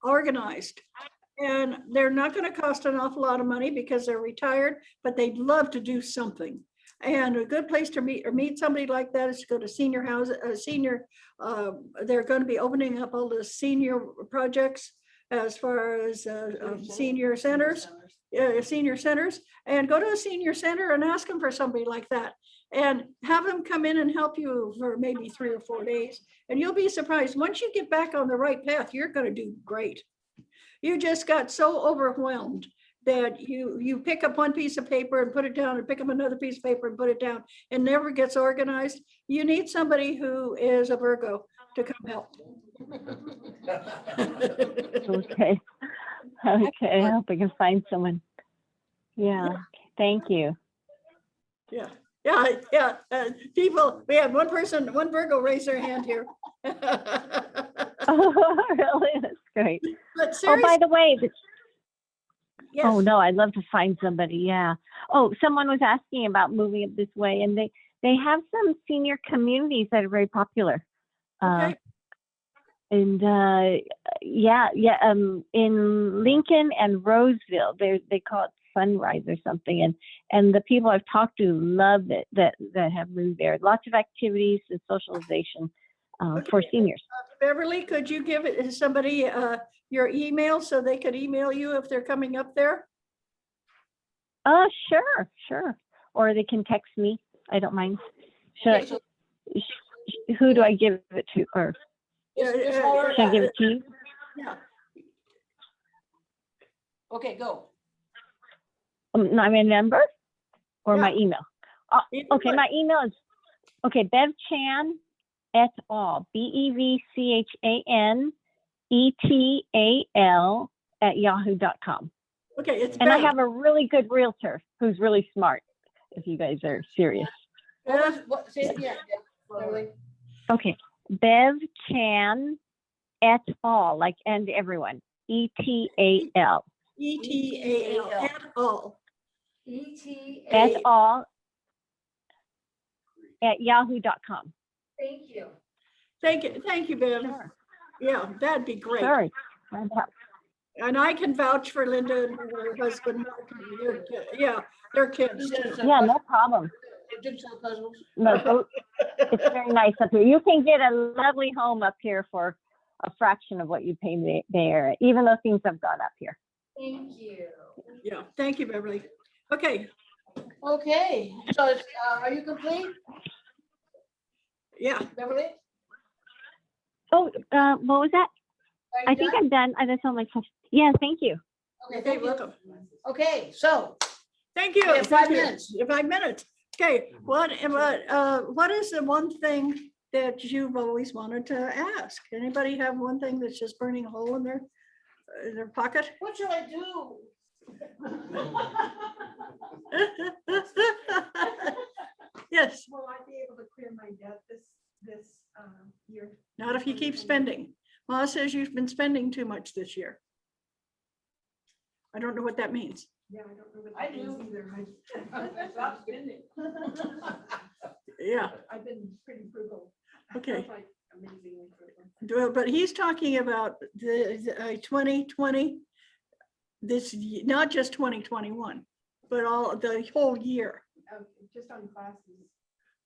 organized. And they're not going to cost an awful lot of money because they're retired, but they'd love to do something. And a good place to meet somebody like that is to go to senior housing, they're going to be opening up all the senior projects as far as senior centers, and go to a senior center and ask them for somebody like that, and have them come in and help you for maybe 3 or 4 days. And you'll be surprised. Once you get back on the right path, you're going to do great. You just got so overwhelmed that you pick up one piece of paper and put it down, and pick up another piece of paper and put it down, and never gets organized. You need somebody who is a Virgo to come help. Okay. Okay. I hope I can find someone. Yeah. Thank you. Yeah. People, we had one Virgo raise their hand here. Oh, really? That's great. But oh, by the way, yes. Oh no, I'd love to find somebody. Yeah. Oh, someone was asking about moving it this way, and they have some senior communities that are very popular. Okay. And in Lincoln and Roseville, they call it Sunrise or something, and the people I've talked to love it that have moved there. Lots of activities and socialization for seniors. Beverly, could you give somebody your email so they could email you if they're coming up there? Sure. Or they can text me. I don't mind. Who do I give it to? Or should I give it to you? Yeah. Okay, go. My number or my email? Okay, my email is BevChan et al. BevChan ETAL @yahoo.com. Okay, it's and Bev. I have a really good realtor who's really smart. If you guys are serious. Okay, BevChan et al. Like and everyone. ETAL. ETAL et al. Et al. @yahoo.com. Thank you. Thank you, Bev. Sure. Yeah, that'd be great. Sorry. And I can vouch for Linda and her husband. Their kids too. Yeah, no problem. No, it's very nice up here. You can get a lovely home up here for a fraction of what you pay there, even though things have gone up here. Thank you. Yeah, thank you, Beverly. Okay, Okay, so are you complete, Yeah. Beverly? Oh, what was that? Are you I think done? I'm done. That's all my questions. Yeah, thank you. Okay, thank you. Welcome. Okay, so. Thank you. We have thank 5 you. minutes. 5 minutes. Okay, what is the one thing that you've always wanted to ask? Anybody have one thing that's just burning a hole in their pocket? What should I do? Yes, Will I be able to clear my debt this year? not if you keep spending. Ma says you've been spending too much this year. I don't know what that means. Yeah, I don't know what I that means do. either. Stop spending. Yeah, I've been pretty frugal. okay. Like amazingly frugal. Well, but he's talking about the 2020, not just 2021, but the whole year. Just on classes.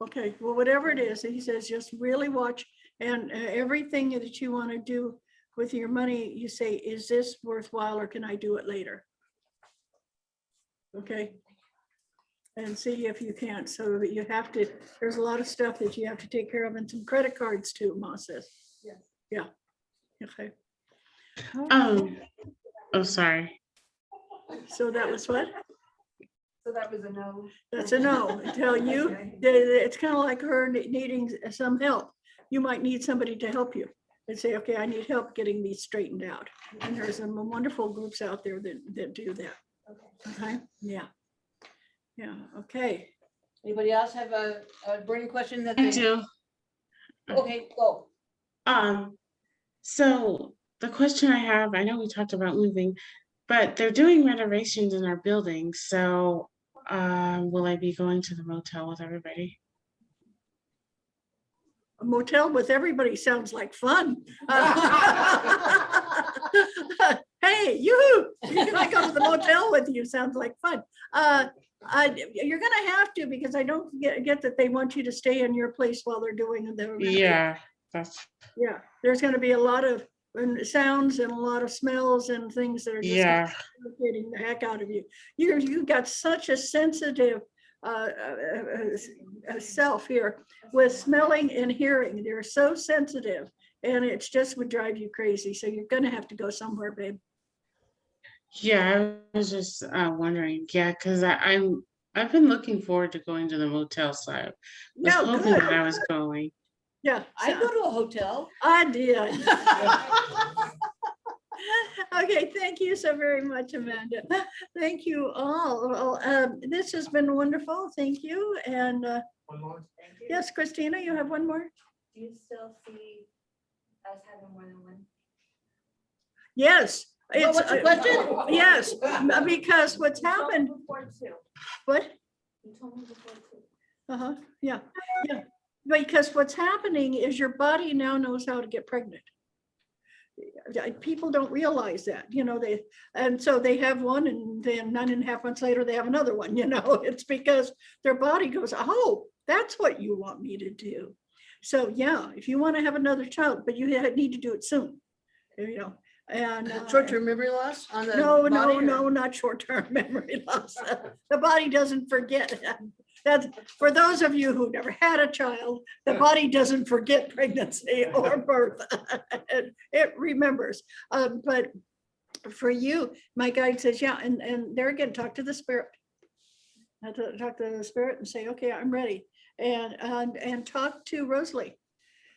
Okay, well, whatever it is, he says, just really watch, and everything that you want to do with your money, you say, is this worthwhile or can I do it later? Okay. And see if you can. So that you have to, there's a lot of stuff that you have to take care of, and some credit cards too, Ma says. Yes. Yeah. Okay. Oh, sorry. So that was what? So that was a no. That's a no. I tell you, Okay. it's kind of like her needing some help. You might need somebody to help you and say, okay, I need help getting these straightened out. And there's some wonderful groups out there that do that. Okay. Yeah. Yeah. Okay. Anybody else have a burning question that I they? do. Okay, go. So the question I have, I know we talked about moving, but they're doing renovations in our building. So will I be going to the motel with everybody? A motel with everybody sounds like fun. Hey, you can I go to the motel with you? Sounds like fun. You're gonna have to, because I don't get that they want you to stay in your place while they're doing the. Yeah, that's. Yeah, there's gonna be a lot of sounds and a lot of smells and things that are just Yeah. irritating the heck out of you. You got such a sensitive self here with smelling and hearing. They're so sensitive, and it's just would drive you crazy. So you're gonna have to go somewhere, babe. Yeah, I was just wondering. Yeah, because I've been looking forward to going to the motel, so I was Yeah, hoping good. that I was going. Yeah, I go to a hotel. I did. Okay, thank you so very much, Amanda. Thank you all. Well, this has been wonderful. Thank you. And One more. yes, Christina, you have one more? Do you still see us having more than one? Yes. Well, what's the question? Yes, because what's happened, Before two. what? You told me before two. Uh-huh, yeah, yeah. Because what's happening is your body now knows how to get pregnant. People don't realize that, and so they have one, and then 9.5 months later, they have another one, it's because their body goes, oh, that's what you want me to do. So yeah, if you want to have another child, but you need to do it soon, and Short-term memory loss on the no, body, or- no, not short-term memory loss. The body doesn't forget. That's for those of you who never had a child, the body doesn't forget pregnancy or birth. It remembers. But for you, my guide says, yeah, and there again, talk to the spirit. Talk to the spirit and say, okay, I'm ready. And talk to Rosalie.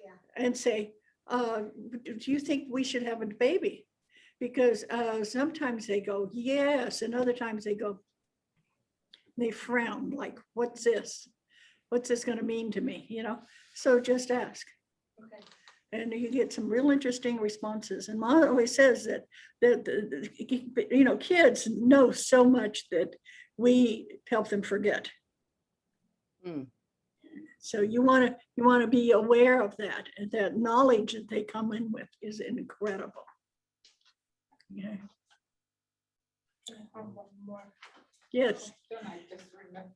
Yeah. And say, do you think we should have a baby? Because sometimes they go, yes, and other times they go, they frown like, what's this? What's this going to mean to me? So just ask. Okay. And you get some real interesting responses. And Ma always says that kids know so much that we help them forget. So you want to be aware of that, and that knowledge that they come in with is incredible. Yeah. One more. Yes. question. I just remember,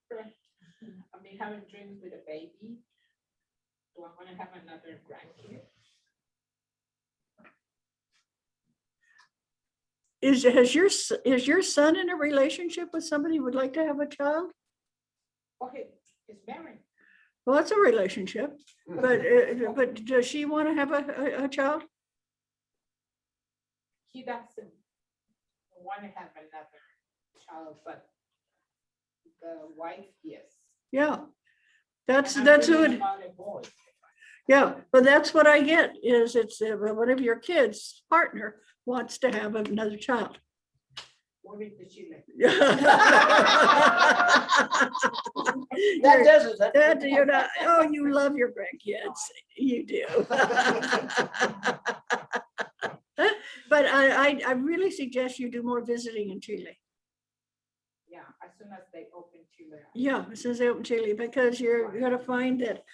I've been having dreams with a baby. Do I want to have another grandkid? Is your son in a relationship with somebody who would like to have a child? Okay, it's married. Well, it's a relationship, but does she want to have a child? He doesn't want to have another child, but the wife, yes. Yeah, that's And I'm who thinking it, about a boy. yeah, but that's what I get is it's one of your kids' partner wants to have another child. What is the children? That does it. That you're not, oh, you love your grandkids. You do. But I really suggest you do more visiting in Chile. Yeah, as soon as they open Chile. Yeah, this is out in Chile because you're gonna find that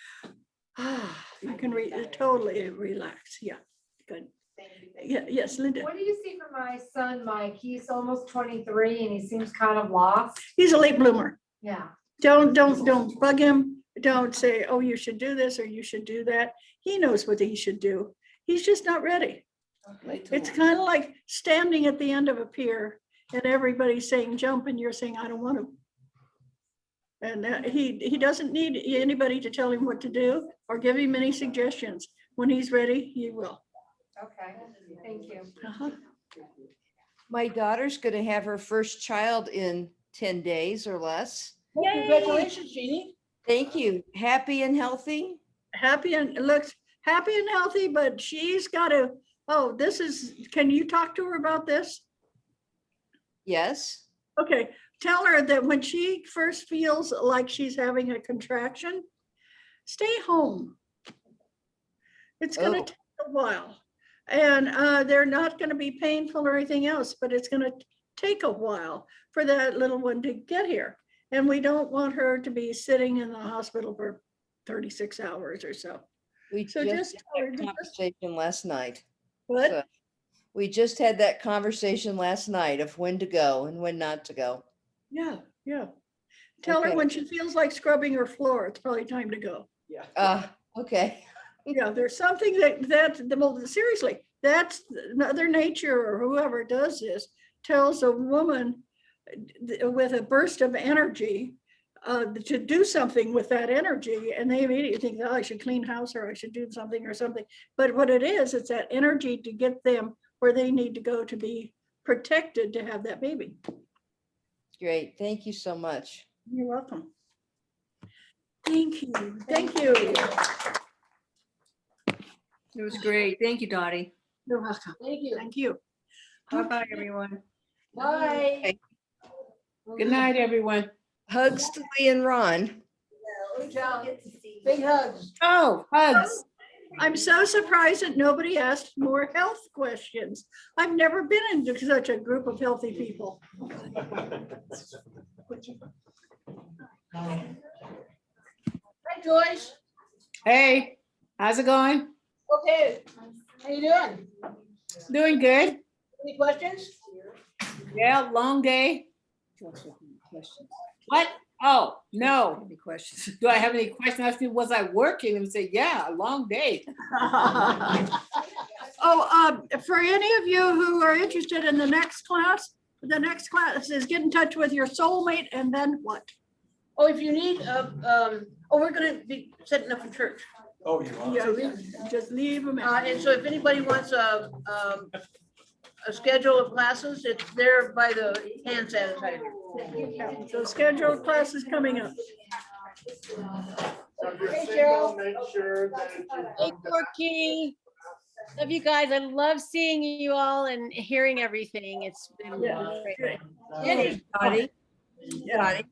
you can totally relax. Yeah, good. Yeah, yes, Linda. What do you see for my son, Mike? He's almost 23 and he seems kind of lost. He's a late bloomer. Yeah. Don't bug him. Don't say, oh, you should do this or you should do that. He knows what he should do. He's just not ready. It's kind of like standing at the end of a pier and everybody's saying jump and you're saying, I don't want to. And he doesn't need anybody to tell him what to do or give him any suggestions. When he's ready, he will. Okay, thank you. My daughter's gonna have her first child in 10 days or less. Well, congratulations, Jeannie. Thank you. Happy and healthy? Happy and looks happy and healthy, but she's got to, oh, this is, can you talk to her about this? Yes. Okay, tell her that when she first feels like she's having a contraction, stay home. It's gonna take a while. And they're not gonna be painful or anything else, but it's gonna take a while for that little one to get here. And we don't want her to be sitting in the hospital for 36 hours or so. We So just just had that conversation last night. What? So, we just had that conversation last night of when to go and when not to go. Yeah, yeah. Tell her Okay. when she feels like scrubbing her floor, it's probably time to go. Okay. Yeah, there's something well, seriously, that's Mother Nature or whoever does this tells a woman with a burst of energy to do something with that energy, and they immediately think, oh, I should clean house or I should do something or something. But what it is, it's that energy to get them where they need to go to be protected to have that baby. Great. Thank you so much. You're welcome. Thank you. Thank you. It was great. Thank you, Dottie. You're welcome. Thank you. Thank you. Bye-bye, everyone. Bye. Good night, everyone. Hugs to Lee and Ron. Big hugs. Oh, hugs. I'm so surprised that nobody asked more health questions. I've never been into such a group of healthy people. Hi, Joyce. Hey, how's it going? Okay. How you doing? Doing good. Any questions? Yeah, long day. What? Oh, no. Any questions? Do I have any questions? Ask me, was I working? And say, yeah, a long day. For any of you who are interested in the next class is get in touch with your soulmate and then what? Oh, if you need, we're gonna be setting up a church. Oh, you are? Yeah, just leave them. And so if anybody wants a schedule of classes, it's there by the hand sanitizer. So scheduled classes coming up. Hey, Cheryl. Make sure that if you Hey, Corky. Love you guys. I love seeing you all and hearing everything. It's been great. Dottie. Yeah.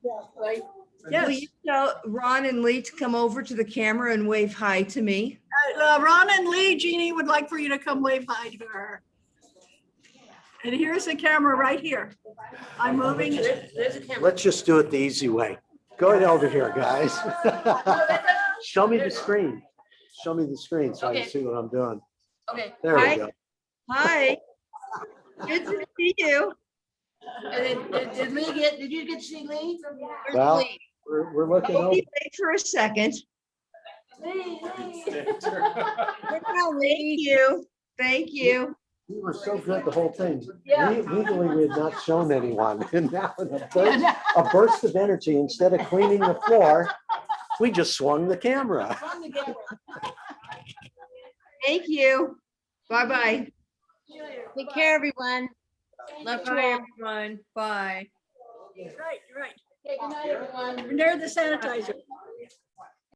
Will Yes. you tell Ron and Lee to come over to the camera and wave hi to me? Ron and Lee, Jeannie would like for you to come wave hi to her. And here's the camera right here. I'm moving. There's a camera. Let's just do it the easy way. Go ahead over here, guys. Show me the screen. Show me the screen so I Okay. can see what I'm doing. Okay. There we Hi. go. Hi. Good to see you. And then, did you get to see Lee? Where's Well, Lee? we're looking I'll over. be late for a second. Lee. Thank you. Thank you. We were so good the whole thing. Yeah. Legally, we had not shown anyone. And now in a burst of energy, instead of cleaning the floor, we just swung the camera. Thank you. Bye-bye. Take care, everyone. Love you Bye, all. everyone. Bye. Right, right. Okay, good night, everyone. And there's the sanitizer.